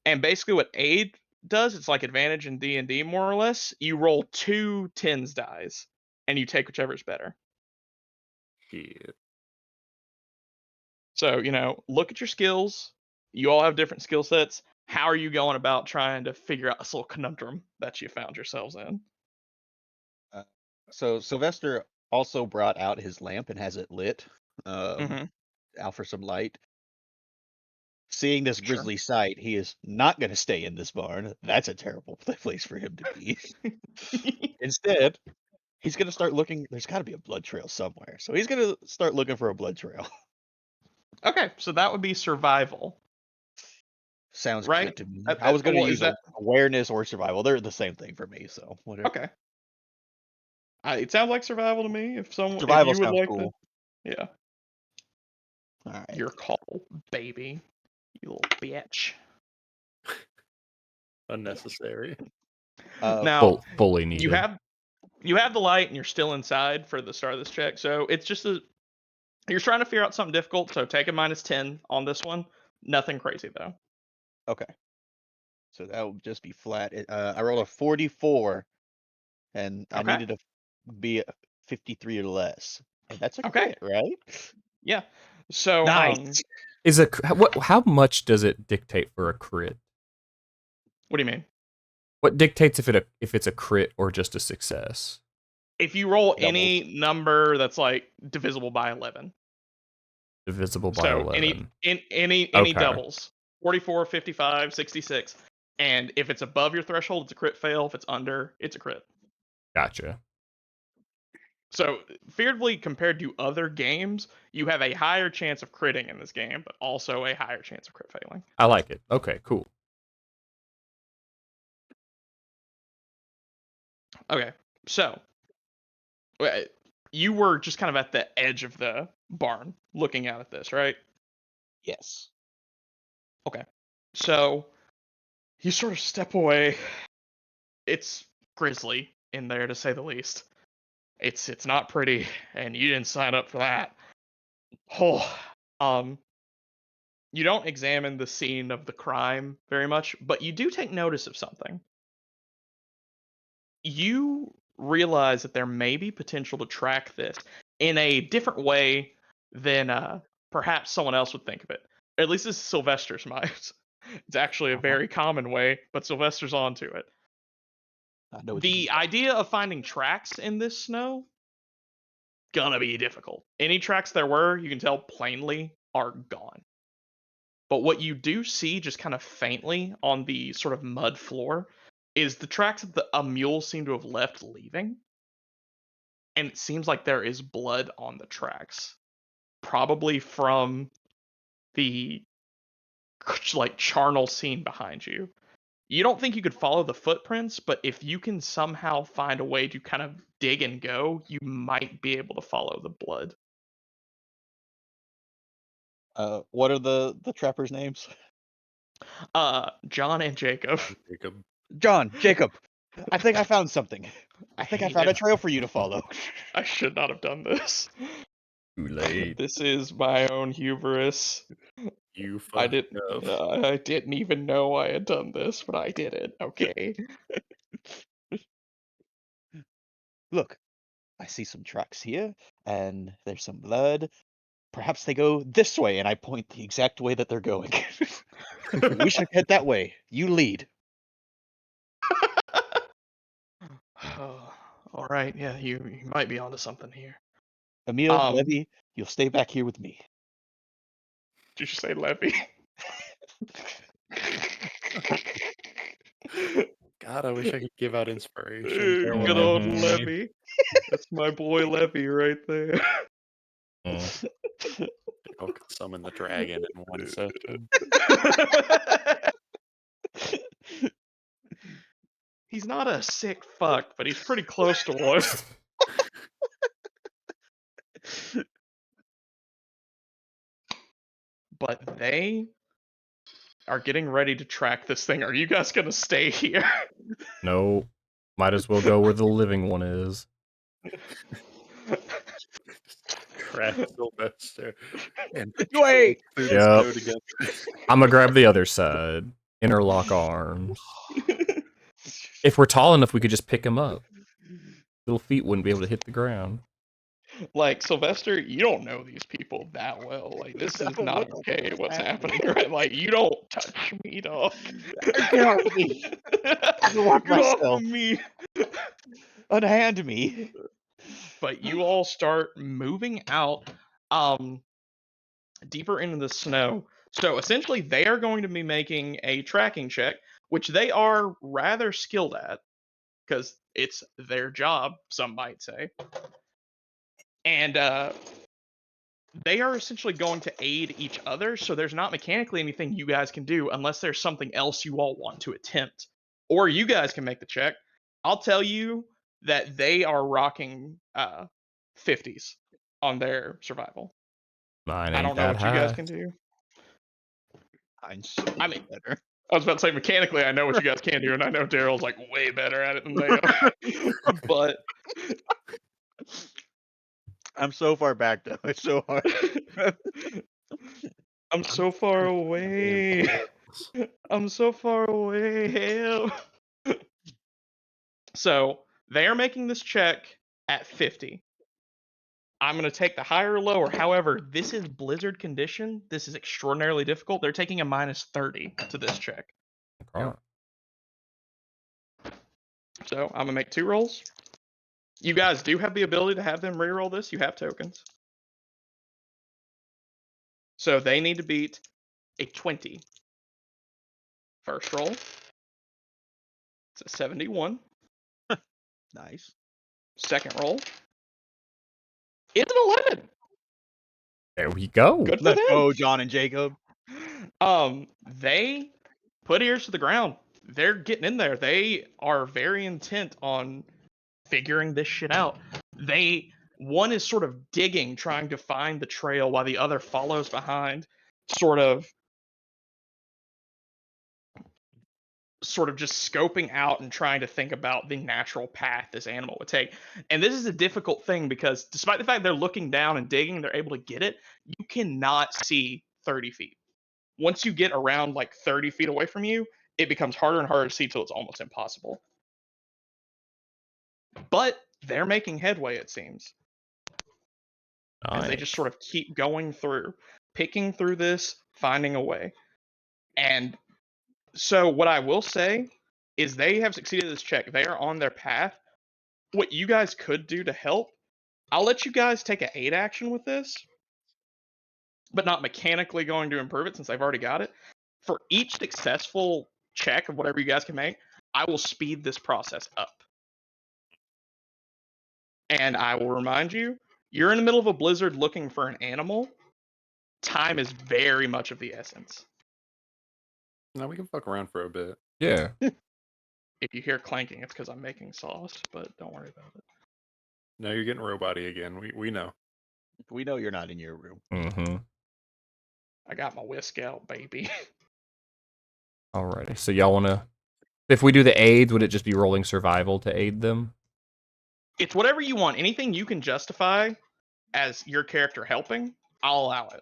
And basically, what aid does, it's like advantage in D&D more or less. You roll 2 tens dice, and you take whichever's better. Shit. So look at your skills. You all have different skill sets. How are you going about trying to figure out this little conundrum that you found yourselves in? So Sylvester also brought out his lamp and has it lit Mm-hmm. out for some light. Seeing this Sure. grisly sight, he is not going to stay in this barn. That's a terrible place for him to be. Instead, he's going to start looking. There's got to be a blood trail somewhere. So he's going to start looking for a blood trail. Okay, so that would be survival. Sounds Right? good to me. I was going to use awareness or survival. They're the same thing for me. So whatever. Okay. It sounds like survival to me. If Survival you would sounds like cool. to, yeah. All right. Your call, baby. You little bitch. Unnecessary. Now Fully needed. you have the light and you're still inside for the start of this check. So it's just you're trying to figure out something difficult. So take a -10 on this one. Nothing crazy though. Okay. So that would just be flat. I rolled a 44, and I Okay. needed to be a 53 or less. And that's a Okay. crit, right? Yeah. So Nice. Is how much does it dictate for a crit? what do you mean? What dictates if it's a crit or just a success? If you roll Doubles. any number that's like divisible by 11. Divisible by So 11. any Okay, doubles. 44, 55, 66. And if it's above your threshold, it's a crit fail. If it's under, it's a crit. gotcha. So, fiercely compared to other games, you have a higher chance of critting in this game, but also a higher chance of crit failing. I like it. Okay, cool. Okay, so you were just kind of at the edge of the barn looking out at this, right? Yes. Okay. So, you sort of step away. It's grisly in there, to say the least. It's not pretty, and you didn't sign up for that. Oh, you don't examine the scene of the crime very much, but you do take notice of something. You realize that there may be potential to track this in a different way than perhaps someone else would think of it. At least this is Sylvester's mind. It's actually a very common way, but Sylvester's onto it. I know what you mean. The idea of finding tracks in this snow gonna be difficult. Any tracks there were, you can tell plainly, are gone. But what you do see just kind of faintly on the sort of mud floor is the tracks that a mule seemed to have left leaving. And it seems like there is blood on the tracks. Probably from the like charnel scene behind you. You don't think you could follow the footprints, but if you can somehow find a way to kind of dig and go, you might be able to follow the blood. What are the trappers' names? John and Jacob. Jacob. John, Jacob. I think I found something. I think I found a hate it. trail for you to follow. I should not have done this. Too late. This is my own hubris. You I fucked didn't. up. I didn't even know I had done this, but I did it. Okay. Look, I see some tracks here, and there's some blood. Perhaps they go this way, and I point the exact way that they're going. We should head that way. You lead. All right. Yeah, you might be onto something here. Emil, Levy, you'll stay back here with me. Did you say Levy? God, I wish I could give out inspiration. There Good was. old Mhm. Levy. That's my boy Levy right there. Mm. I could summon the dragon in one session. He's not a sick fuck, but he's pretty close to one. But they are getting ready to track this thing. Are you guys gonna stay here? No, might as well go where the living one is. Track Sylvester and Wait! through the Yep. snow together. I'm gonna grab the other side. Interlock arms. If we're tall enough, we could just pick him up. Little feet wouldn't be able to hit the ground. Like, Sylvester, you don't know these people that well. Like, this is No, not what the fuck okay is what's happening, happening? right? Like, you don't touch me, dog. Get off me! I can walk Get off myself. of me! Unhand me. But you all start moving out deeper into the snow. So essentially, they are going to be making a tracking check, which they are rather skilled at because it's their job, some might say. And they are essentially going to aid each other. So there's not mechanically anything you guys can do unless there's something else you all want to attempt. Or you guys can make the check. I'll tell you that they are rocking 50s on their survival. Mine I ain't don't know that what you guys high. can do. Mine's so I mean, better. I was about to say mechanically, I know what you guys can do, and I know Daryl's like way better at it than they are. But I'm so far back though. It's so hard. I'm so far away. I'm so far away. Help. So they are making this check at 50. I'm going to take the higher or lower. However, this is blizzard condition. This is extraordinarily difficult. They're taking a -30 to this check. Okay. So I'm going to make 2 rolls. You guys do have the ability to have them reroll this. You have tokens. So they need to beat a 20. First roll. It's a 71. Nice. Second roll. It's an 11. There we go. Good for Let's them. go, John and Jacob. They put ears to the ground. They're getting in there. They are very intent on figuring this shit out. One is sort of digging, trying to find the trail, while the other follows behind, sort of just scoping out and trying to think about the natural path this animal would take. And this is a difficult thing because despite the fact they're looking down and digging, they're able to get it. You cannot see 30 feet. Once you get around like 30 feet away from you, it becomes harder and harder to see till it's almost impossible. But they're making headway, it seems, as they just sort of keep going through, picking through this, finding a way. And so what I will say is they have succeeded this check. They are on their path. What you guys could do to help, I'll let you guys take an 8 action with this, but not mechanically going to improve it since I've already got it. For each successful check of whatever you guys can make, I will speed this process up. And I will remind you, you're in the middle of a blizzard looking for an animal. Time is very much of the essence. Now we can fuck around for a bit. Yeah. If you hear clanking, it's because I'm making sauce, but don't worry about it. Now you're getting robot-y again. We know. We know you're not in your room. Mm-hmm. I got my whisk out, baby. Alrighty. So y'all wanna if we do the aids, would it just be rolling survival to aid them? It's whatever you want. Anything you can justify as your character helping, I'll allow it.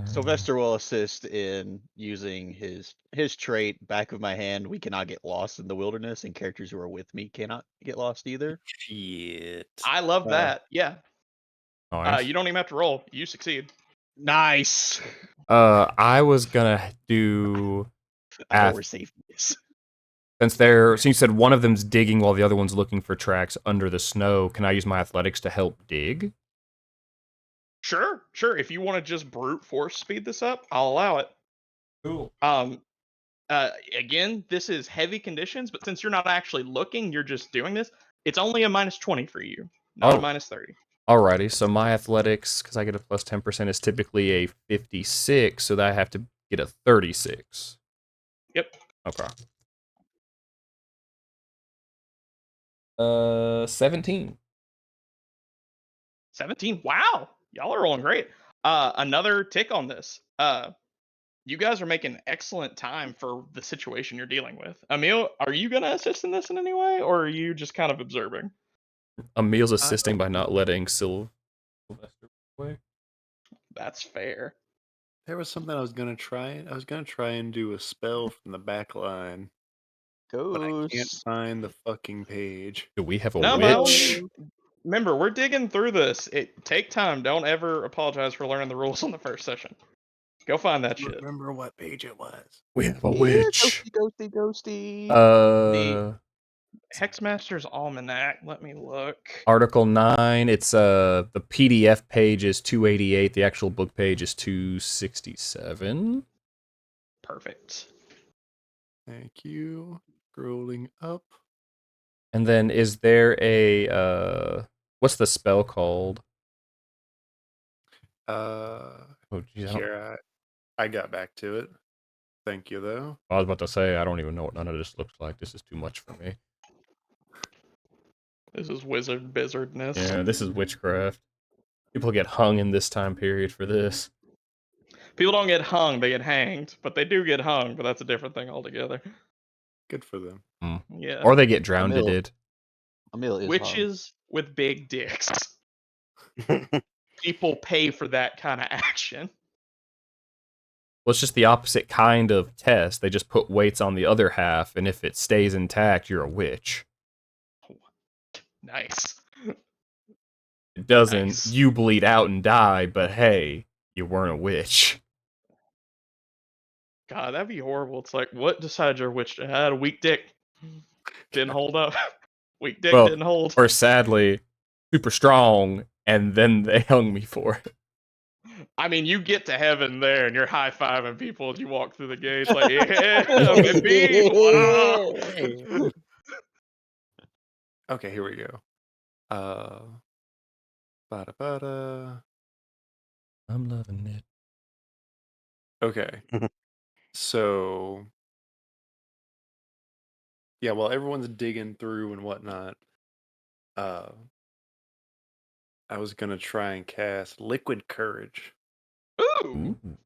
Sylvester will assist in using his trait, back of my hand. We cannot get lost in the wilderness, and characters who are with me cannot get lost either. Shit. I love that. Yeah. Nice. You don't even have to roll. You succeed. Nice. I was gonna do Oh, we're safe. Yes. since you said one of them's digging while the other one's looking for tracks under the snow, can I use my athletics to help dig? Sure. If you want to just brute force speed this up, I'll allow it. Cool. Again, this is heavy conditions, but since you're not actually looking, you're just doing this. It's only a -20 for you, not a -30. Alrighty, so my athletics, because I get a plus 10%, is typically a 56, so that I have to get a 36. Yep. Okay. 17. 17. Wow. Y'all are rolling great. Another tick on this. You guys are making excellent time for the situation you're dealing with. Emil, are you going to assist in this in any way, or are you just kind of observing? Emil's assisting by not letting Sylvester away. That's fair. There was something I was gonna try. I was gonna try and do a spell from the back line, but I can't Ghost. find the fucking page. Do we have a No, witch? remember, we're digging through this. Take time. Don't ever apologize for learning the rules on the first session. Go find that I don't shit. remember what page it was. We have a Yeah, witch. ghosty. The Hexmaster's Almanac. Let me look. Article 9, it's the PDF page is 288, the actual book page is 267. Perfect. Thank you. Scrolling up. And then is there a what's the spell called? Oh geez, Here I got back to it. Thank you though. I was about to say I don't even know what none of this looks like. This is too much for me. This is wizard bizardness. Yeah, this is witchcraft. People get hung in this time period for this. People don't get hung, they get hanged. But they do get hung, but that's a different thing altogether. Good for them. Yeah. Or they get drowned. Emil is Witches with big dicks. People pay for that kind of action. Well, it's just the opposite kind of test. They just put weights on the other half, and if it stays intact, you're a witch. Nice. It doesn't, Nice. you bleed out and die, but hey, you weren't a witch. God, that'd be horrible. It's like, what decided your witch? I had a weak dick. Didn't hold up. Weak dick Well, didn't hold. or sadly, super strong, and then they hung me for it. I mean, you get to heaven there and you're high fiving people as you walk through the gates, like, yeah, baby, what up? Okay, here we go. Bada bada. I'm loving it. Okay, so yeah, while everyone's digging through and whatnot, uh, I was gonna try and cast Liquid Courage, Ooh. Ooh.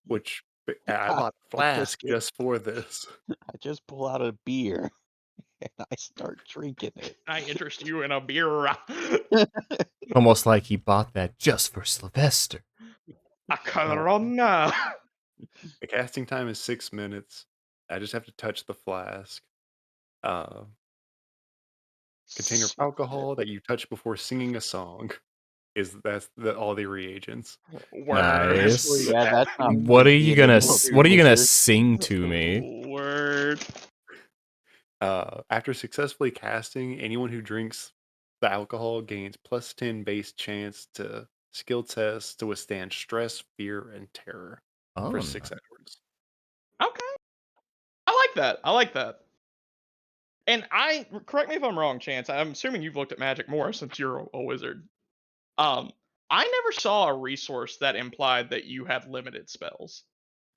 which I I bought a I just flask just for this. I just pull out a beer and I start drinking it. I interest you in a beer. Almost like he bought that just for Sylvester. A Corona. The casting time is 6 minutes. I just have to touch the flask. Uh, Container of alcohol that you touch before singing a song all the reagents. Word. Honestly, Nice. yeah, that's not What are you being gonna an what are you gonna wizard. sing to me? Word. After successfully casting, anyone who drinks the alcohol gains +10 base chance to skill tests to withstand stress, fear, and terror for Oh, 6 hours. Okay. I like that. I like that. And correct me if I'm wrong, Chance. I'm assuming you've looked at Magic more since you're a wizard. Um, I never saw a resource that implied that you had limited spells.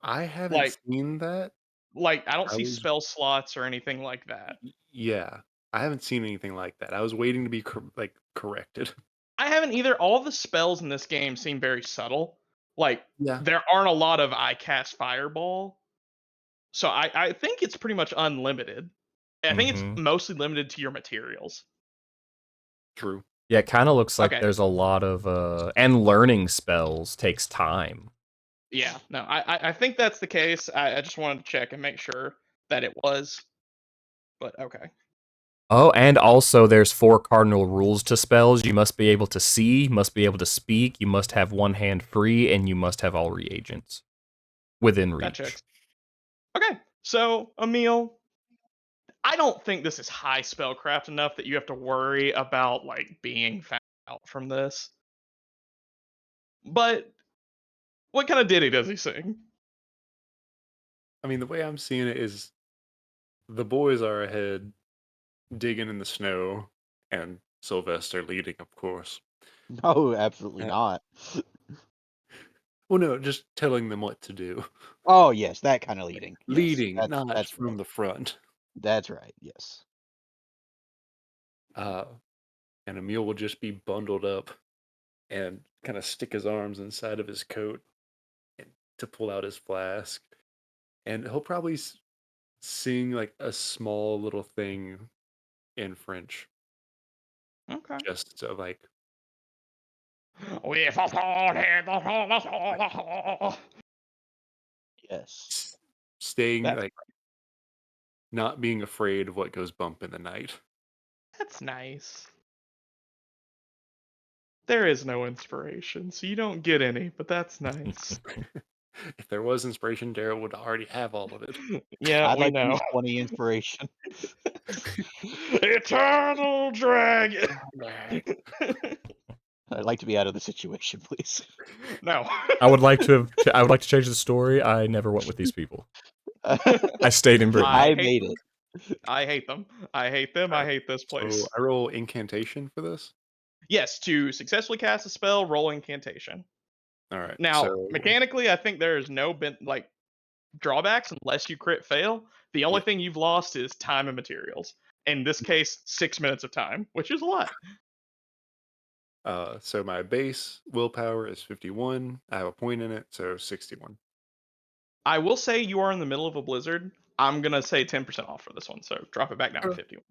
I haven't Like, seen that. I don't I see was spell slots or anything like that. Yeah, I haven't seen anything like that. I was waiting to be corrected. I haven't either. All the spells in this game seem very subtle. Like, Yeah, there aren't a lot of I cast fireball. So I think it's pretty much unlimited. I think it's mm-hmm. mostly limited to your materials. true. Yeah, it kind of looks like Okay. there's a lot of and learning spells takes time. Yeah. No, I think that's the case. I just wanted to check and make sure that it was. But okay. Oh, and also there's 4 cardinal rules to spells. You must be able to see, must be able to speak, you must have one hand free, and you must have all reagents within That reach. checks. Okay. So, Emil, I don't think this is high spellcraft enough that you have to worry about like being found out from this. But what kind of ditty does he sing? I mean, the way I'm seeing it is the boys are ahead, digging in the snow, and Sylvester leading, of course. No, absolutely Uh, not. well, no, just telling them what to do. Oh yes, that kind of leading. Yes, Leading, not that's from right. the front. That's right. Yes. Uh, and Emil will just be bundled up and kind of stick his arms inside of his coat and, to pull out his flask. And he'll probably sing like a small little thing in French, Okay. just to like With a sword in the Yes. s- staying That's like not being afraid of what goes bump in the night. that's nice. There is no inspiration, so you don't get any, but that's nice. If there was inspiration, Daryl would already have all of it. Yeah, I'd we like to know. use 20 inspiration. Eternal dragon. I'd like to be out of the situation, please. No. I would like to change the story. I never went with these people. I stayed in Britain. I I hate made them. it. I hate them. I hate them. I Alright, hate this so place. I roll incantation for this. Yes, to successfully cast a spell, roll incantation. All right, Now, so mechanically, I think there is no like drawbacks unless you crit fail. The only yeah, thing you've lost is time and materials. In this case, 6 minutes of time, which is a lot. so my base willpower is 51. I have a point in it, so 61. I will say you are in the middle of a blizzard. I'm gonna say 10% off for this one, so drop it back down to Sure, 51.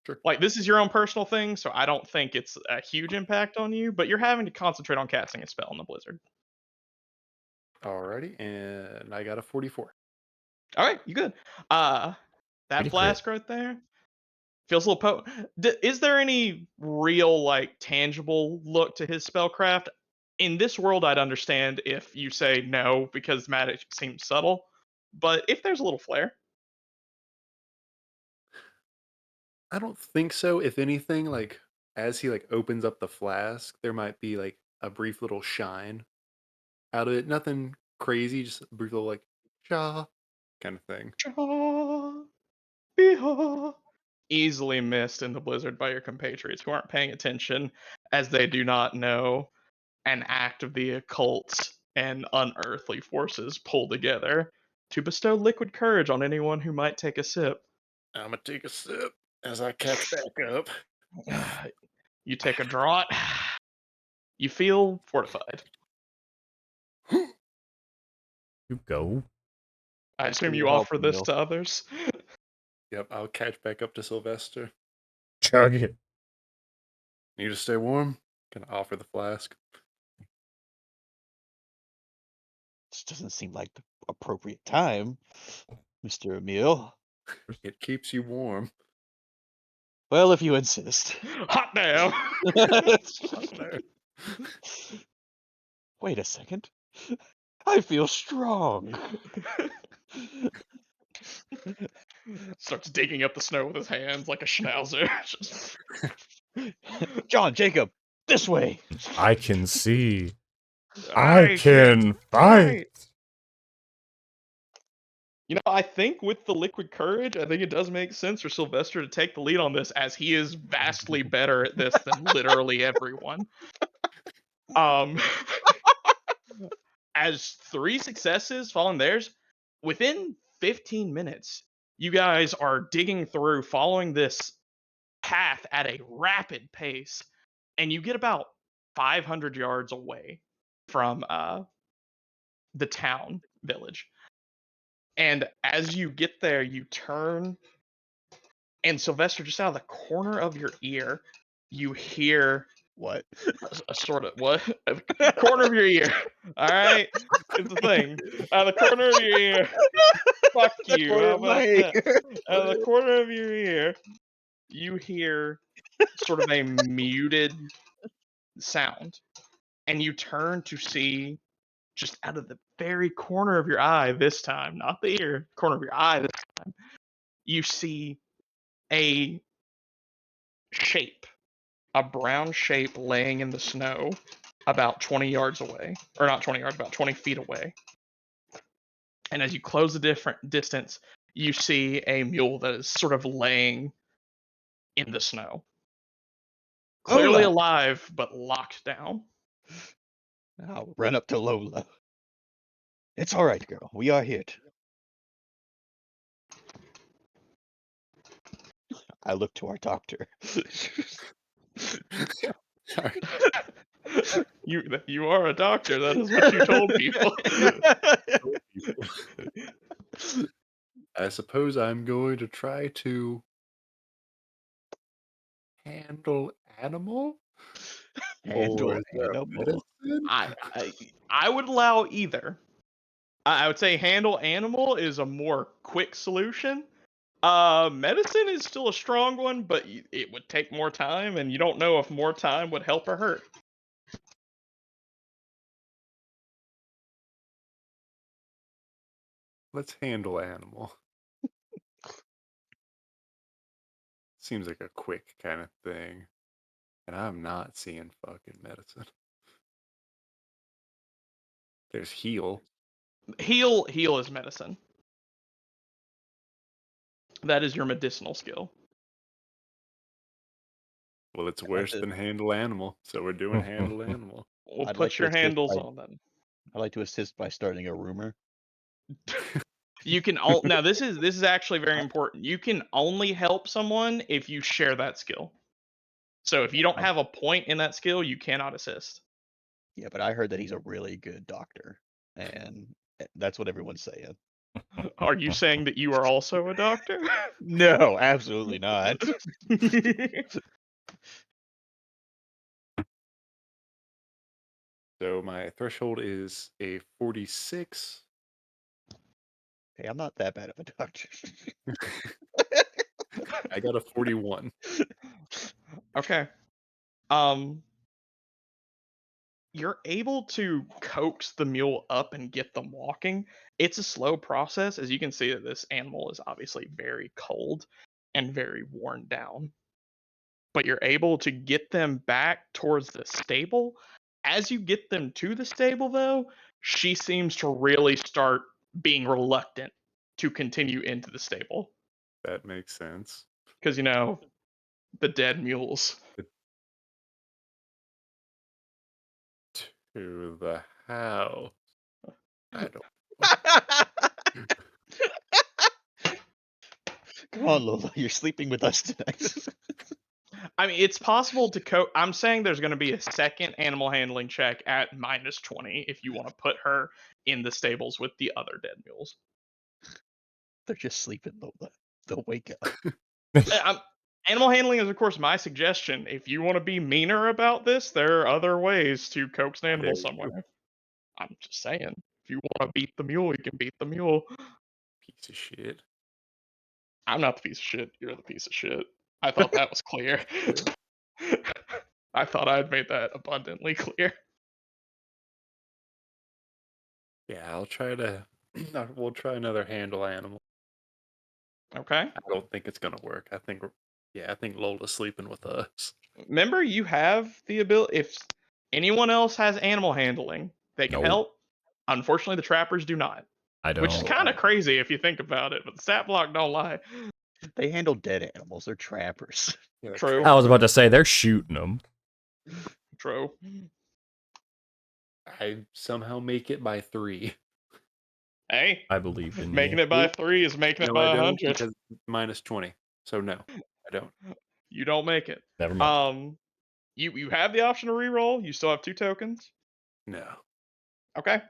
sure. Like this is your own personal thing, so I don't think it's a huge impact on you, but you're having to concentrate on casting a spell in the blizzard. Alrighty, and I got a 44. All right, you good. That Pretty crit. flask right there, Feels a little is there any real, like, tangible look to his spellcraft? In this world, I'd understand if you say no because magic seems subtle, but if there's a little flair. I don't think so. If anything, like as he like opens up the flask, there might be like a brief little shine out of it. Nothing crazy, just a brief little like cha kind of thing. Easily missed in the blizzard by your compatriots who aren't paying attention, as they do not know an act of the occult and unearthly forces pull together to bestow liquid courage on anyone who might take a sip. I'm gonna take a sip as I catch back up. You take a draught. You feel fortified. You go. I assume your you help, offer this Neil. to others. Yep, I'll catch back up to Sylvester. Chug it. Need to stay warm? Can I offer the flask? This doesn't seem like the appropriate time, Mr. Emil. It keeps you warm. Well, if you insist. Hot damn! Wait a second. I feel strong. Starts digging up the snow with his hands like a schnauzer. Just- John, Jacob, this way. I can see. I can fight. You know, I think with the liquid courage, I think it does make sense for Sylvester to take the lead on this, as he is vastly better at this than literally everyone. Um, as 3 successes following theirs, within 15 minutes, you guys are digging through, following this path at a rapid pace, and you get about 500 yards away from the town village. And as you get there, you turn, and Sylvester, just out of the corner of your ear, you hear What? a sort of what? A corner of your ear. All right, it's the thing. Out of the corner of your ear. Fuck The you. corner How of my about that? ear. Out of the corner of your ear, you hear sort of a muted sound, and you turn to see, just out of the very corner of your eye this time, not the ear, corner of your eye this time, you see a shape, a brown shape laying in the snow about 20 yards away. Or not 20 yards, about 20 feet away. And as you close the different distance, you see a mule that is sort of laying in the snow. Clearly Lola. alive, but locked down. I'll run up to Lola. It's all right, girl. We are hit. I look to our doctor. Sorry. You are a doctor. That is what you told people. I suppose I'm going to try to handle animal? Or Handle is there a animal. medicine? I I would allow either. I would say handle animal is a more quick solution. Medicine is still a strong one, but it would take more time, and you don't know if more time would help or hurt. Let's handle animal. Seems like a quick kind of thing. And I'm not seeing fucking medicine. There's heal. Heal is medicine. That is your medicinal skill. Well, it's I'd like worse to, than handle animal, so we're doing handle animal. We'll I'd like put to your assist handles by on then. I'd like to assist by starting a rumor. You can now this is actually very important. You can only help someone if you share that skill. So if you don't have a point in that skill, you cannot assist. Yeah, but I heard that he's a really good doctor, and that's what everyone's saying. Are you saying that you are also a doctor? No, absolutely not. So my threshold is a 46. Hey, I'm not that bad of a doctor. I got a 41. Okay. You're able to coax the mule up and get them walking. It's a slow process, as you can see that this animal is obviously very cold and very worn down. But you're able to get them back towards the stable. As you get them to the stable, though, she seems to really start being reluctant to continue into the stable. That makes sense. Because, the dead mules. To the house. I don't. Come on, Lola, you're sleeping with us tonight. I mean, it's possible to I'm saying there's going to be a second animal handling check at -20 if you want to put her in the stables with the other dead mules. They're just sleeping, Lola. They'll wake up. Animal handling is, of course, my suggestion. If you want to be meaner about this, there are other ways to coax an animal There you go. somewhere. I'm just saying. If you want to beat the mule, you can beat the mule. Piece of shit. I'm not the piece of shit. You're the piece of shit. I thought that was clear. I thought I had made that abundantly clear. Yeah, I'll try to. We'll try another handle animal. Okay. I don't think it's gonna work. I think Lola's sleeping with us. Remember, you have the ability. If anyone else has animal handling, they can Nope. help. Unfortunately, the trappers do not, I which is don't. kind of crazy if you think about it. But the stat block don't lie. They handle dead animals. They're trappers. Yeah, they're True. I was about to say they're shooting them. True. I somehow make it by 3. Hey, I believe in making you. it by 3 is making it No, I by don't 100. because -20. So no, I don't. You don't make it. Never mind. You have the option to reroll. You still have 2 tokens. No. Okay.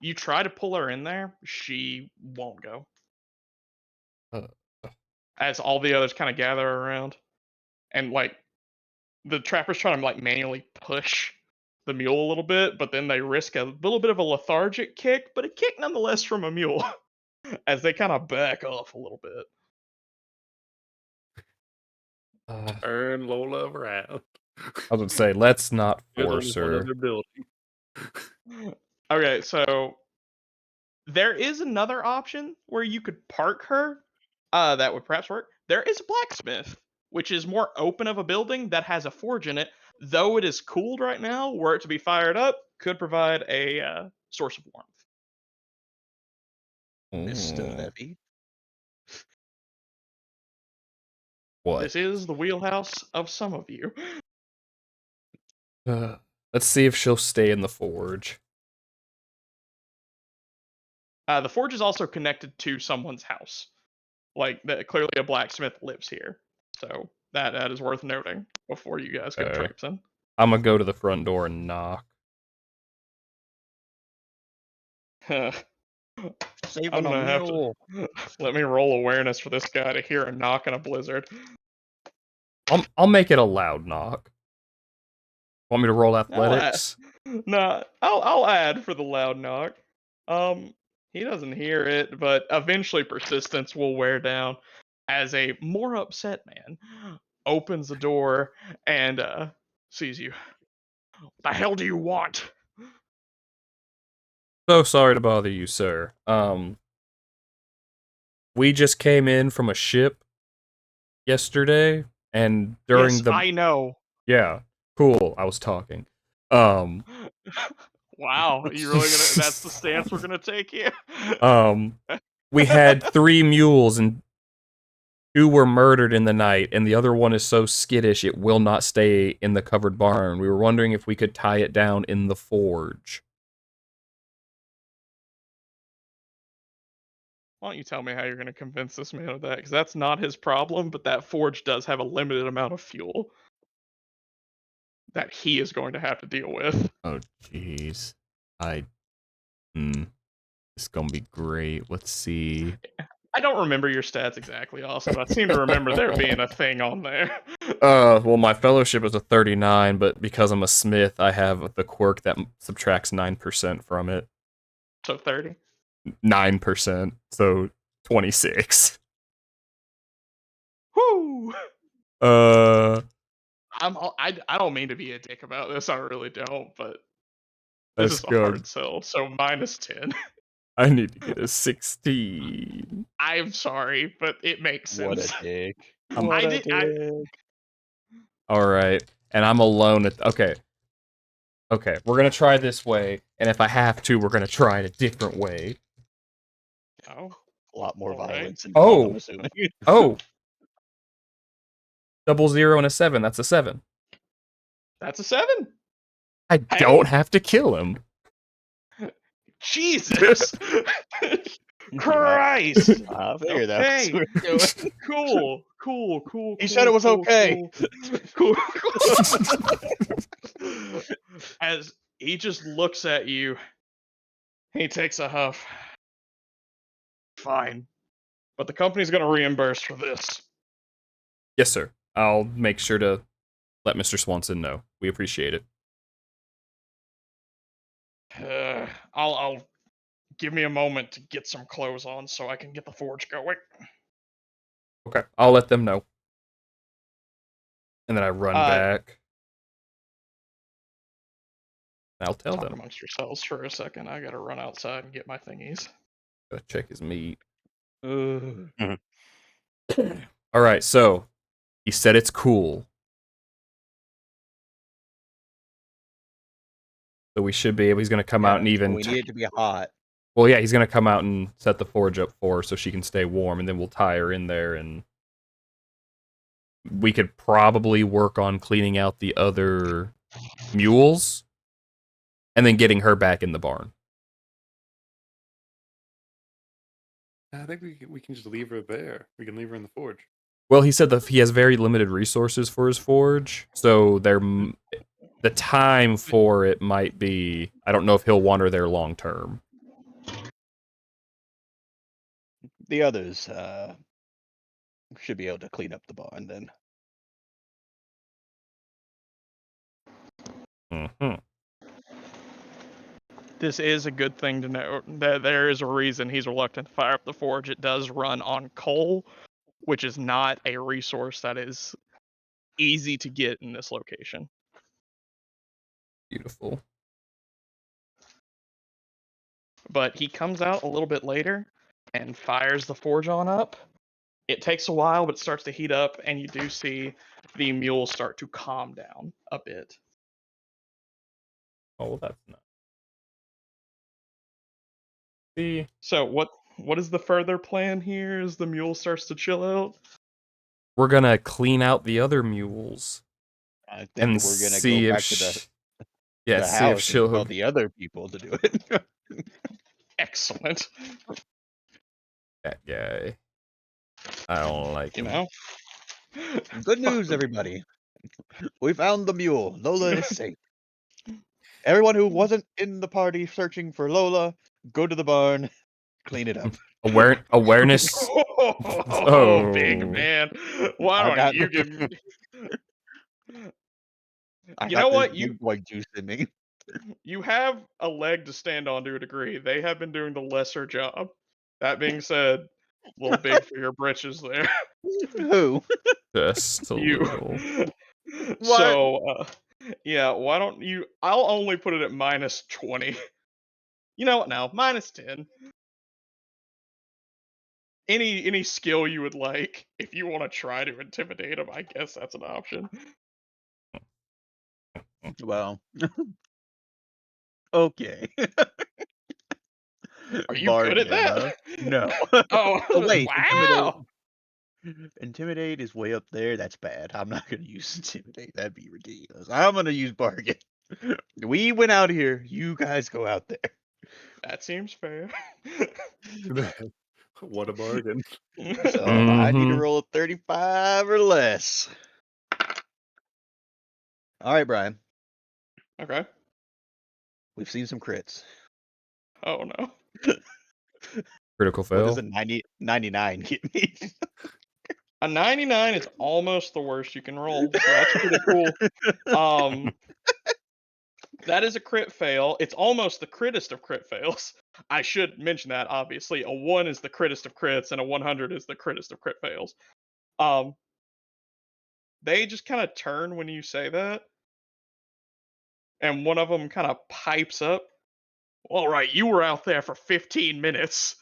You try to pull her in there. She won't go. Uh, As all the others kind of gather around, and the trappers trying to manually push the mule a little bit, but then they risk a little bit of a lethargic kick, but a kick nonetheless from a mule, as they kind of back off a little bit. Turn Lola around. I was going to say, let's not There's force only one her. other building. Okay, so there is another option where you could park her. That would perhaps work. There is a blacksmith, which is more open of a building that has a forge in it. Though it is cooled right now, were it to be fired up, could provide a source of warmth. Mr. Mm, Levy. what? This is the wheelhouse of some of you. Let's see if she'll stay in the forge. The forge is also connected to someone's house. Clearly a blacksmith lives here. So that is worth noting before you guys go traipsing. I'm going to go to the front door and knock. Save I'm on a gonna have mule. to let me roll awareness for this guy to hear a knock in a blizzard. I'll make it a loud knock. Want me to roll athletics? I'll add for the loud knock. He doesn't hear it, but eventually persistence will wear down as a more upset man opens the door and sees you. What the hell do you want? So sorry to bother you, sir. We just came in from a ship yesterday, and during Yes, I know. Yeah, cool, I was talking. Wow, you really that's the stance we're gonna take here? We had 3 mules, and 2 were murdered in the night, and the other one is so skittish it will not stay in the covered barn. We were wondering if we could tie it down in the forge. Why don't you tell me how you're gonna convince this man of that? Because that's not his problem, but that forge does have a limited amount of fuel that he is going to have to deal with. Oh, jeez. It's gonna be great. Let's see. I don't remember your stats exactly, Austin, but I seem to remember there being a thing on there. Well, my fellowship is a 39, but because I'm a smith, I have the quirk that subtracts 9% from it. So 30? 9%, so 26. Whoo! Uh, I don't mean to be a dick about this. I really don't, but this let's is a go. hard sell. So -10. I need to get a 16. I'm sorry, but it makes What a sense. dick. I'm What a I dick. all right, and I'm alone at. Okay, we're gonna try this way, and if I have to, we're gonna try it a different way. Oh, A lot more all right. violence involved, I'm Oh, assuming. oh, 00 and a 7. That's a 7. That's a 7. I Hey, don't have to kill him. Jesus. Yeah, Christ. I figured that's Okay. what we're doing. Cool. He said it was okay. Cool. As he just looks at you, he takes a huff. Fine. But the company's going to reimburse for this. Yes, sir. I'll make sure to let Mr. Swanson know. We appreciate it. I'll give me a moment to get some clothes on so I can get the forge going. Okay, I'll let them know. And then I run back. I'll tell Talk them. amongst yourselves for a second. I gotta run outside and get my thingies. Gotta check his meat. Ugh. All right, so he said it's cool. So we should be able. He's gonna come out and Yeah, even. we need it to be hot. Well, yeah, he's gonna come out and set the forge up for her so she can stay warm, and then we'll tie her in there, and we could probably work on cleaning out the other mules, and then getting her back in the barn. I think we can just leave her there. We can leave her in the forge. Well, he said that he has very limited resources for his forge, so the time for it might be. I don't know if he'll want her there long term. The others should be able to clean up the barn then. Mm-hmm. This is a good thing to note that there is a reason he's reluctant to fire up the forge. It does run on coal, which is not a resource that is easy to get in this location. Beautiful. But he comes out a little bit later and fires the forge on up. It takes a while, but it starts to heat up, and you do see the mules start to calm down a bit. Oh, well, that's not. See, So what is the further plan here as the mule starts to chill out? we're gonna clean out the other mules I think and we're gonna go see if back to yeah, the see if house and she'll. tell the other people to do it. Excellent. That guy. I don't like You him. know? Good news, everybody. We found the mule. Lola is safe. Everyone who wasn't in the party searching for Lola, go to the barn, clean it up. Awareness. Oh, big Oh, man. Why I don't got you give me... I You know got this what? big boy juice in me. You have a leg to stand on to a degree. They have been doing the lesser job. That being said, a little big for your britches there. Who? just a You. little. What? So, yeah, why don't you... I'll only put it at -20. You know what now? -10. Any skill you would like, if you want to try to intimidate him, I guess that's an option. Well, okay. Are you good at Bargain, huh? that? No. Oh, Oh wait, intimidate. wow! Intimidate is way up there. That's bad. I'm not gonna use intimidate. That'd be ridiculous. I'm gonna use bargain. We went out here. You guys go out there. That seems fair. What a bargain. So I need to Mm-hmm. roll a 35 or less. All right, Brian. Okay. We've seen some crits. Oh no. Critical What does fail. a 99 get me? A 99 is almost the worst you can roll, so that's pretty cool. Um, that is a crit fail. It's almost the crittest of crit fails. I should mention that, obviously. A 1 is the crittest of crits, and a 100 is the crittest of crit fails. Um, they just kind of turn when you say that, and one of them kind of pipes up. All right, you were out there for 15 minutes,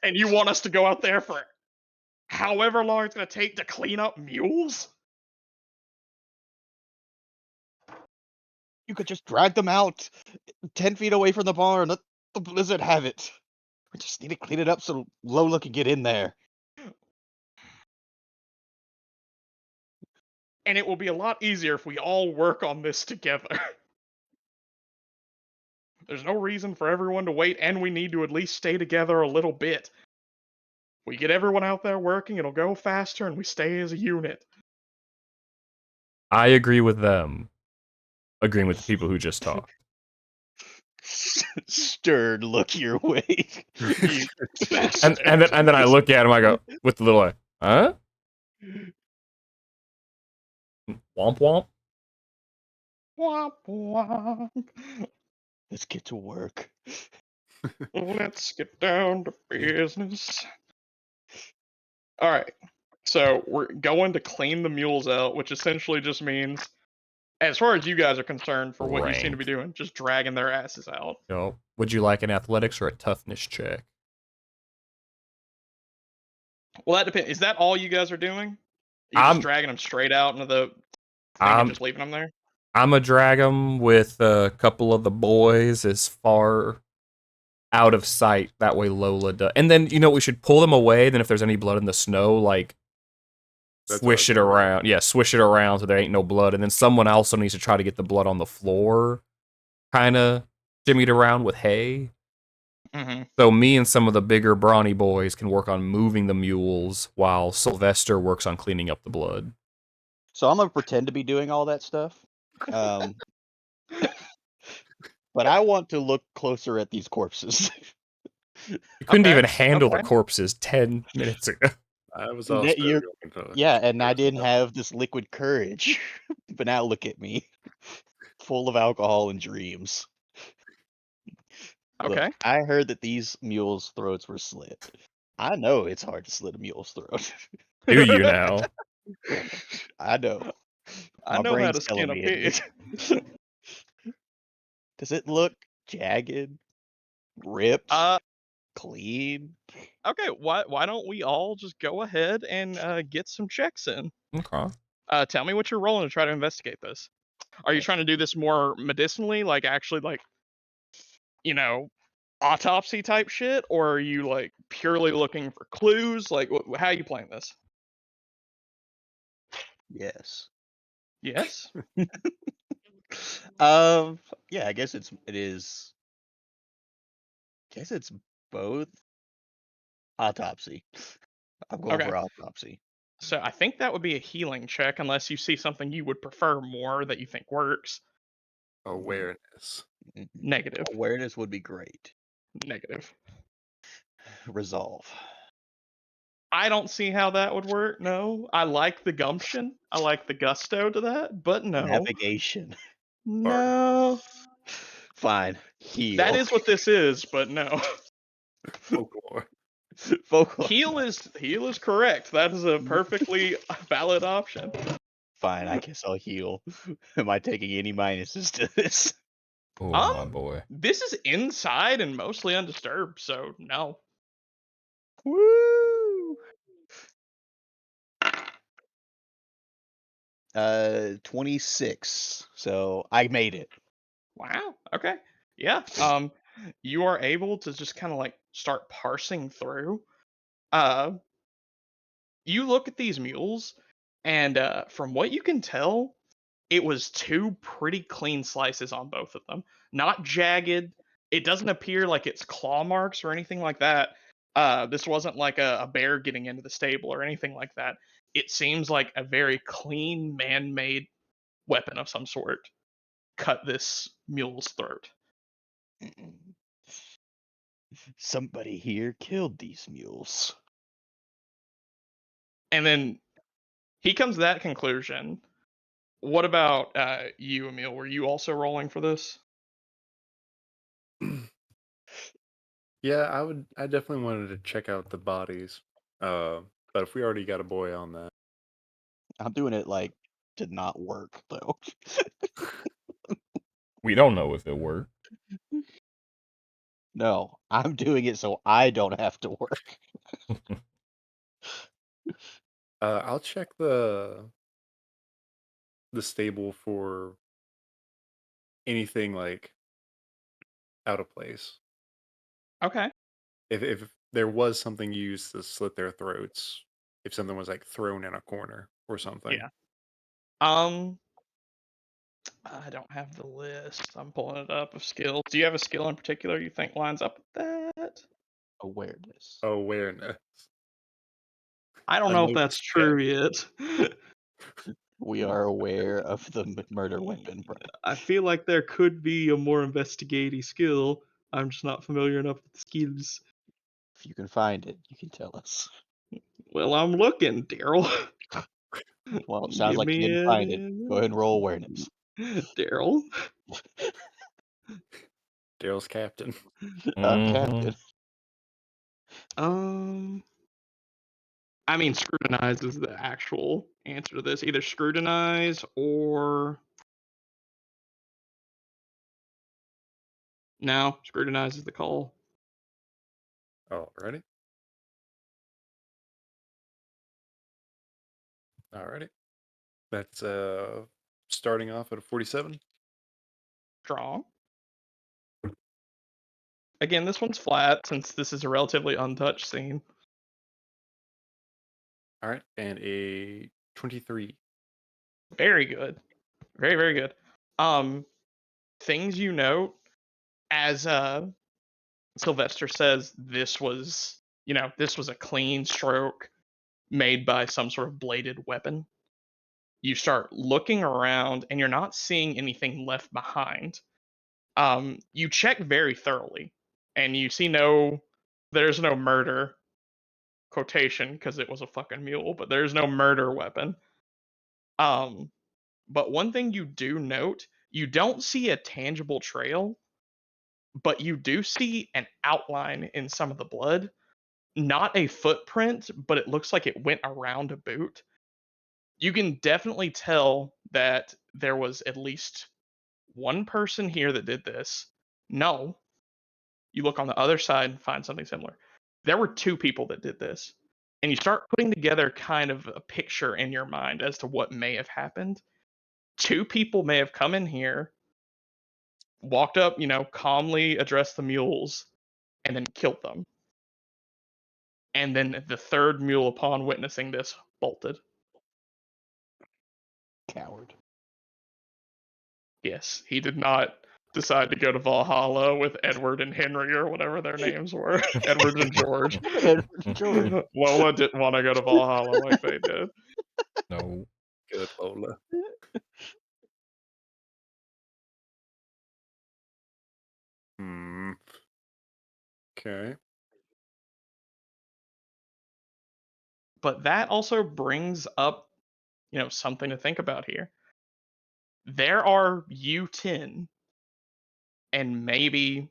and you want us to go out there for however long it's gonna take to clean up mules? You could just drag them out 10 feet away from the barn. Let the blizzard have it. We just need to clean it up so Lola can get in there. And it will be a lot easier if we all work on this together. There's no reason for everyone to wait, and we need to at least stay together a little bit. We get everyone out there working, it'll go faster, and we stay as a unit. I agree with them. Agreeing with the people who just talked. Stern look your way. You And bastard. and then I look at him. I go with the little eye. Huh? Womp womp. Womp womp. Let's get to work. Let's get down to business. Alright, so we're going to clean the mules out, which essentially just means, as far as you guys are concerned, for what you seem to be Rank. doing, just dragging their asses out. Yo, would you like an athletics or a toughness check? Well, that depends. Is that all you guys are doing? You're just I'm dragging them straight out into the thing and I'm just leaving them there? I'm a drag 'em with a couple of the boys as far out of sight. That way Lola does. And then we should pull them away. Then if there's any blood in the snow, like That's what I was swish it thinking. around. Yeah, swish it around so there ain't no blood. And then someone also needs to try to get the blood on the floor, kind of jimmied around with hay. Mm-hmm. So me and some of the bigger brawny boys can work on moving the mules while Sylvester works on cleaning up the blood. So I'm gonna pretend to be doing all that stuff. But I want to look closer at these corpses. You couldn't Okay, even handle the okay. corpses 10 minutes ago. I was That also you're- going to yeah, and I check didn't that. have this liquid courage. But now look at me. Full of alcohol and dreams. Okay. Look, I heard that these mules' throats were slit. I know it's hard to slit a mule's throat. Do you now? I know. I My know how brain's to telling skin a me pig. Does it look jagged, ripped, Uh, clean? okay. Why don't we all just go ahead and get some checks in? Okay. Tell me what you're rolling to try to investigate this. Are you trying to do this more medicinally, like actually, like, you know, autopsy type shit, or are you like purely looking for clues? Like, how are you playing this? Yes. Yes. Yeah, I guess it is. Guess it's both autopsy. I'm going Okay. for autopsy. So I think that would be a healing check, unless you see something you would prefer more that you think works. Awareness. Negative. Awareness would be great. Negative. Resolve. I don't see how that would work. No. I like the gumption. I like the gusto to that, but no. Navigation. No. Fine. That Heal. is what this is, but no. Folklore. Folklore. Heal is correct. That is a perfectly valid option. Fine, I guess I'll heal. Am I taking any minuses to this? Oh my boy. This is inside and mostly undisturbed, so no. Woo! 26. So I made it. Wow. Okay. Yeah. You are able to just kind of like start parsing through. Uh, you look at these mules, and from what you can tell, it was two pretty clean slices on both of them. Not jagged. It doesn't appear like it's claw marks or anything like that. This wasn't like a bear getting into the stable or anything like that. It seems like a very clean, man-made weapon of some sort cut this mule's throat. Somebody here killed these mules. And then he comes to that conclusion. What about you, Emil? Were you also rolling for this? Yeah, I definitely wanted to check out the bodies. But if we already got a boy on that, I'm doing it like to not work though. We don't know if it worked. No, I'm doing it so I don't have to work. I'll check the stable for anything like out of place. Okay. If there was something used to slit their throats, if something was like thrown in a corner or something. Yeah. Um, I don't have the list. I'm pulling it up of skills. Do you have a skill in particular you think lines up with that? Awareness. Awareness. I don't know if that's Unnoticed check. true yet. We are aware of the murder weapon, bro. I feel like there could be a more investigative skill. I'm just not familiar enough with the skills. If you can find it, you can tell us. Well, I'm looking, Daryl. Well, it sounds Give like you me didn't find it. Go ahead and roll awareness. Daryl. Daryl's captain. Hmm. Captain. Um, I mean, scrutinize is the actual answer to this. Either scrutinize or no, scrutinize is the call. Alrighty. Alrighty. That's starting off at a 47. Strong. Again, this one's flat since this is a relatively untouched scene. Alright. And a 23. Very good. Very, very good. Things you note as Sylvester says this was, this was a clean stroke made by some sort of bladed weapon. You start looking around and you're not seeing anything left behind. You check very thoroughly and you see there's no murder quotation because it was a fucking mule, but there's no murder weapon. Um, but one thing you do note, you don't see a tangible trail, but you do see an outline in some of the blood. Not a footprint, but it looks like it went around a boot. You can definitely tell that there was at least one person here that did this. No, you look on the other side and find something similar. There were two people that did this. And you start putting together kind of a picture in your mind as to what may have happened. Two people may have come in here, walked up, calmly addressed the mules, and then killed them. And then the third mule, upon witnessing this, bolted. Coward. Yes, he did not decide to go to Valhalla with Edward and Henry or whatever their names were. Edward and George. Edward George. Lola didn't want to go to Valhalla like they did. No. Good Lola. Hmm. Okay. But that also brings up, something to think about here. There are you 10 and maybe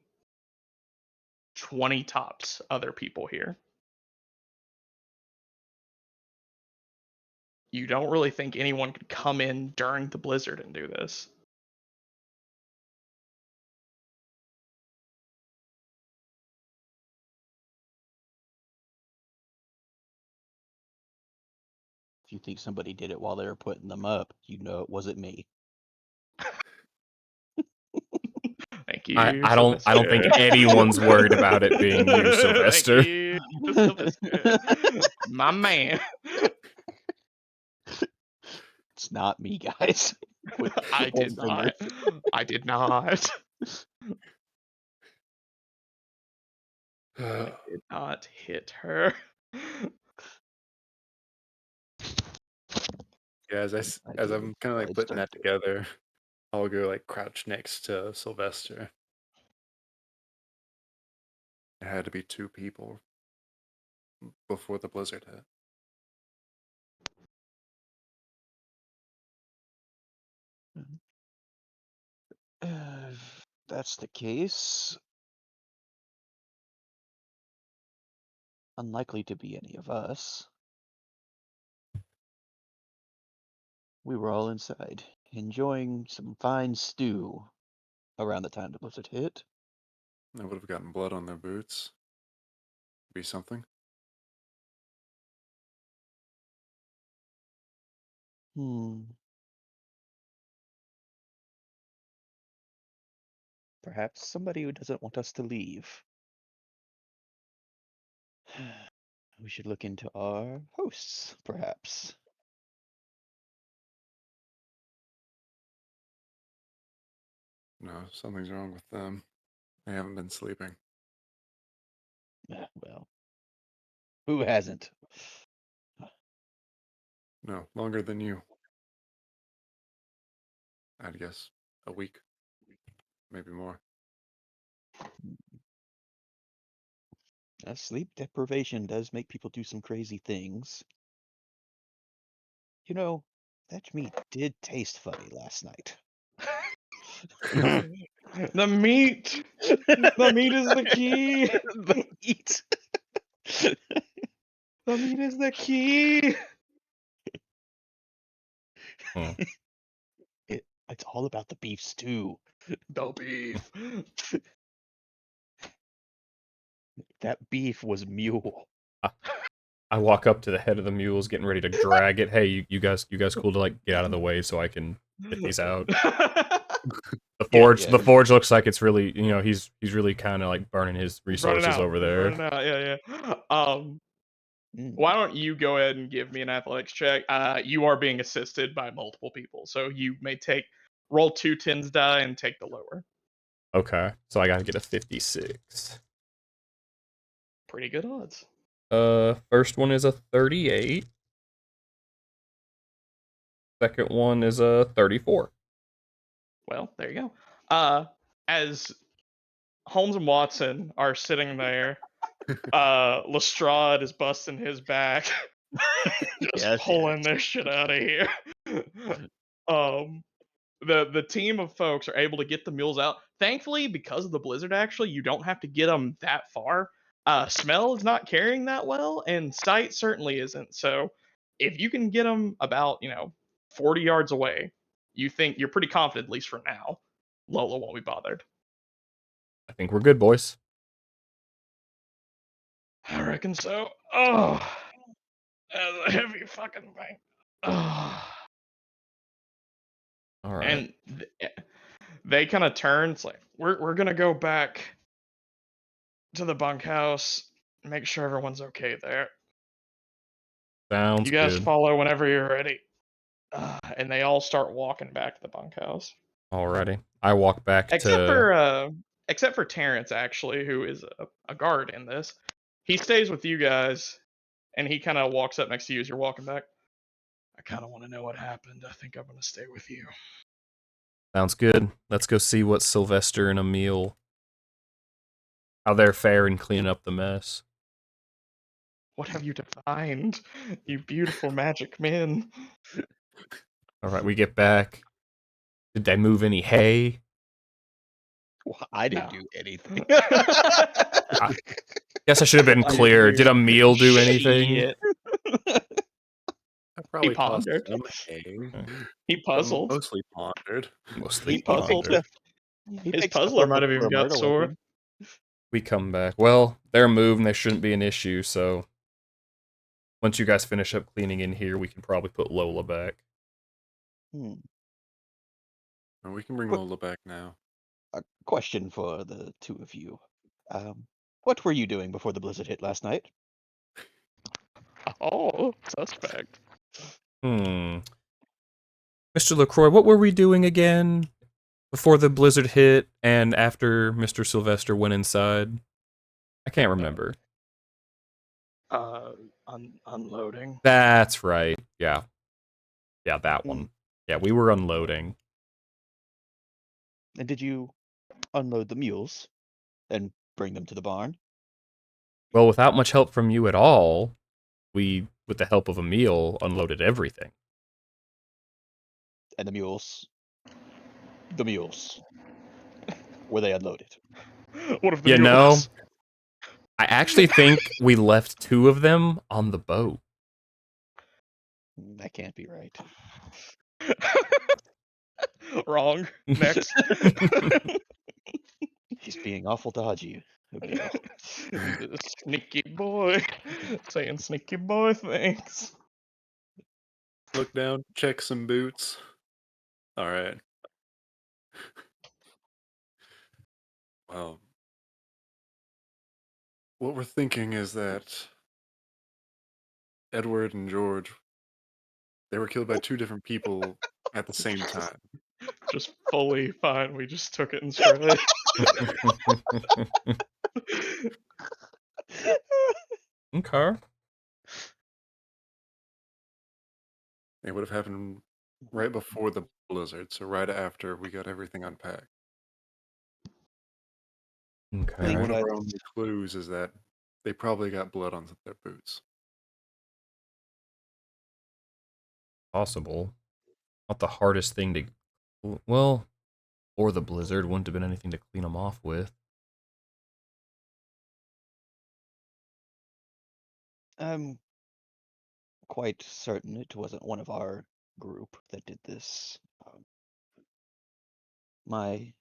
20 tops other people here. You don't really think anyone could come in during the blizzard and do this. If you think somebody did it while they were putting them up, you know it wasn't me. Thank I, you, I don't I don't think Sylvester. anyone's worried about it being you, Thank Sylvester. you, Sylvester. My man. It's not me, guys. I One did finger. not. I did not. I did not hit her. Yeah, I as did. I'm kind of like I'd putting start that together, I'll go like crouch next to Sylvester. It had to be two people before the blizzard hit. If that's the case, unlikely to be any of us. We were all inside, enjoying some fine stew around the time the blizzard hit. They would have gotten blood on their boots. Be something. Hmm. Perhaps somebody who doesn't want us to leave. We should look into our hosts, perhaps. No, something's wrong with them. They haven't been sleeping. Well, who hasn't? No, longer than you. I'd guess a week, maybe more. Sleep deprivation does make people do some crazy things. You know, that meat did taste funny last night. The meat. The meat is the key. The meat. The meat is the key. Hmm. It's all about the beef stew. The beef. That beef was mule. I walk up to the head of the mules, getting ready to drag it. Hey, you guys cool to like get out of the way so I can get these out. The forge looks like it's really, he's really kind of like burning his resources over there. Running out, yeah. Mm. Why don't you go ahead and give me an athletics check? You are being assisted by multiple people, so you may roll 2 tens die and take the lower. Okay, so I gotta get a 56. Pretty good odds. First one is a 38. Second one is a 34. Well, there you go. As Holmes and Watson are sitting there, Lestrade is busting his back, just pulling this shit out of here. The team of folks are able to get the mules out. Thankfully, because of the blizzard, actually, you don't have to get them that far. Smell is not carrying that well, and sight certainly isn't. So, if you can get them about 40 yards away, you think you're pretty confident, at least for now, Lola won't be bothered. I think we're good, boys. I reckon so. Oh, that's a heavy fucking thing. Oh. All right. And they kind of turn. It's like we're gonna go back to the bunkhouse, make sure everyone's okay there. Sounds You guys good. follow whenever you're ready. And they all start walking back to the bunkhouse. Alrighty. I walk back Except to... for Terrence, actually, who is a guard in this. He stays with you guys, and he kind of walks up next to you as you're walking back. I kind of want to know what happened. I think I'm gonna stay with you. Sounds good. Let's go see what Sylvester and Emil, how they're faring cleaning up the mess. What have you defined, you beautiful magic men? Alright, we get back. Did they move any hay? Well, I didn't No. do anything. Guess I should have been I didn't clear. do Did Emil do anything? shit. I probably tossed pondered. some hay, He but puzzled. mostly pondered. Mostly He puzzled. pondered. His puzzler might have even got sore. We come back. Well, they're moving. They shouldn't be an issue, so... Once you guys finish up cleaning in here, we can probably put Lola back. Or we can bring Lola back now. A question for the two of you. What were you doing before the blizzard hit last night? Oh, suspect. Mr. LaCroix, what were we doing again before the blizzard hit and after Mr. Sylvester went inside? I can't remember. Unloading. That's right. Yeah. Yeah, that one. Yeah, we were unloading. And did you unload the mules and bring them to the barn? Well, without much help from you at all, we, with the help of Emil, unloaded everything. And the mules? The mules. Were they unloaded? What if the You know, mules? I actually think we left 2 of them on the boat. That can't be right. Wrong. Next. He's being awful dodgy, Emil. Sneaky boy. Saying sneaky boy things. Look down, check some boots. All right. Well, what we're thinking is that Edward and George, they were killed by two different people at the same time. Just fully fine. We just took it in stride. Okay. It would have happened right before the blizzard, so right after we got everything unpacked. Okay. And one of That's- our only clues is that they probably got blood on their boots. Possible. Not the hardest thing to. Well, or the blizzard wouldn't have been anything to clean them off with. I'm quite certain it wasn't one of our group that did this. My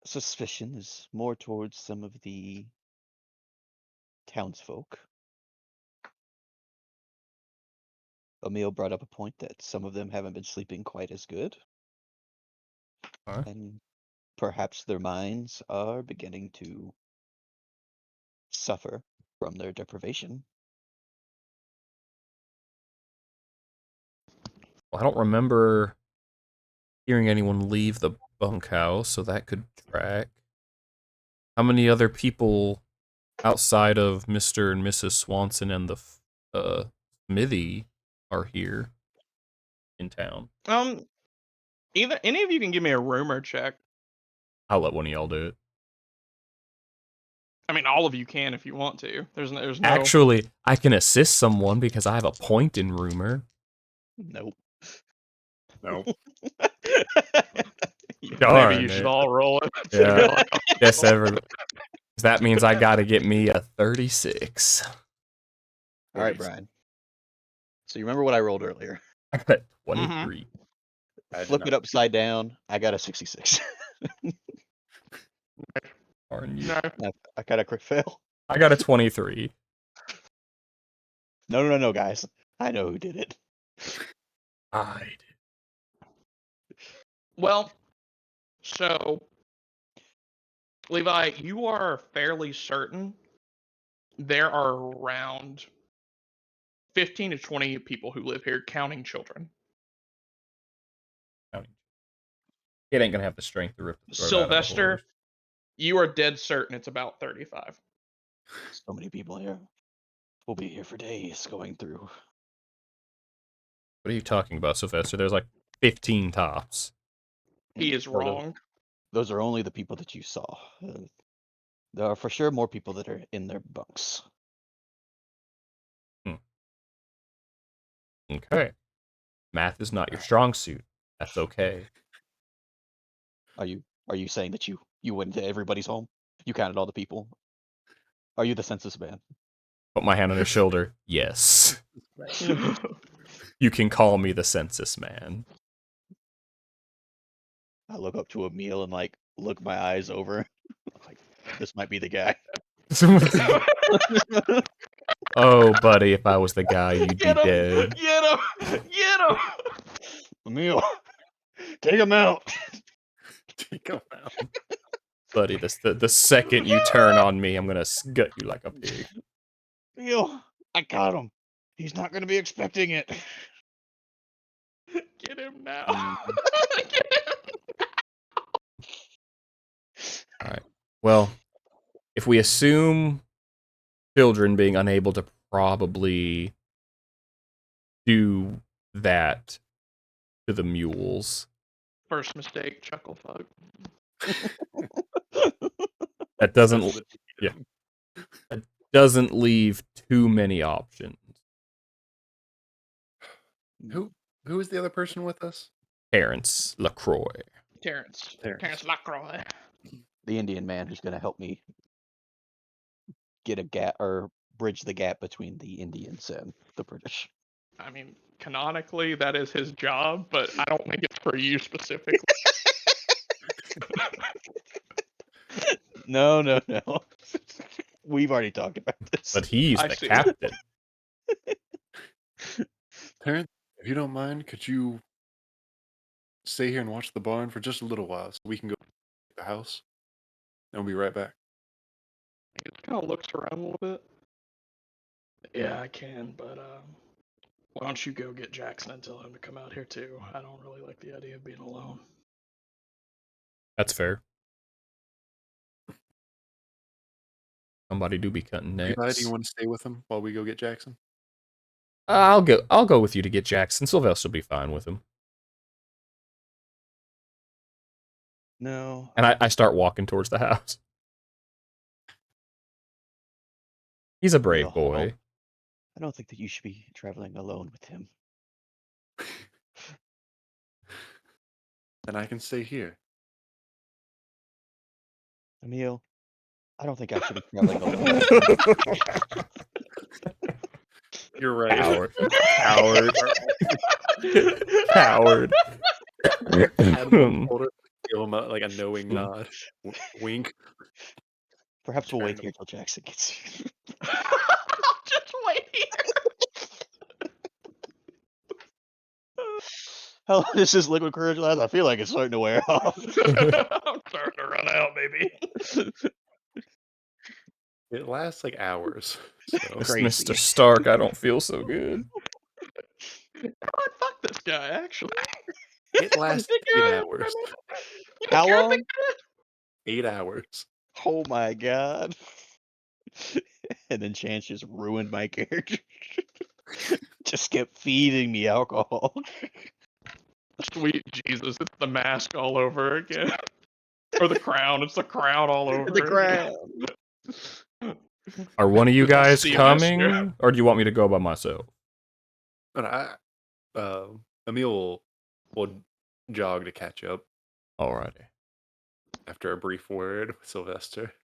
suspicion is more towards some of the townsfolk. Emil brought up a point that some of them haven't been sleeping quite as good, Okay. and perhaps their minds are beginning to suffer from their deprivation. Well, I don't remember hearing anyone leave the bunkhouse, so that could track. How many other people outside of Mr. and Mrs. Swanson and the Smithy are here in town? Either any of you can give me a rumor check. I'll let one of y'all do it. I mean, all of you can if you want to. There's no. Actually, I can assist someone because I have a point in rumor. Nope. No. Maybe Darn you should it. all roll it. Yeah. Guess that means I got to get me a 36. All right, Brian. So you remember what I rolled earlier? I got 23. I did Flip not. it upside down. I got a 66. Darn you. No. I got a crit fail. I got a 23. No, guys. I know who did it. I did. Well, so Levi, you are fairly certain there are around 15 to 20 people who live here, counting children. It ain't gonna have the strength to rip the throat out of a Sylvester, horse. you are dead certain it's about 35. So many people here. We'll be here for days going through. What are you talking about, Sylvester? There's like 15 tops. He is No, those- wrong. Those are only the people that you saw. There are for sure more people that are in their bunks. Okay. Math is not your strong suit. That's okay. Are you saying that you went to everybody's home? You counted all the people? Are you the census man? Put my hand on his shoulder. Yes. You can call me the census man. I look up to Emil and like look my eyes over. Like, this might be the guy. Oh, buddy, if I was the guy, you'd be Get him! dead. Get him! Get him! Emil, take him out. Take 'em out. Buddy, the second you turn on me, I'm gonna gut you like a pig. Emil, I got him. He's not going to be expecting it. Get him now. Mhm. Get him. Alright. Well, if we assume children being unable to probably do that to the mules, First mistake, chuckle fuck. that doesn't doesn't leave too many options. Who is the other person with us? Terrence LaCroix. Terrence Terrence. Lacroix. The Indian man who's going to help me get a gap or bridge the gap between the Indians and the British. I mean, canonically, that is his job, but I don't think it's for you specifically. No. We've already talked about this. But he's I the see. captain. Terrence, if you don't mind, could you stay here and watch the barn for just a little while so we can go to the house? And we'll be right back. He kind of looks around a little bit. Yeah, I can, but why don't you go get Jackson and tell him to come out here too? I don't really like the idea of being alone. That's fair. Somebody do be cutting Levi, do necks. you want to stay with him while we go get Jackson? I'll go with you to get Jackson. Sylvester will be fine with him. No. And I start walking towards the house. He's a brave boy. I don't think that you should be traveling alone with him. Then I can stay here. Emil, I don't think I should be traveling alone. You're right. Coward. Coward. Coward. Give him like a knowing nod. Wink. Perhaps we'll wait here till Jackson gets here. Just wait here. How long does this liquid courage last? I feel like it's starting to wear off. I'm starting to run out, baby. It lasts like hours. So. Crazy. Mr. Stark, I don't feel so good. Fuck this guy, actually. It lasts 8 hours. How long? 8 hours. Oh my god. And then Chance just ruined my character. Just kept feeding me alcohol. Sweet Jesus, it's the mask all over again. Or the crown, it's the crown all over The crown. Are one of you guys See you coming, next year. or do you want me to go by myself? But Emil will jog to catch up Alrighty. after a brief word with Sylvester.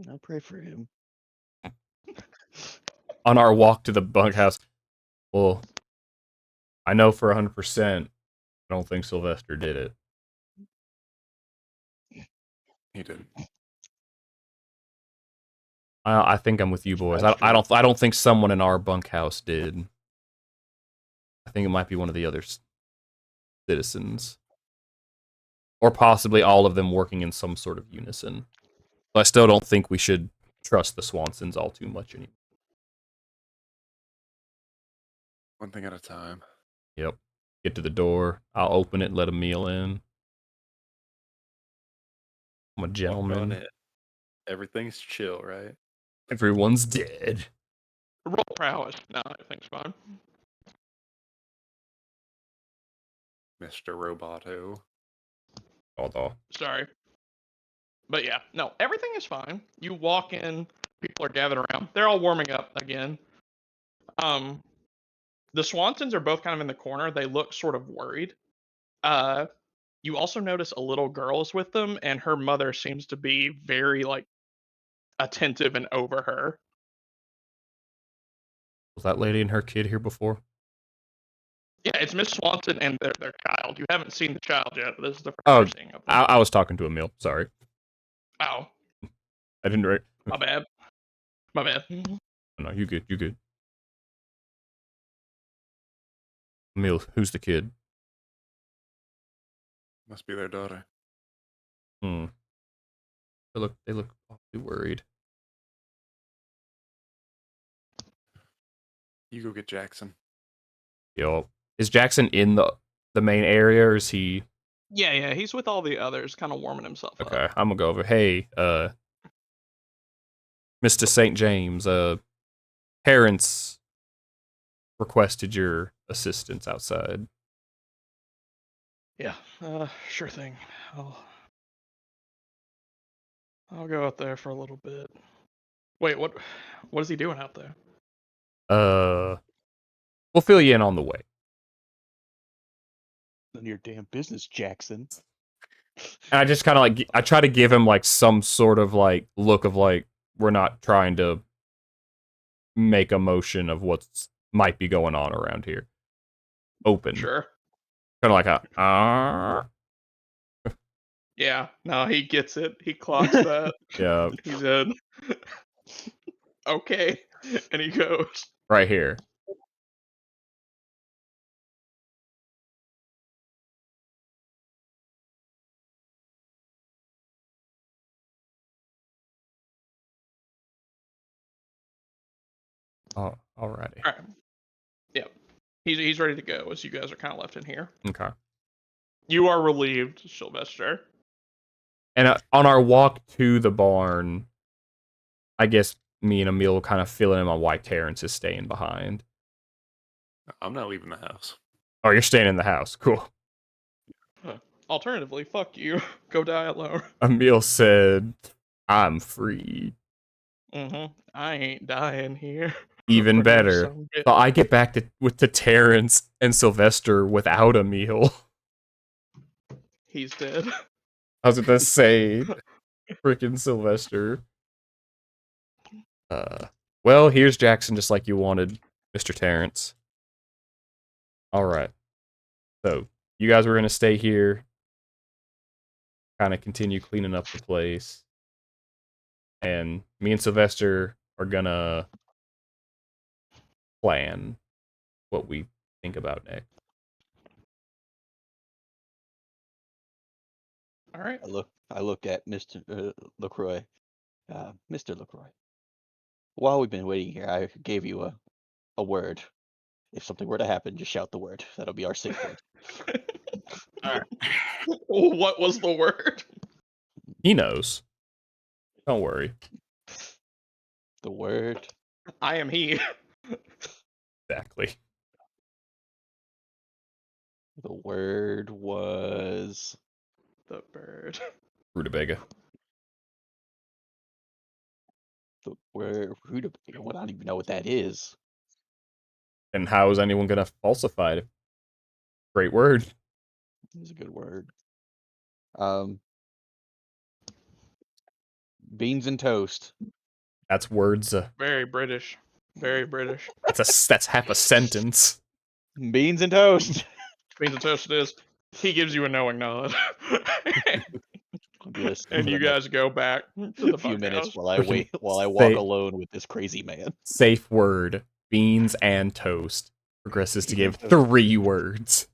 I'll pray for him. On our walk to the bunkhouse, well, I know for 100%, I don't think Sylvester did it. He did. I think I'm with you boys. I don't think someone in our bunkhouse did. I think it might be one of the other citizens, or possibly all of them working in some sort of unison. But I still don't think we should trust the Swansons all too much anymore. One thing at a time. Yep. Get to the door. I'll open it and let Emil in. I'm a Walk on gentleman. it. Everything's chill, right? Everyone's dead. Roll prowess. No, everything's fine. Mr. Roboto. Although. Sorry. But yeah, no, everything is fine. You walk in, people are gathered around. They're all warming up again. The Swansons are both kind of in the corner. They look sort of worried. You also notice a little girl is with them, and her mother seems to be very, like, attentive and over her. Was that lady and her kid here before? Yeah, it's Miss Swanson and their child. You haven't seen the child yet, but this is the first Oh, you're seeing of them. I was talking to Emil. Sorry. Oh, I didn't write. my bad. My bad. No, you good. You good. Emil, who's the kid? Must be their daughter. Hmm. They look awfully worried. You go get Jackson. Yo, is Jackson in the main area, or is he? Yeah, he's with all the others, kind of warming himself Okay, up. I'm gonna go over. Hey, Mr. St. James, parents requested your assistance outside. Yeah, sure thing. I'll go out there for a little bit. Wait, what is he doing out there? We'll fill you in on the way. None of your damn business, Jackson. And I just kind of like, I try to give him like some sort of like look of like, we're not trying to make a motion of what's might be going on around here. Open. Sure. Kind of like a Yeah. No, he gets it. He clocks that. yeah, He said, "Okay," and he goes. right here. Oh, alrighty. All right. Yep. He's ready to go as you guys are kind of left in here. Okay. You are relieved, Sylvester. And on our walk to the barn, I guess me and Emil will kind of fill in on why Terrence is staying behind. I'm not leaving the house. Oh, you're staying in the house. Cool. Alternatively, fuck you. Go die alone. Emil said, I'm free. I ain't dying here. Even For no better. some bitch. So I get back to Terrence and Sylvester without Emil. He's dead. I was gonna say, freaking Sylvester. Well, here's Jackson just like you wanted, Mr. Terrence. Alright. So, you guys were gonna stay here, kind of continue cleaning up the place. And me and Sylvester are gonna plan what we think about next. All right. I look at Mr. LaCroix. Mr. LaCroix. While we've been waiting here, I gave you a word. If something were to happen, just shout the word. That'll be our safe word. What was the word? He knows. Don't worry. The word. I am he. Exactly. The word was The bird. Rutabaga. the word. Rutabaga. I don't even know what that is. And how is anyone gonna falsify it? Great word. It's a good word. Beans and toast. That's words. Very British. Very British. That's half a sentence. Beans and toast. Means a toast it is. He gives you a knowing nod. I'll be listening And for you the next guys go back to the few minutes bunkhouse. while I Freaking wait, while I walk say- alone with this crazy man. Safe word. Beans and toast. Progresses to Beans give and toast. 3 words.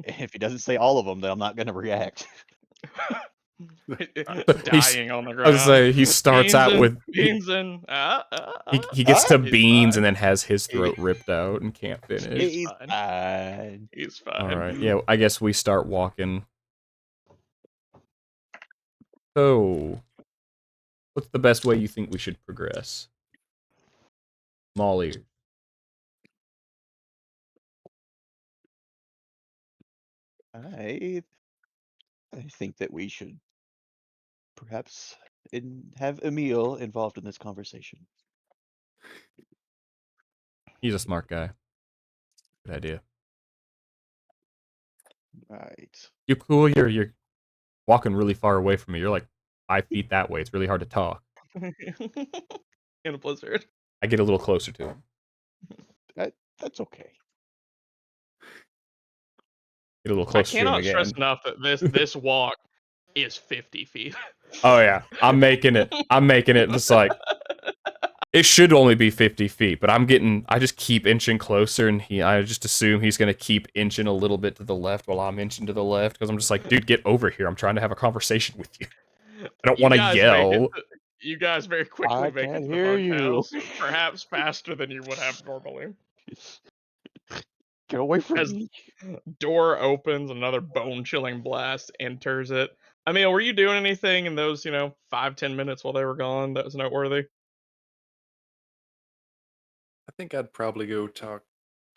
If he doesn't say all of them, then I'm not gonna react. Dying on the I was ground. say he starts out with beans and he gets to He's beans fine. and then has his throat ripped out and can't finish. He's He's fine. fine. He's fine. All right. Yeah, I guess we start walking. So, what's the best way you think we should progress? Molly. I think that we should perhaps have Emil involved in this conversation. He's a smart guy. Good idea. Right. You cool? You're walking really far away from me. You're like 5 feet that way. It's really hard to talk. In a blizzard. I get a little closer to him. That's okay. Get a little I closer to him cannot stress again. enough that this walk is 50 feet. Oh yeah, I'm making it. I'm making it. Just like it should only be 50 feet, but I just keep inching closer, and I just assume he's gonna keep inching a little bit to the left while I'm inching to the left, because I'm just like, dude, get over here. I'm trying to have a conversation with you. I don't want to yell. You guys very quickly I make it can't to the hear you. bunkhouse, perhaps faster than you would have normally. Get away from As me. door opens, another bone-chilling blast enters it. I mean, were you doing anything in those, 5-10 minutes while they were gone that was noteworthy? I think I'd probably go talk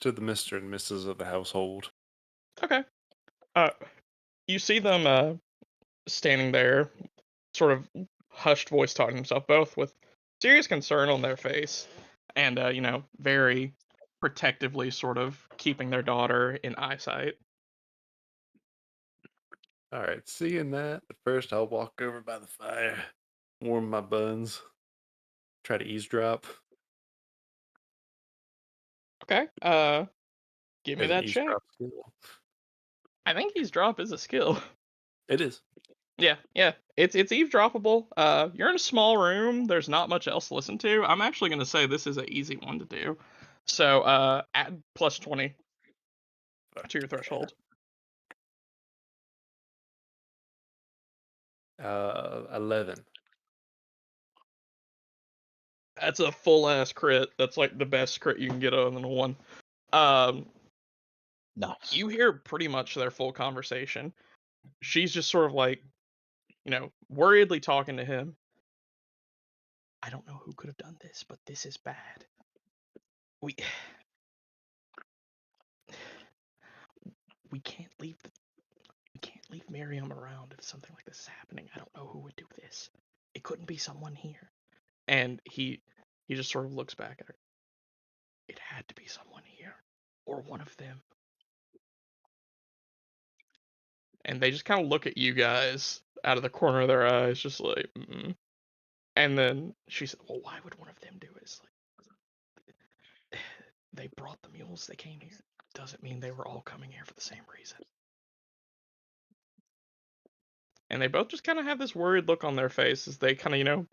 to the Mr. and Mrs. of the household. Okay. Uh, you see them standing there, sort of hushed voice talking to himself, both with serious concern on their face, and very protectively sort of keeping their daughter in eyesight. All right, seeing that, at first I'll walk over by the fire, warm my buns, try to eavesdrop. Okay. Give me as an that check. eavesdrop skill. I think eavesdrop is a skill. It is. Yeah, yeah. It's eavesdroppable. You're in a small room. There's not much else to listen to. I'm actually gonna say this is an easy one to do. So add plus 20 to your threshold. 11. That's a full ass crit. That's like the best crit you can get other than a one. Um, Nice. you hear pretty much their full conversation. She's just sort of like, worriedly talking to him. I don't know who could have done this, but this is bad. We we can't leave we can't leave Miriam around if something like this is happening. I don't know who would do this. It couldn't be someone here. And he just sort of looks back at her. It had to be someone here, or one of them. And they just kind of look at you guys out of the corner of their eyes, just like, mm. And then she said, "Well, why would one of them do it?" It's like, they brought the mules. They came here. Doesn't mean they were all coming here for the same reason. And they both just kind of have this worried look on their face as they kind of,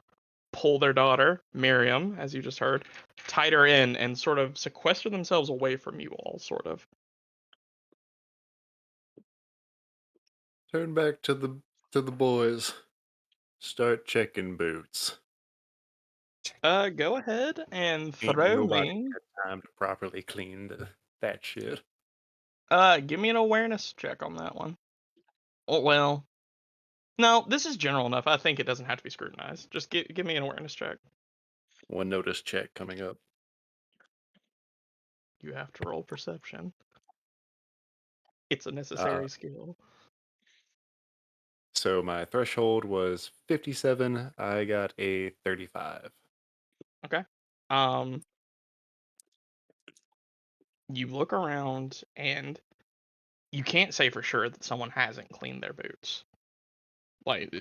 pull their daughter, Miriam, as you just heard, tighter in and sort of sequester themselves away from you all, sort of. Turn back to the boys. Start checking boots. Go ahead and Ain't throw nobody me. got time to properly clean that shit. Give me an awareness check on that one. Oh, well, no, this is general enough. I think it doesn't have to be scrutinized. Just give me an awareness check. One notice check coming up. You have to roll perception. It's a Uh, necessary skill. so my threshold was 57. I got a 35. Okay. You look around and you can't say for sure that someone hasn't cleaned their boots. Like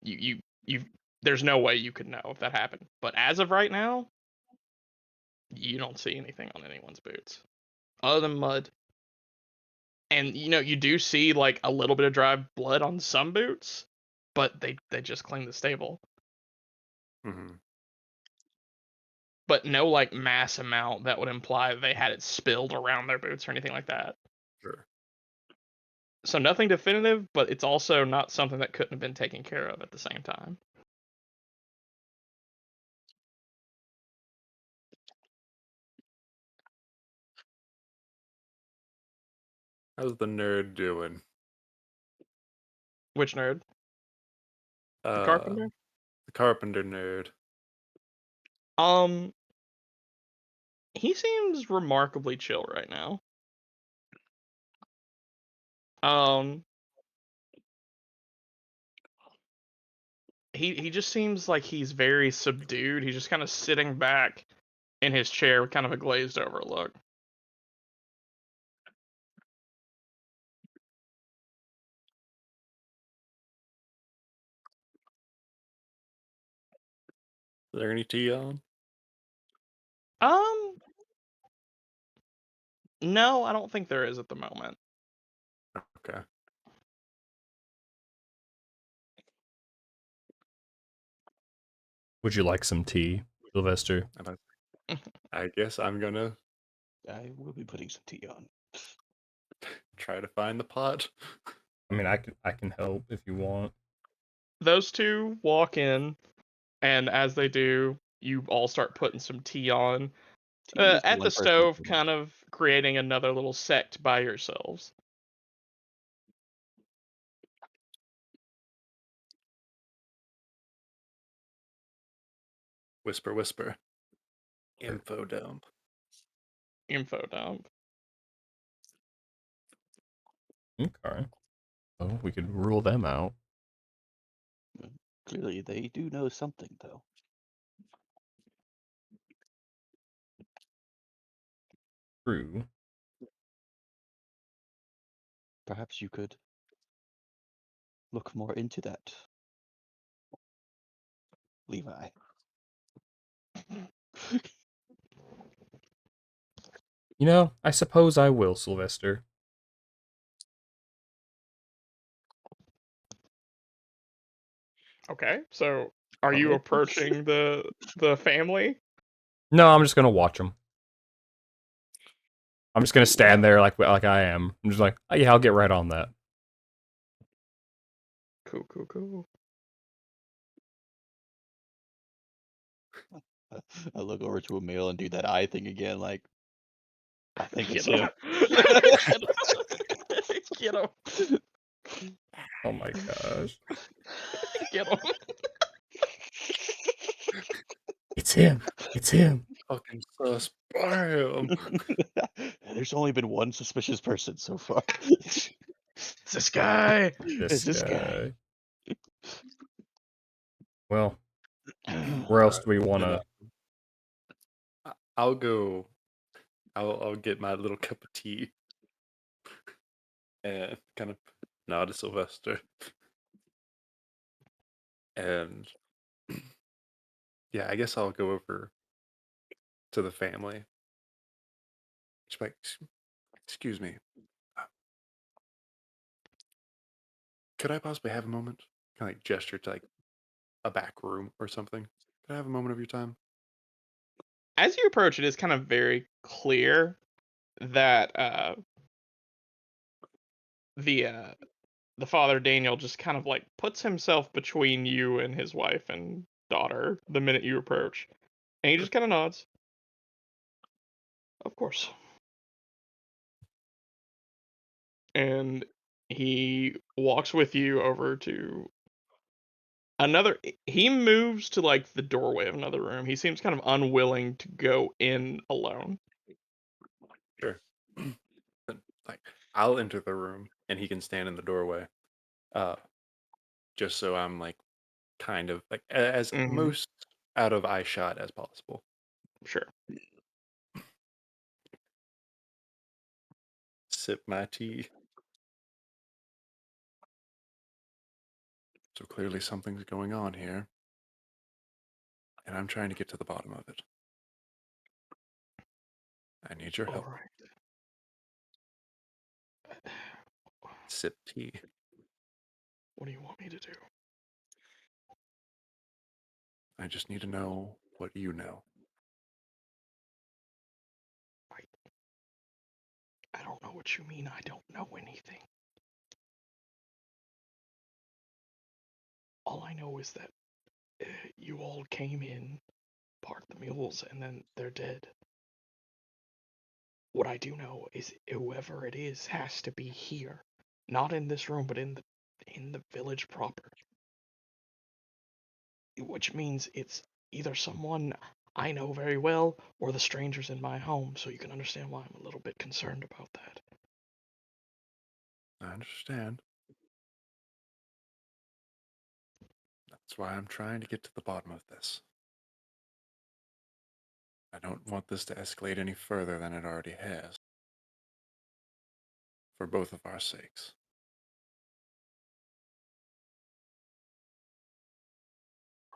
you there's no way you could know if that happened. But as of right now, you don't see anything on anyone's boots other than mud. And you do see like a little bit of dry blood on some boots, but they just cleaned the stable. Mm-hmm. But no like mass amount that would imply they had it spilled around their boots or anything like that. Sure. So nothing definitive, but it's also not something that couldn't have been taken care of at the same time. How's the nerd doing? Which nerd? The Uh, carpenter? the carpenter nerd. Um, he seems remarkably chill right now. Um, he just seems like he's very subdued. He's just kind of sitting back in his chair with kind of a glazed over look. Is there any tea on? Um, no, I don't think there is at the moment. Okay. Would you like some tea, Sylvester? I guess I'm gonna I will be putting some tea on. try to find the pot. I mean, I can help if you want. Those two walk in, and as they do, you all start putting some tea on. Tea is the At the one person stove, thing. kind of creating another little sect by yourselves. Whisper, whisper. Info dump. Info dump. Okay. Oh, we could rule them out. Clearly, they do know something, though. True. Perhaps you could look more into that, Levi. You know, I suppose I will, Sylvester. Okay, so are you Alright. approaching the family? No, I'm just gonna watch them. I'm just gonna stand Wow. there like I am. I'm just like, oh, yeah, I'll get right on that. Cool, cool, cool. I look over to Emil and do that eye thing again, like, I think it's Get him. him. Get him. Oh my gosh, Get him. it's him! It's him! Fucking sus. Bam. There's only been one suspicious person so far. It's this guy. This It's this guy. guy. Well, where else Alright, do we then wanna? I'll go. I'll get my little cup of tea and kind of nod to Sylvester. And yeah, I guess I'll go over to the family. Just like, excuse me, uh, could I possibly have a moment? Kind of like gesture to like a back room or something. Could I have a moment of your time? As you approach, it is kind of very clear that the uh, the father Daniel just kind of like puts himself between you and his wife and daughter the minute you approach, and he Sure. just kind of nods. Of course. And he walks with you over to another. He moves to like the doorway of another room. He seems kind of unwilling to go in alone. Sure. Then, like, I'll enter the room and he can stand in the doorway. Uh, just so I'm like kind of like as Mm-hmm. most out of eye shot as possible. Sure. Sip my tea. So clearly something's going on here, and I'm trying to get to the bottom of it. I need your All help. right. Sip tea. What do you want me to do? I just need to know what you know. I don't know what you mean. I don't know anything. All I know is that you all came in, parked the mules, and then they're dead. What I do know is whoever it is has to be here, not in this room, but in the village proper. Which means it's either someone I know very well or the strangers in my home. So you can understand why I'm a little bit concerned about that. I understand. That's why I'm trying to get to the bottom of this. I don't want this to escalate any further than it already has. For both of our sakes.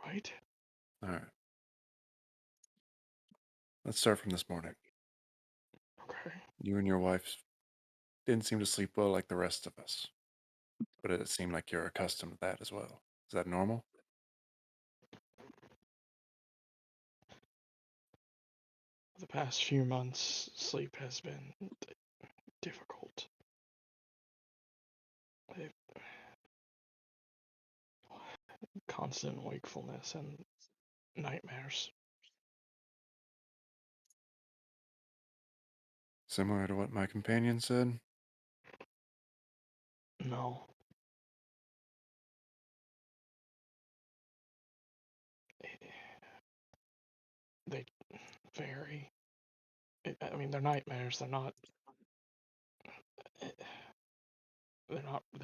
Right? Alright. Let's start from this morning. Okay. You and your wife didn't seem to sleep well like the rest of us. But it seemed like you're accustomed to that as well. Is that normal? The past few months, sleep has been difficult. They've constant wakefulness and nightmares. Similar to what my companion said? No. They vary. I mean, they're nightmares. They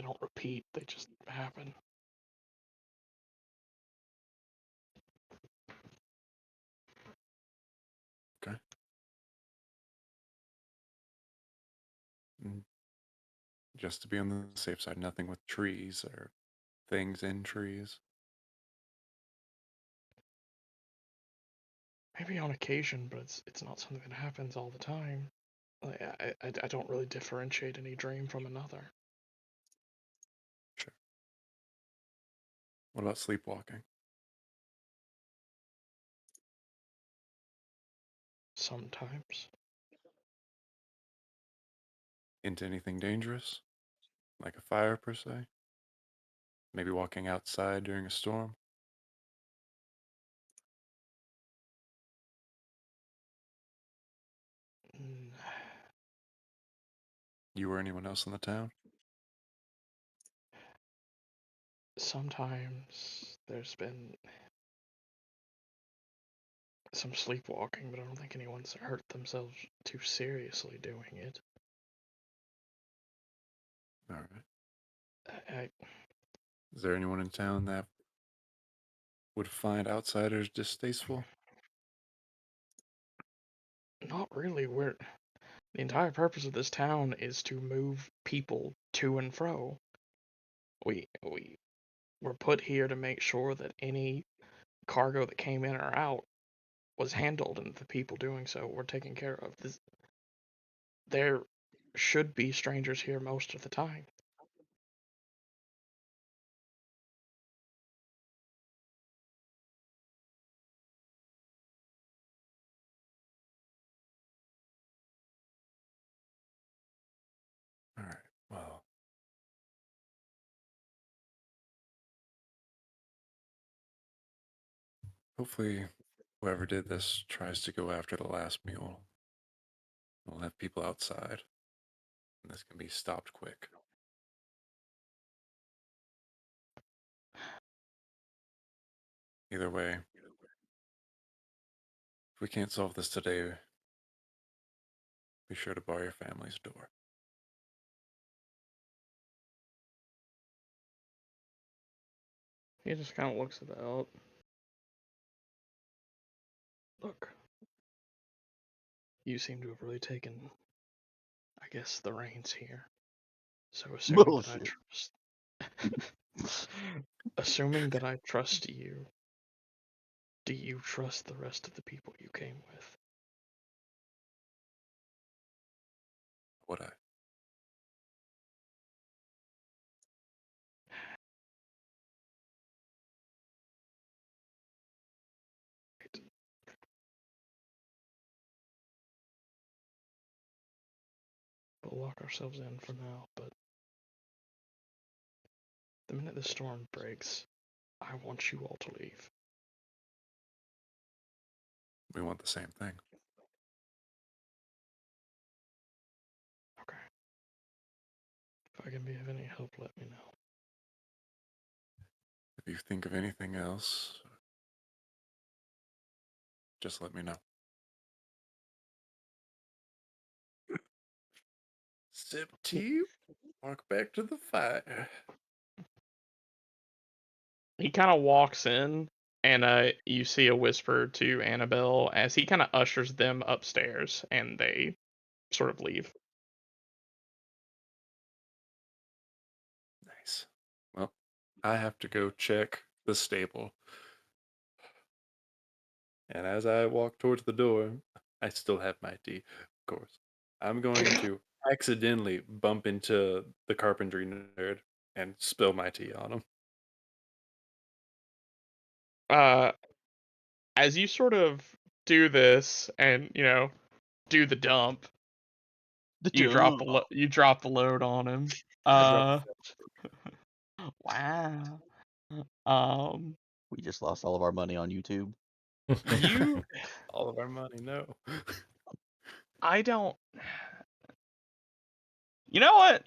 don't repeat. They just happen. Okay. Mm, just to be on the safe side, nothing with trees or things in trees. Maybe on occasion, but it's not something that happens all the time. I don't really differentiate any dream from another. Sure. What about sleepwalking? Sometimes. Into anything dangerous? Like a fire, per se? Maybe walking outside during a storm? Mm, You or anyone else in the town? Sometimes there's been some sleepwalking, but I don't think anyone's hurt themselves too seriously doing it. All right. I, Is there anyone in town that would find outsiders distasteful? not really. The entire purpose of this town is to move people to and fro. We were put here to make sure that any cargo that came in or out was handled, and the people doing so were taken care of. There should be strangers here most of the time. All right. Well, hopefully, whoever did this tries to go after the last mule. We'll have people outside, and this can be stopped quick. Either way, if we can't solve this today, be sure to bar your family's door. He just kind of looks about. Look, you seem to have really taken, I guess, the reins here. So Bullshit. assuming that I trust you, do you trust the rest of the people you came with? Would I? Right. We'll lock ourselves in for now, but the minute the storm breaks, I want you all to leave. We want the same thing. Okay. If I can be of any help, let me know. If you think of anything else, just let me know. Sip tea, walk back to the fire. He kind of walks in, and you see a whisper to Annabelle as he kind of ushers them upstairs, and they sort of leave. Nice. Well, I have to go check the stable. And as I walk towards the door, I still have my tea, of course. I'm going to accidentally bump into the carpentry nerd and spill my tea on him. Uh, as you sort of do this, and do the dump, The you drop jump. the load on him. I dropped Wow. Um, We just lost all of our money on YouTube. you, all of our money. No. I don't. You know what?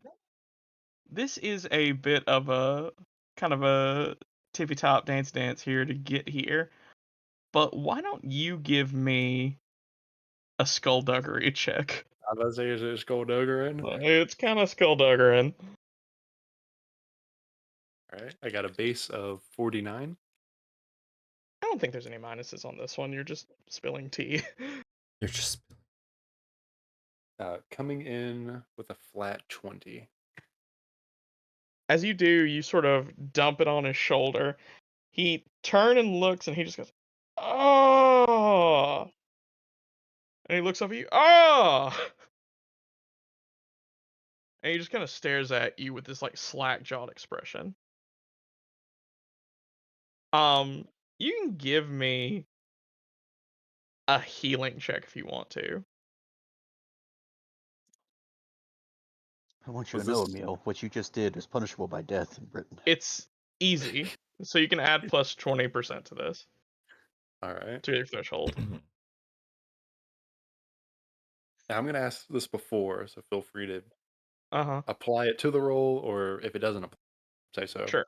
This is a bit of a kind of a tippy top dance here to get here. But why don't you give me a skullduggery check? I was about to say, is it skullduggery? It's kind of skullduggery. All right. I got a base of 49. I don't think there's any minuses on this one. You're just spilling tea. You're just Coming in with a flat 20. As you do, you sort of dump it on his shoulder. He turns and looks, and he just goes, "Oh!" And he looks up at you, "Oh!" and he just kind of stares at you with this like slack-jawed expression. Um, you can give me a healing check if you want to. I want you to Was know, this Emil, what you just did is punishable by death in Britain. It's easy, so you can add plus 20% to this all right? to your threshold. Now, I'm gonna ask this before, so feel free to Uh huh. apply it to the roll, or if it doesn't apply, say so. Sure.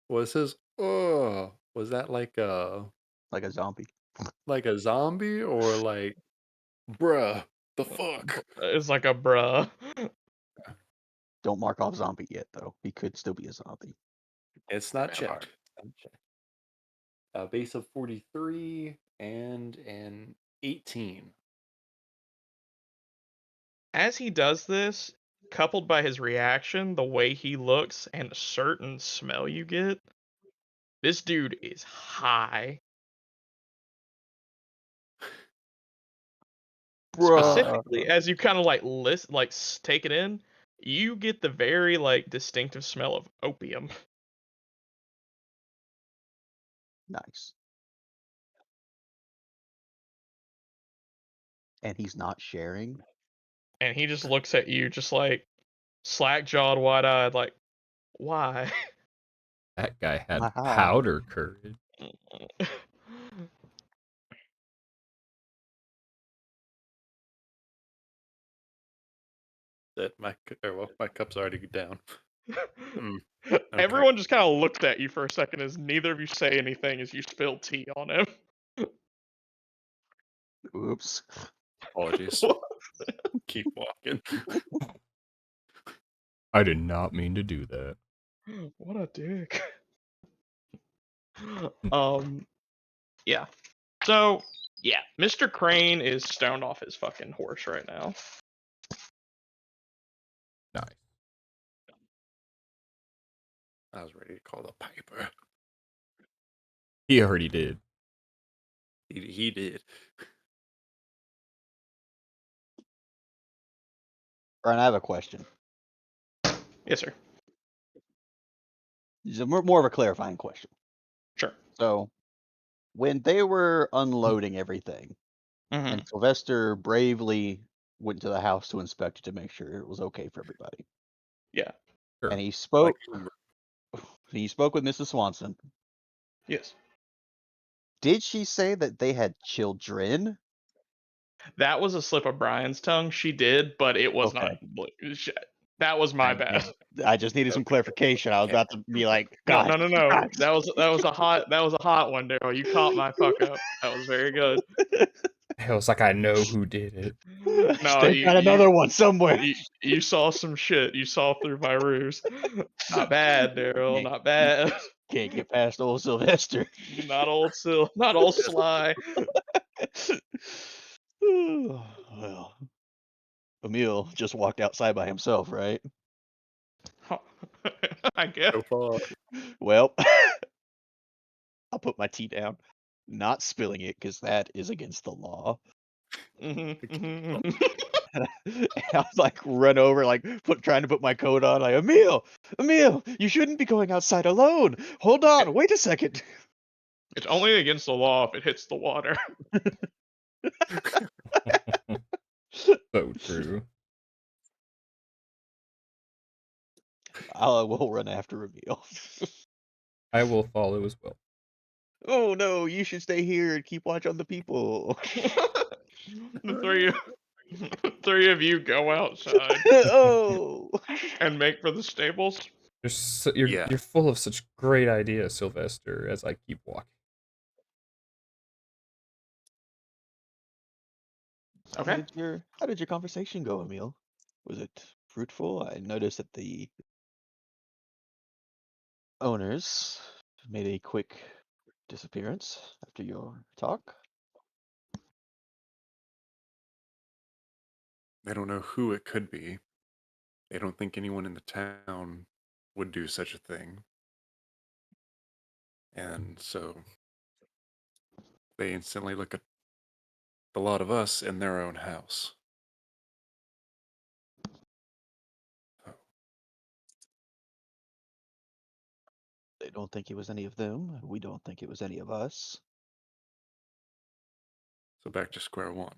Was his oh, was that Like a zombie. like a zombie or like bruh, the fuck? It's like a bruh. Don't mark off zombie yet, though. He could still be a zombie. It's not Vampire. checked. It's not checked. A base of 43 and an 18. As he does this, coupled by his reaction, the way he looks, and a certain smell you get, this dude is high. Bruh. Specifically, as you kind of like take it in, you get the very like distinctive smell of opium. Nice. And he's not sharing. And he just looks at you just like slack jawed, wide eyed, like, why? That guy had Haha. powder courage. That my cup's already down. Mm, okay. Everyone just kind of looked at you for a second as neither of you say anything as you spill tea on him. Oops. Apologies. Keep walking. I did not mean to do that. What a dick. Yeah. So, yeah, Mr. Crane is stoned off his fucking horse right now. Nice. I was ready to call the piper. He already did. He did. Brian, I have a question. Yes, sir. It's more of a clarifying question. Sure. So, when they were unloading everything, Mm-hmm. and Sylvester bravely went to the house to inspect it to make sure it was okay for everybody, Yeah. Sure. and he Like spoke with Mrs. Swanson. Yes. Did she say that they had children? That was a slip of Brian's tongue. She did, but it was not. Okay. That was my bad. I just needed some clarification. I was okay. about to be like, No, God, no, no, no. Christ." That was a hot one, Daryl. You caught my fuck up. That was very good. It was like I know who did it. No, They got another one somewhere. you saw some shit. You saw through my ruse. Not bad, Daryl. Not bad. Can't get past old Sylvester. Not old Sly. Well, Emil just walked outside by himself, right? I guess. So far. Well, I'll put my tea down, not spilling it because that is against the law. Mm-hmm. And I was like run over, like trying to put my coat on, like Emil, you shouldn't be going outside alone. Hold on, wait a second. It's only against the law if it hits the water. So true. I will run after Emil. I will follow as well. Oh no, you should stay here and keep watch on the people. The three of you go outside Oh. and make for the stables. Yeah. You're full of such great ideas, Sylvester, as I keep walking. Okay. How did your conversation go, Emil? Was it fruitful? I noticed that the owners made a quick disappearance after your talk. They don't know who it could be. They don't think anyone in the town would do such a thing. And so they instantly look at the lot of us in their own house. They don't think it was any of them. We don't think it was any of us. So back to square one.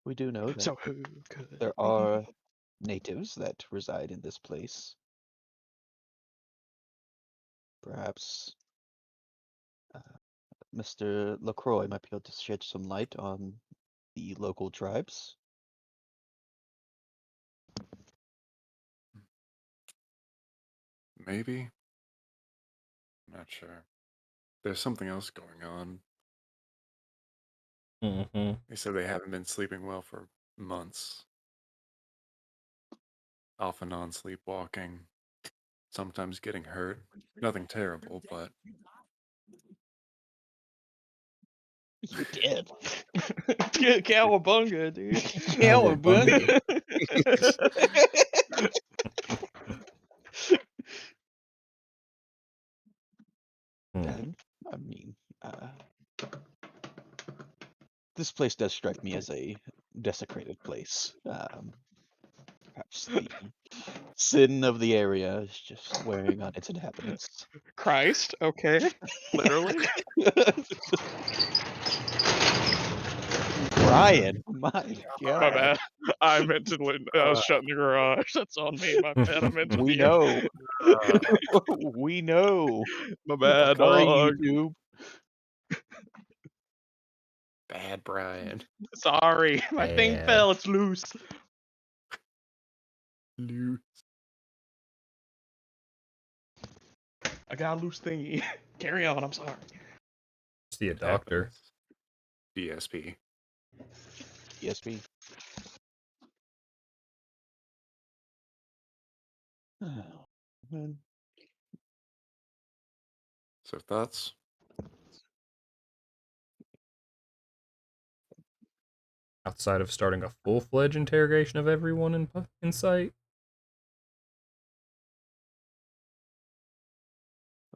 We do know that So who could there it are be? natives that reside in this place. Perhaps Mr. LaCroix might be able to shed some light on the local tribes. Maybe? I'm not sure. There's something else going on. Mm-hmm. They said they haven't been sleeping well for months. Off and on sleepwalking, sometimes getting hurt. Nothing terrible, but You did. Yeah, cowabunga, dude. Cowabunga. Hmm. And, I mean, uh, this place does strike me as a desecrated place. Perhaps the sin of the area is just wearing on its inhabitants. Christ, okay. Literally. Brian, my My God. bad. I meant to. I was shutting the garage. That's on me. My bad. I meant to We mute. know. uh, We know. My bad, Sorry, dog. YouTube. bad Brian. Sorry, my thing Bad. fell. It's loose. Loot. I got a loose thingy. Carry on. I'm sorry. See a It doctor. happens. DSP. ESP. Oh, man. So thoughts? Outside of starting a full-fledged interrogation of everyone in sight.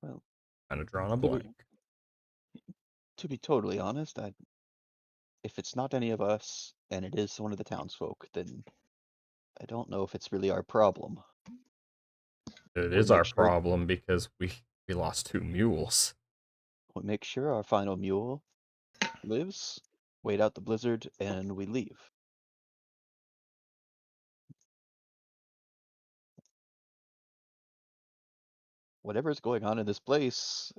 Well, Kind of drawing a to be, blank. to be totally honest, if it's not any of us and it is one of the townsfolk, then I don't know if it's really our problem. It We is make our sure problem because we lost 2 mules. we make sure our final mule lives, wait out the blizzard, and we leave. Whatever's going on in this place,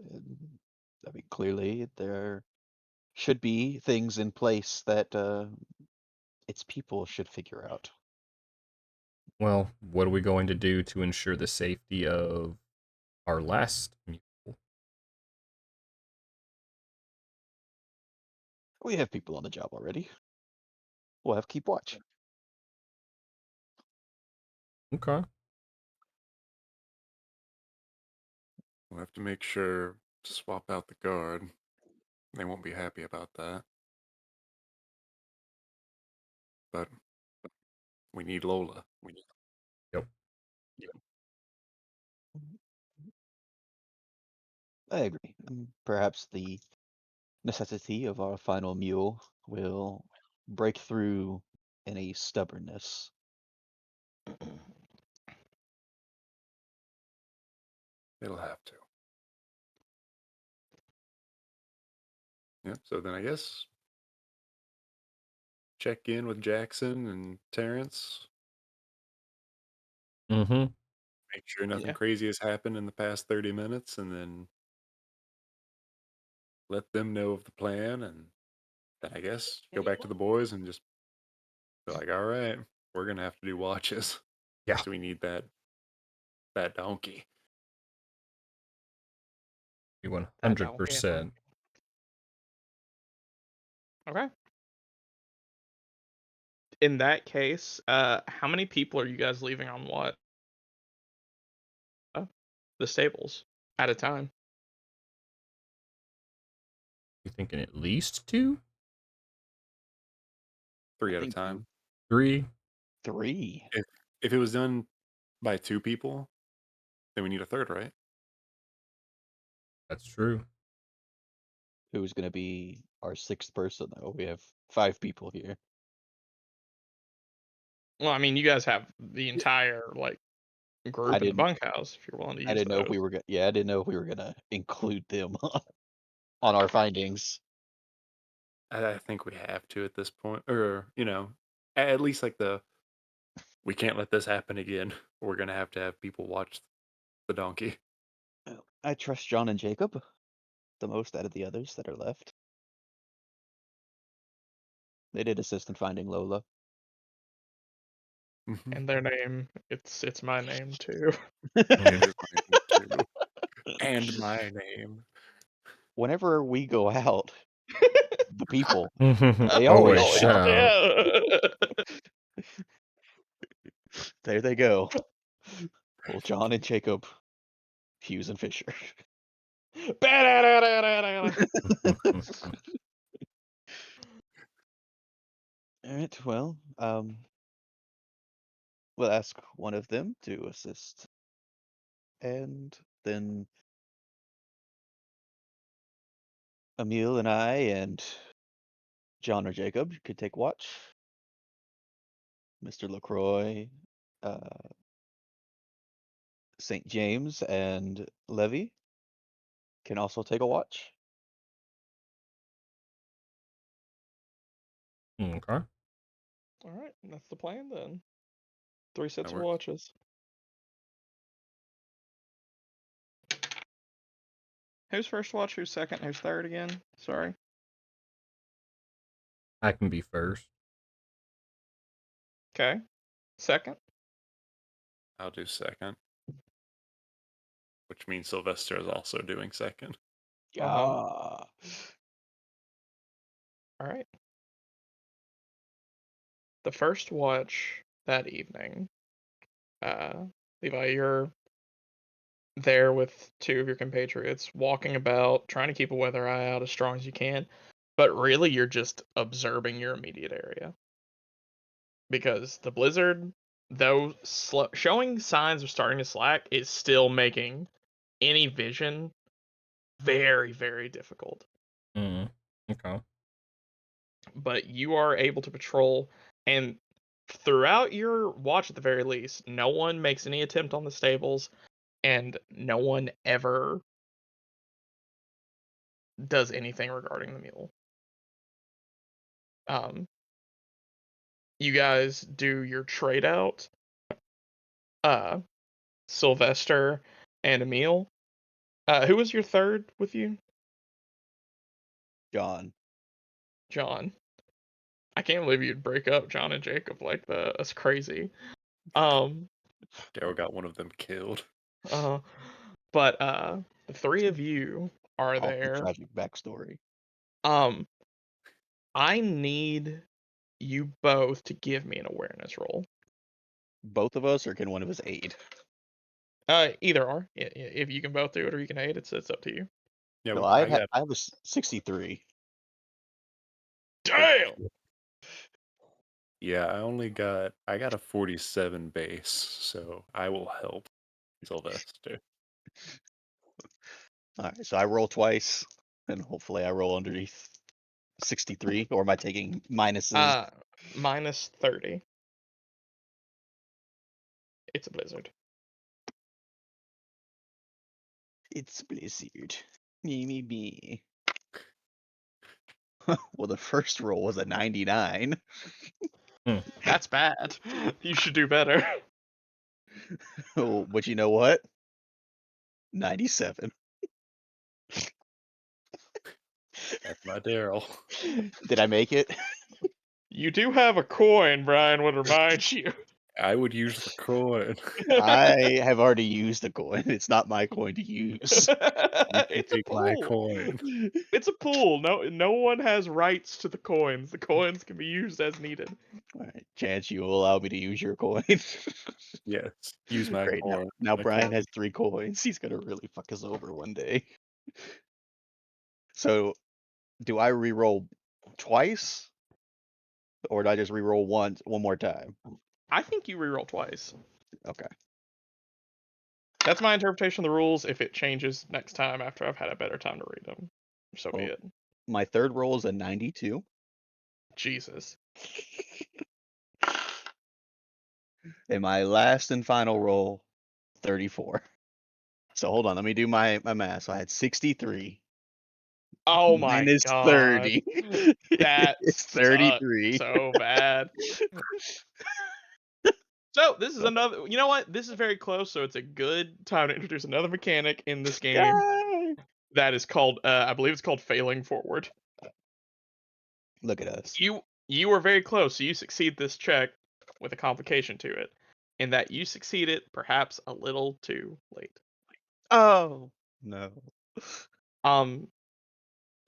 I mean, clearly there should be things in place that its people should figure out. Well, what are we going to do to ensure the safety of our last mule? We have people on the job already. We'll have keep watch. Okay. We'll have to make sure to swap out the guard. They won't be happy about that. But we need Lola. We need. Yep. I agree. Perhaps the necessity of our final mule will break through any stubbornness. It'll have to. Yep. So then I guess check in with Jackson and Terrence. Mm-hmm. Make sure nothing Yeah. crazy has happened in the past 30 minutes, and then let them know of the plan, and then I guess go back to the boys and just be like, all right, we're gonna have to do watches. Yeah. So we need that donkey. Be That donkey. 100%. Okay. In that case, how many people are you guys leaving on what? The stables at a time. You thinking at least 2? 3 I at a think time. 3? 3. If it was done by 2 people, then we need a third, right? That's true. Who's going to be our 6th person, though? We have 5 people here. Well, I mean, you guys have the entire like I group in the didn't. bunkhouse if you're willing to I use didn't know if those. we were gonna. Yeah, I didn't know if we were gonna include them on our findings. I think we have to at this point, or at least like we can't let this happen again. We're gonna have to have people watch the donkey. I trust John and Jacob the most out of the others that are left. They did assist in finding Lola. And their name, it's my name too. It is my name too, and my name. Whenever we go out, the people they Always always Oh shout. yeah. There they go. Well, John and Jacob, Hughes and Fisher. All right. Well, we'll ask one of them to assist, and then Emil and I and John or Jacob could take watch. Mr. LaCroix, uh, St. James, and Levy can also take a watch. Okay. All right, that's the plan then. 3 sets That of works. watches. Who's first watch? Who's second? Who's third again? Sorry. I can be first. Okay. Second. I'll do second, which means Sylvester is also doing second. Yeah. All right. The first watch that evening, Levi, you're there with 2 of your compatriots, walking about, trying to keep a weather eye out as strong as you can, but really you're just observing your immediate area. Because the blizzard, though showing signs of starting to slack, is still making any vision very, very difficult. Okay. But you are able to patrol, and throughout your watch at the very least, no one makes any attempt on the stables, and no one ever does anything regarding the mule. You guys do your trade out, Sylvester and Emil. Who was your third with you? John. John. I can't believe you'd break up John and Jacob like that. That's crazy. Um, Daryl got one of them killed. but the 3 of you are Awfully there. tragic backstory. I need you both to give me an awareness roll. Both of us, or can one of us aid? Either or. If you can both do it or you can aid, it's up to you. Yeah, No, I got. I was 63. Damn. Yeah, I got a 47 base, so I will help Sylvester. All right, so I roll twice, and hopefully I roll underneath 63. Or am I taking minuses? Minus 30. It's a blizzard. It's blizzard. Me. Well, the first roll was a 99. That's bad. You should do better. Oh, but you know what? 97. That's my Daryl. Did I make it? You do have a coin, Brian would remind you. I would use the coin. I have already used a coin. It's not my coin to use. You can It's a take my pool. coin. It's a pool. No one has rights to the coins. The coins can be used as needed. All right, Chance, you will allow me to use your coin. Yes, use my Great. coin. Now My Brian coin. has 3 coins. He's gonna really fuck us over one day. So, do I re-roll twice, or do I just re-roll one more time? I think you reroll twice. Okay. That's my interpretation of the rules. If it changes next time after I've had a better time to read them, so be Well, it. my third roll is a 92. Jesus. And my last and final roll, 34. So hold on, let me do my math. So I had 63 Oh my minus god. 30. That It's sucks 33. so bad. So this is another. You know what? This is very close, so it's a good time to introduce another mechanic in this game Yay! that is called. I believe it's called failing forward. Look at us. You were very close, so you succeed this check with a complication to it, in that you succeed it perhaps a little too late. Oh no. Um,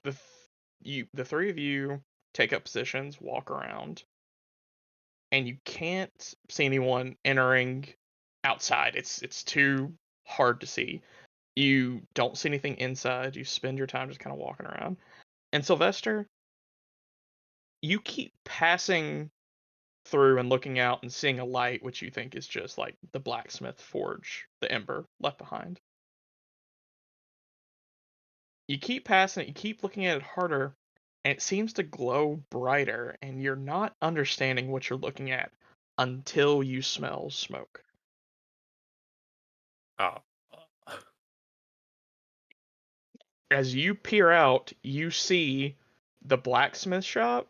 the three of you take up positions, walk around, and you can't see anyone entering outside. It's too hard to see. You don't see anything inside. You spend your time just kind of walking around. And Sylvester, you keep passing through and looking out and seeing a light, which you think is just like the blacksmith forge, the ember left behind. You keep passing it, you keep looking at it harder, and it seems to glow brighter, and you're not understanding what you're looking at until you smell smoke. Oh. As you peer out, you see the blacksmith shop.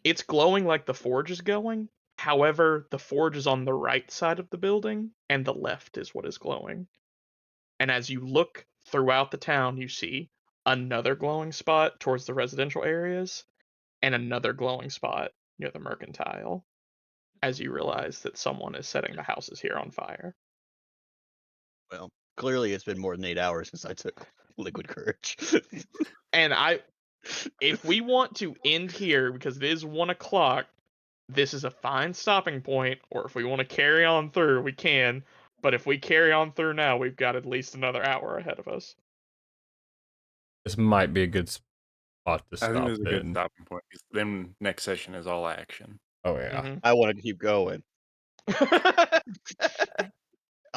It's glowing like the forge is going. However, the forge is on the right side of the building, and the left is what is glowing. And as you look throughout the town, you see another glowing spot towards the residential areas, and another glowing spot near the mercantile, as you realize that someone is setting the houses here on fire. Well, clearly it's been more than 8 hours since I took liquid courage. And if we want to end here, because it is 1 o'clock, this is a fine stopping point, or if we want to carry on through, we can. But if we carry on through now, we've got at least another hour ahead of us. This might be a good spot to I think stop this is a good then. stopping point. 'Cause then next session is all action. Oh yeah. Mm-hmm. I wanted to keep going. I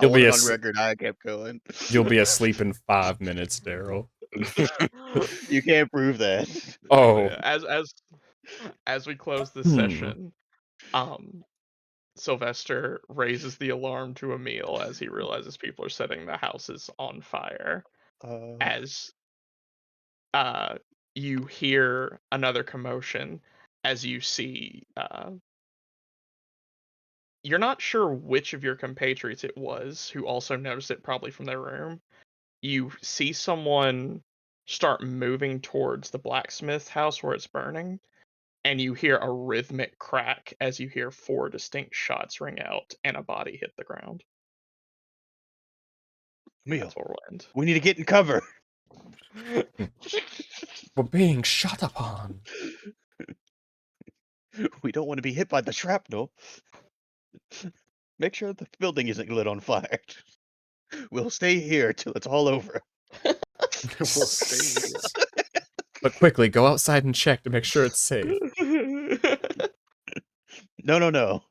You'll want be it a on record. I kept going. you'll be asleep in 5 minutes, Daryl. You can't prove that. Oh. As we close this Hmm. session, Sylvester raises the alarm to Emil as he realizes people are setting the houses on fire. As you hear another commotion, as you see you're not sure which of your compatriots it was who also noticed it, probably from their room. You see someone start moving towards the blacksmith house where it's burning, and you hear a rhythmic crack as you hear 4 distinct shots ring out and a body hit the ground. Emil, That's where we'll end. we need to get in cover. We're being shot upon. We don't want to be hit by the shrapnel. Make sure the building isn't lit on fire. We'll stay here till it's all over. We'll stay here. But quickly, go outside and check to make sure it's safe. No, no, no.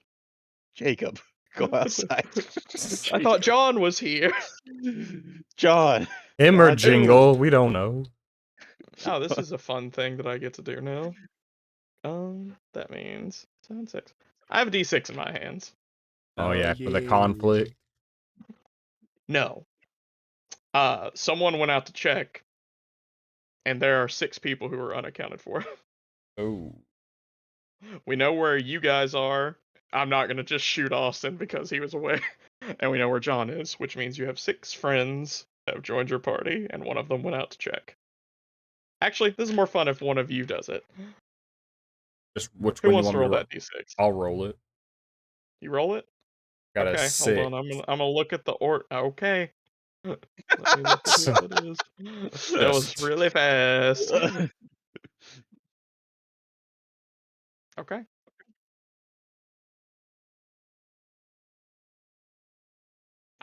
Jacob, go outside. I thought John was here. John. Him or God, dude. Jingle, we don't know. Oh, this is a fun thing that I get to do now. That means 7, 6. I have a D6 in my hands. Oh yeah, for the Yeah. conflict. No. Someone went out to check, and there are 6 people who are unaccounted for. Oh. We know where you guys are. I'm not gonna just shoot Austin because he was away. And we know where John is, which means you have 6 friends that have joined your party, and one of them went out to check. Actually, this is more fun if one of you does it. Just which Who one you wants want to me to roll roll? that D6? I'll roll it. You roll it? Got a Okay, hold 6. on. I'm gonna look at the Okay. Let me look at who that is. That was Just really fast. Okay.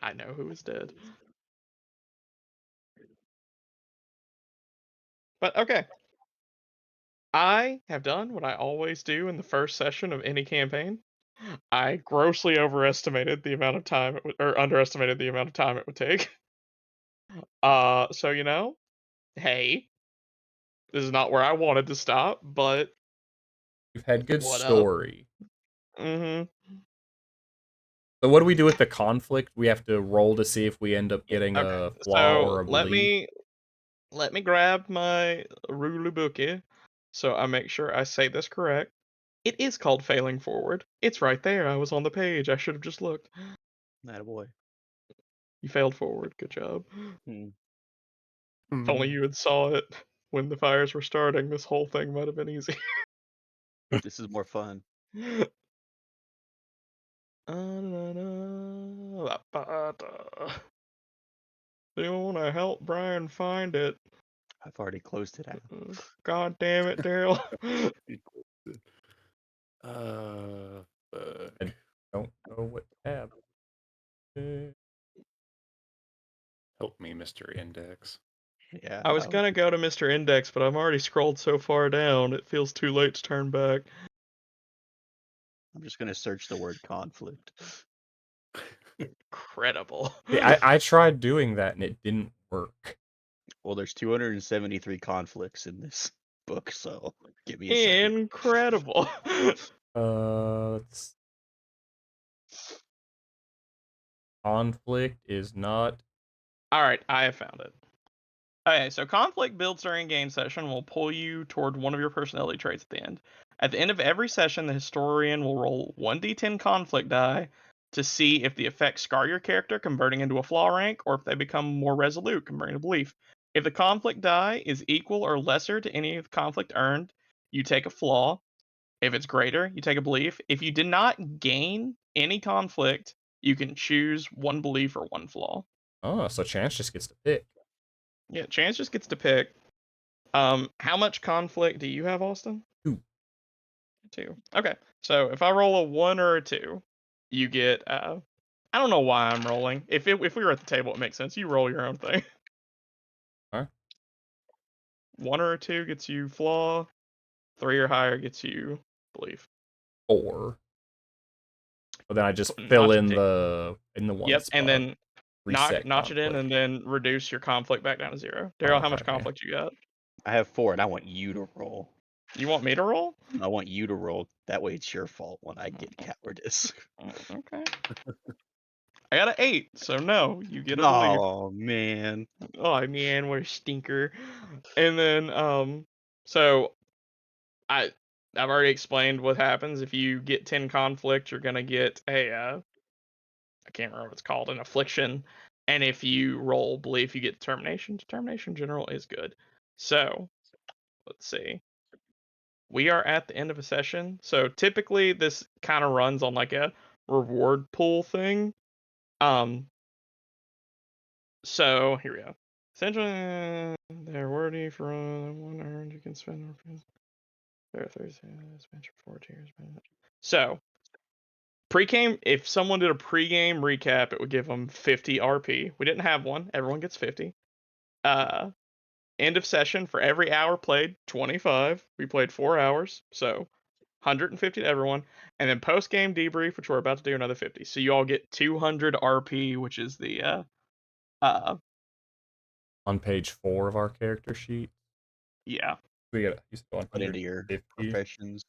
I know who is dead. But okay. I have done what I always do in the first session of any campaign. I grossly overestimated the amount of time or underestimated the amount of time it would take. So hey, this is not where I wanted to stop, but you've had good what up? story. Mm-hmm. So what do we do with the conflict? We have to roll to see if we end up getting Okay. a flaw or So a let belief. me grab my rulubuki so I make sure I say this correct. It is called failing forward. It's right there. I was on the page. I should have just looked. Attaboy. You failed forward. Good job. Hmm. If only you had saw it when the fires were starting, this whole thing might have been easy. This is more fun. Anyone want to help Brian find it? I've already closed it out. God damn it, Daryl. Uh, fuck. I don't know what tab. Help me, Mr. Index. Yeah, I was I gonna go to Mr. Index, but I'm already scrolled so far down, it feels too late to turn back. I'm just gonna search the word conflict. Incredible. Yeah, I tried doing that and it didn't work. Well, there's 273 conflicts in this book, so give me a second. Incredible. Let's conflict is not. Alright, I have found it. Okay, so conflict builds during game session will pull you toward one of your personality traits at the end. At the end of every session, the historian will roll 1d10 conflict die to see if the effects scar your character, converting into a flaw rank, or if they become more resolute, converting to belief. If the conflict die is equal or lesser to any of the conflict earned, you take a flaw. If it's greater, you take a belief. If you did not gain any conflict, you can choose one belief or one flaw. Oh, so Chance just gets to pick. Yeah, Chance just gets to pick. How much conflict do you have, Austin? 2. 2. Okay. So if I roll a 1 or a 2, you get I don't know why I'm rolling. If we were at the table, it makes sense. You roll your own thing. Alright. 1 or a 2 gets you flaw. 3 or higher gets you belief. 4. But then I just fill Notch in it. the one Yep, and spot. then Reset notch it in, conflict. and then reduce your conflict back down to 0. Daryl, how much Alright. conflict you got? I have 4, and I want you to roll. You want me to roll? I want you to roll. That way, it's your fault when I get cowardice. Okay. I got an 8, so no, you get a belief. Oh man. Oh man, what a stinker. And then so I I've already explained what happens if you get 10 conflict, you're gonna get a I can't remember what it's called, an affliction. And if you roll belief, you get determination. Determination in general is good. So let's see. We are at the end of a session. So typically this kind of runs on like a reward pool thing. So here we go. Essentially, they're worthy for one earned. You can spend. There are 30 spent for 4 tiers. So pre-game, if someone did a pre-game recap, it would give them 50 RP. We didn't have one. Everyone gets 50. Uh, End of session for every hour played, 25. We played 4 hours, so 150 to everyone. And then post-game debrief, which we're about to do, another 50. So you all get 200 RP, which is the uh On page 4 of our character sheet. yeah. We got you said Put into your 150. professions.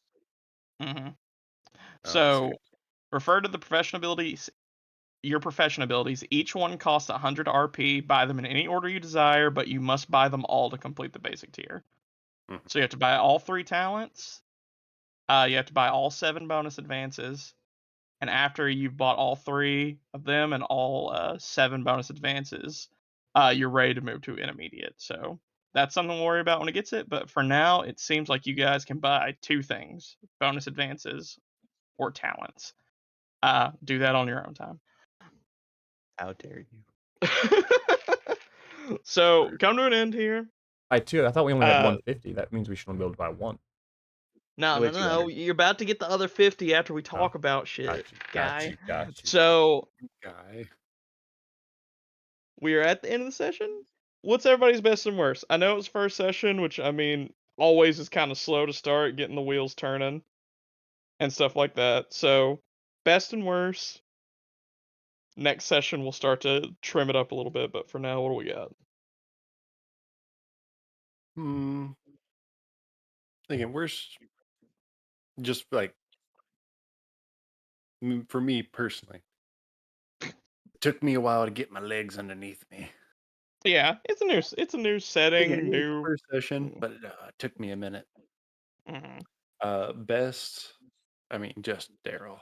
Mm-hmm. Oh, I see. So refer to the profession abilities, your profession abilities. Each one costs 100 RP. Buy them in any order you desire, but you must buy them all to complete the basic tier. Mhm. So you have to buy all 3 talents. You have to buy all 7 bonus advances. And after you've bought all 3 of them and all 7 bonus advances, you're ready to move to intermediate. So that's something to worry about when it gets it. But for now, it seems like you guys can buy 2 things: bonus advances or talents. Do that on your own time. How dare you? So Rude. come to an end here. I thought we only had Uh, 150. That means we should only be able to buy one. no, Way no, no, no. 200. You're about to get the other 50 after we Oh, talk about shit, got guy. you, got you. So Guy. we are at the end of the session. What's everybody's best and worst? I know it was first session, which I mean always is kind of slow to start, getting the wheels turning and stuff like that. So best and worst. Next session we'll start to trim it up a little bit, but for now, what do we got? Hmm. Thinking, where's just like for me personally, it took me a while to get my legs underneath me. Yeah, it's a new setting, It was the new. first session, Mm, but it took me a minute. mhm. Best, I mean, just Daryl.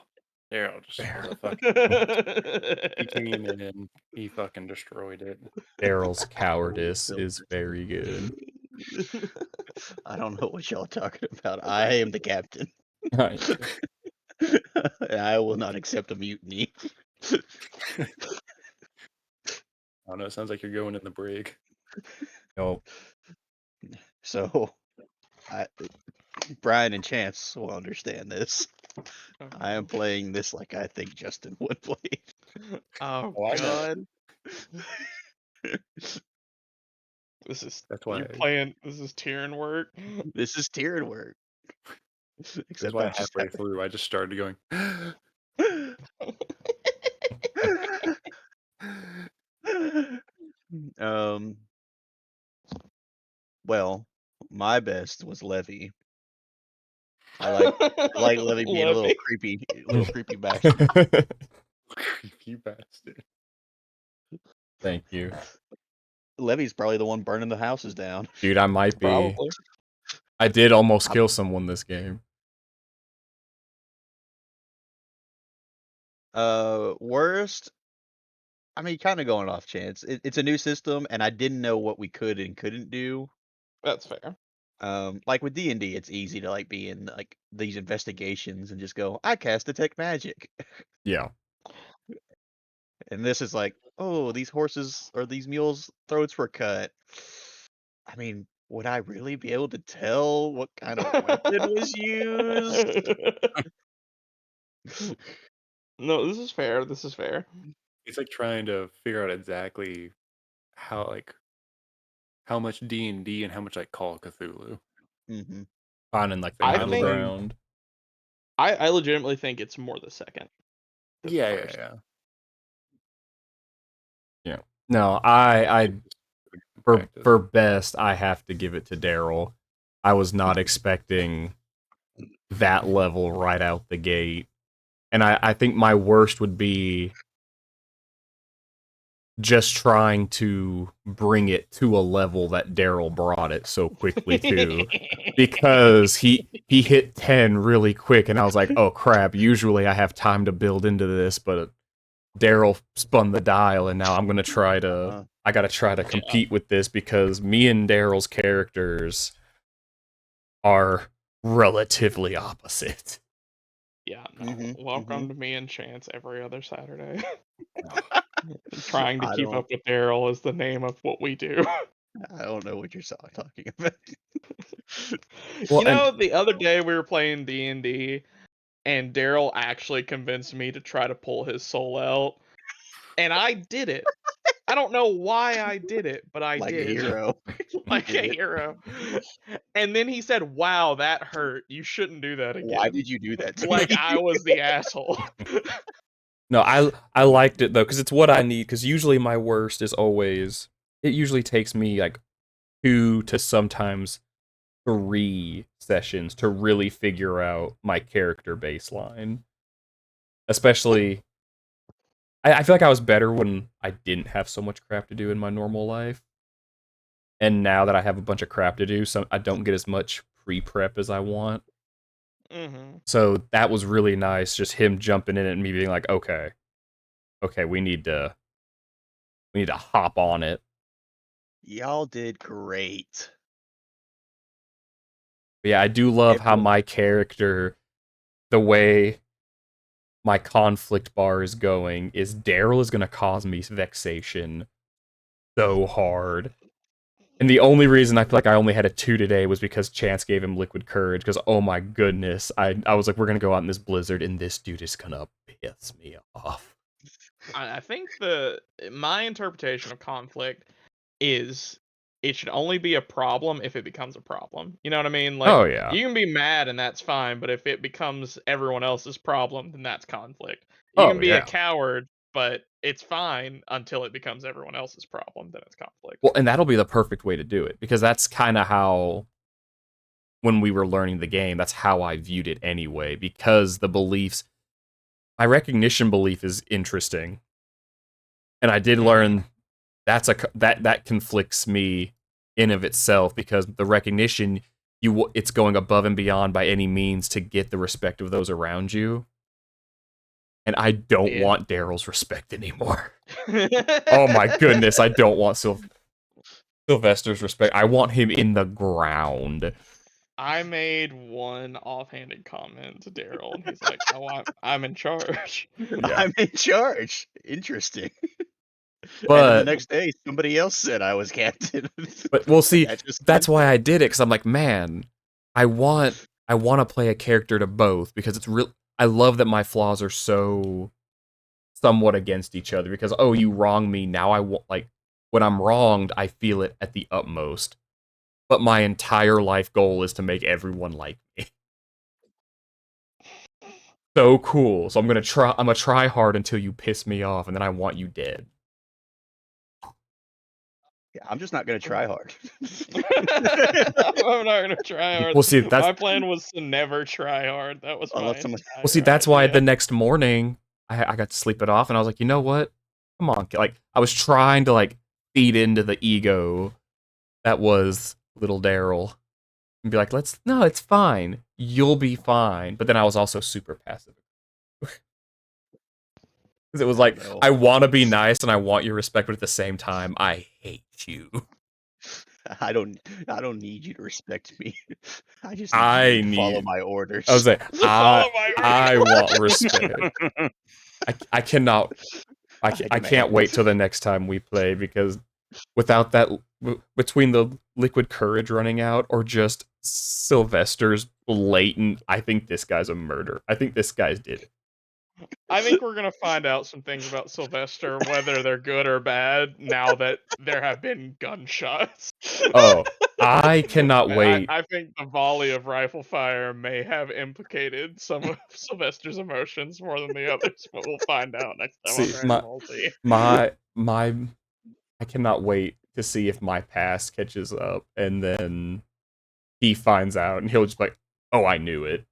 Daryl just was a fucking. He came in and he fucking destroyed it. Daryl's Holy cowardice is filters. very good. I don't know what y'all talking about. I am the captain. Right. I will not accept a mutiny. I don't know. It sounds like you're going in the brig. Nope. So, I, Brian and Chance will understand this. I am playing this like I think Justin would play. Oh Oh, I know. god. This is That's you're why. playing this is Tyrion work. This is Tyrion work. That's Except why I just halfway through I just started going. um. Well, my best was Levy. I like Levy being Levy. a little creepy bastard. You bastard. Thank you. Levy's probably the one burning the houses down. Dude, I might be. Probably. I did almost I'm- kill someone this game. Worst. I mean, kind of going off chance. It's a new system, and I didn't know what we could and couldn't do. That's fair. Like with D&D, it's easy to like be in like these investigations and just go, I cast detect magic, Yeah. and this is like, oh, these horses or these mules' throats were cut. I mean, would I really be able to tell what kind of weapon was used? No, this is fair. This is fair. It's like trying to figure out exactly how how much D&D and how much like Call of Cthulhu. Mm-hmm. Finding like the I middle think ground. I legitimately think it's more the second than the Yeah, first. yeah. Yeah. No, I Practice. for best, I have to give it to Daryl. I was not expecting that level right out the gate. And I think my worst would be just trying to bring it to a level that Daryl brought it so quickly to. Because he hit 10 really quick and I was like, oh crap, usually I have time to build into this, but Daryl spun the dial and now I'm gonna try to I gotta try to Yeah. compete with this because me and Daryl's characters are relatively opposite. Yeah, no. Mm-hmm. Welcome Mm-hmm. to me and Chance every other Saturday. Oh, Trying to I keep don't. up with Daryl is the name of what we do. I don't know what you're talking about. Well, You and know, the other day we were playing D&D and Daryl actually convinced me to try to pull his soul out, and I did it. I don't know why I did it, but I Like a did. hero. You Like a did it. hero. And then he said, "Wow, that hurt. You shouldn't do that Why again." did you do that to Like me? I was the asshole. no, I liked it though, because it's what I need, because usually my worst is always it usually takes me like 2 to sometimes 3 sessions to really figure out my character baseline. Especially I feel like I was better when I didn't have so much crap to do in my normal life. And now that I have a bunch of crap to do, so I don't get as much pre-prep as I want. Mhm. So that was really nice, just him jumping in and me being like, okay, we need to hop on it. Y'all did great. But yeah, I do love how Everyone, my character, the way my conflict bar is going, is Daryl is gonna cause me vexation so hard. And the only reason I feel like I only had a 2 today was because Chance gave him liquid courage. Because oh my goodness, I was like, we're gonna go out in this blizzard, and this dude is gonna piss me off. I think my interpretation of conflict is it should only be a problem if it becomes a problem. You know what I mean? Like Oh yeah, you can be mad and that's fine, but if it becomes everyone else's problem, then that's conflict. You oh can be a yeah. coward, but it's fine until it becomes everyone else's problem, then it's conflict. Well, and that'll be the perfect way to do it because that's kind of how when we were learning the game, that's how I viewed it anyway. Because the beliefs, my recognition belief is interesting, and I did Mhm. learn that conflicts me in of itself because the recognition it's going above and beyond by any means to get the respect of those around you, and I don't Yeah. want Daryl's respect anymore. Oh my goodness, I don't want Sylvester's respect. I want him in the ground. I made one offhanded comment to Daryl, and he's like, "Oh, I'm in charge." Yeah. I'm in charge. Interesting. And then the But next day, somebody else said I was captain. we'll see. That just That's why I did it because I'm like, man, I want to play a character to both because it's real. I love that my flaws are so somewhat against each other because oh, you wrong me. Now I want like when I'm wronged, I feel it at the utmost. But my entire life goal is to make everyone like me. So cool. So I'm gonna try hard until you piss me off, and then I want you dead. Yeah, I'm just not gonna try hard. I'm not gonna try hard. Well, see, that's My plan was to never try hard. That was my Unless someone well, see, entire that's why the idea. next morning I got to sleep it off, and I was like, you know what? Come on, like I was trying to like feed into the ego that was little Daryl and be like, no, it's fine, you'll be fine. But then I was also super passive because it was I like don't know. I want to be nice and I want your respect, but at the same time, I hate you. I don't need you to respect me. I just need I you to follow need. my orders. I was like, Follow my I want respect. I cannot. I I can't demand. wait till the next time we play because without that, between the liquid courage running out or just Sylvester's blatant, I think this guy's a murderer. I think this guy's did it. I think we're gonna find out some things about Sylvester, whether they're good or bad, now that there have been gunshots. Oh, I cannot wait. I think the volley of rifle fire may have implicated some of Sylvester's emotions more than the others, but we'll find out next time on See, Dragon Ball Z. my, I cannot wait to see if my past catches up and then he finds out and he'll just be like, oh, I knew it.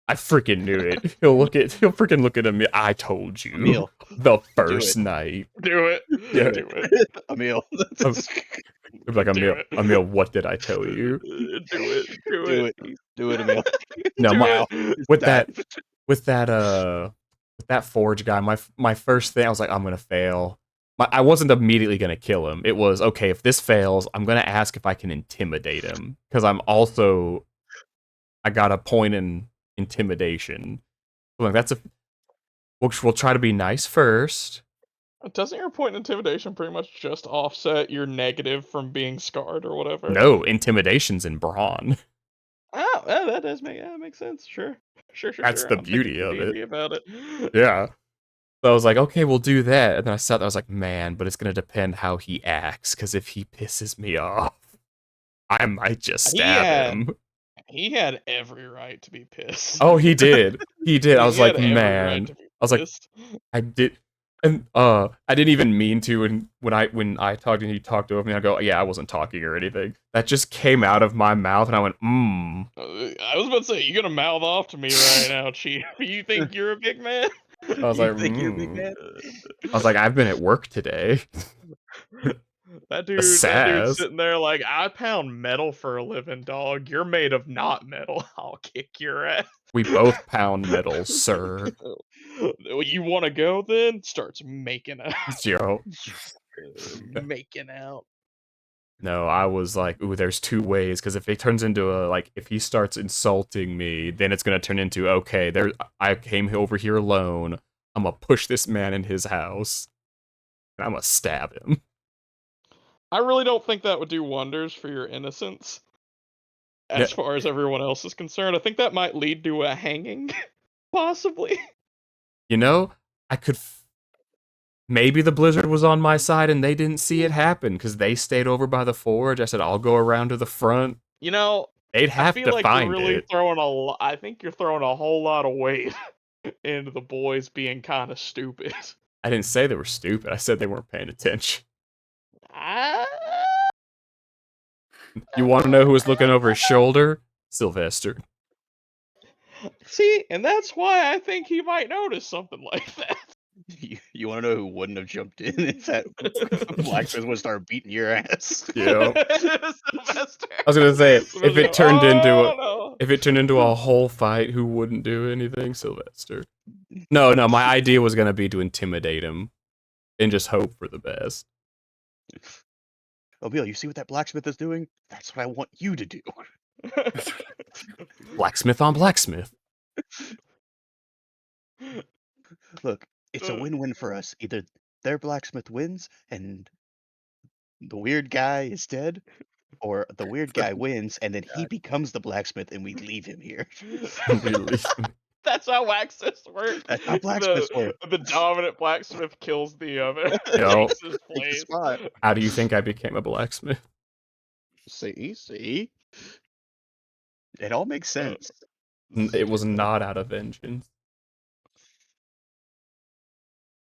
I freaking knew it. He'll freaking look at him. I told you Emil, the do first it. night. Do it. Yeah. Do it. Emil, He'll be like, Do Emil, it. what did I tell you? Do it. Do do it. it. Do it, Emil. No, Do my Now. it. It's with time. with that with that Forge guy, my first thing I was like, I'm gonna fail. I wasn't immediately gonna kill him. It was okay if this fails, I'm gonna ask if I can intimidate him because I got a point in intimidation. So like that's a we'll try to be nice first. Doesn't your point in intimidation pretty much just offset your negative from being scarred or whatever? No, intimidation's in brawn. Oh, yeah, that does make sense. Sure. That's Sure. the I'm thinking beauty too of it. deeply about it. Yeah. So I was like, okay, we'll do that. And then I sat there, I was like, man, but it's gonna depend how he acts, because if he pisses me off, I might just He stab had him. he had every right to be pissed. Oh, he did. He did. I was He had like, every right man. to be I was like, pissed. I did and I didn't even mean to and when I talked and he talked over me, I go, yeah, I wasn't talking or anything. That just came out of my mouth and I went, I was about to say, you gonna mouth off to me right now, Chief. You think you're a big man? I was You like, think you're a big man? I was like, I've been at work today. That The dude's sass. sitting there like, I pound metal for a living, dog. You're made of not metal. I'll kick your ass. We both pound metal, sir. You want to go then? Starts making out. Yo. Making out. No, I was like, ooh, there's two ways, because if it turns into if he starts insulting me, then it's gonna turn into, okay, I came over here alone, I'm gonna push this man in his house, and I'm gonna stab him. I really don't think that would do wonders for your innocence. As far as everyone else is concerned, I think that might lead to a hanging, possibly. You know, I could. Maybe the blizzard was on my side and they didn't see it happen because they stayed over by the forge. I said, I'll go around to the front. You know, They'd I have feel to like you're find really it. throwing I think you're throwing a whole lot of weight into the boys being kind of stupid. I didn't say they were stupid. I said they weren't paying attention. Ah, You want to know who was looking over his shoulder? Sylvester. See, and that's why I think he might notice something like that. You want to know who wouldn't have jumped in if that blacksmith would start beating your ass? Yeah. Sylvester. I was gonna say if it turned into a no. if it turned into a whole fight, who wouldn't do anything? Sylvester. No, my idea was gonna be to intimidate him and just hope for the best. Oh, Bill, you see what that blacksmith is doing? That's what I want you to do. Blacksmith on blacksmith. Look, it's a win-win for us. Either their blacksmith wins and the weird guy is dead, or the weird guy wins and then he becomes the blacksmith and we leave him here. That's how Waxus works. That's how blacksmiths work. The dominant blacksmith kills the other. Yo. Takes his Take the place. spot. How do you think I became a blacksmith? See? It all makes sense. It was not out of vengeance.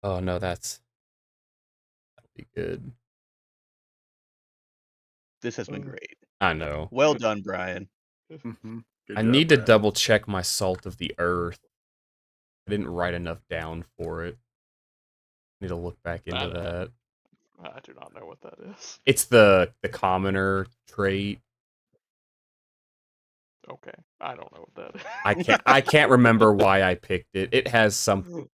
Oh no, that'll be good. This has been great. I know. Well done, Brian. Mhm. Good I job, need to Brad. double check my salt of the earth. I didn't write enough down for it. Need to look back into that. I do not know what that is. It's the commoner trait. Okay, I don't know what that is. I can't remember why I picked it. It has some.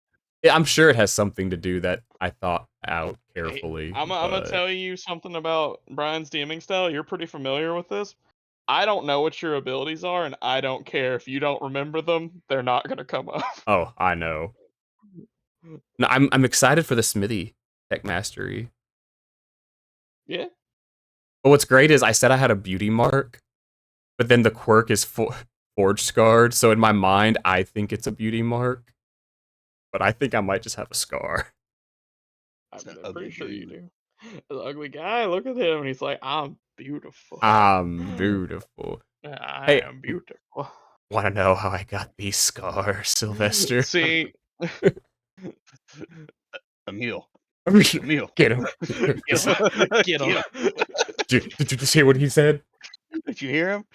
I'm sure it has something to do that I thought out carefully. I'm gonna tell you something about Brian's DMing style. You're pretty familiar with this. I don't know what your abilities are, and I don't care if you don't remember them. They're not gonna come up. Oh, I know. No, I'm excited for the Smithy Tech Mastery. Yeah. But what's great is I said I had a beauty mark, but then the quirk is forge scarred. So in my mind, I think it's a beauty mark, but I think I might just have a scar. I'm It's an pretty ugly sure you dude. do. The ugly guy, look at him, and he's like, "I'm beautiful. I'm beautiful. I am Hey, beautiful." want to know how I got these scars, Sylvester? See, Emil. Get Get him. get him. Did you just hear what he said? Did you hear him?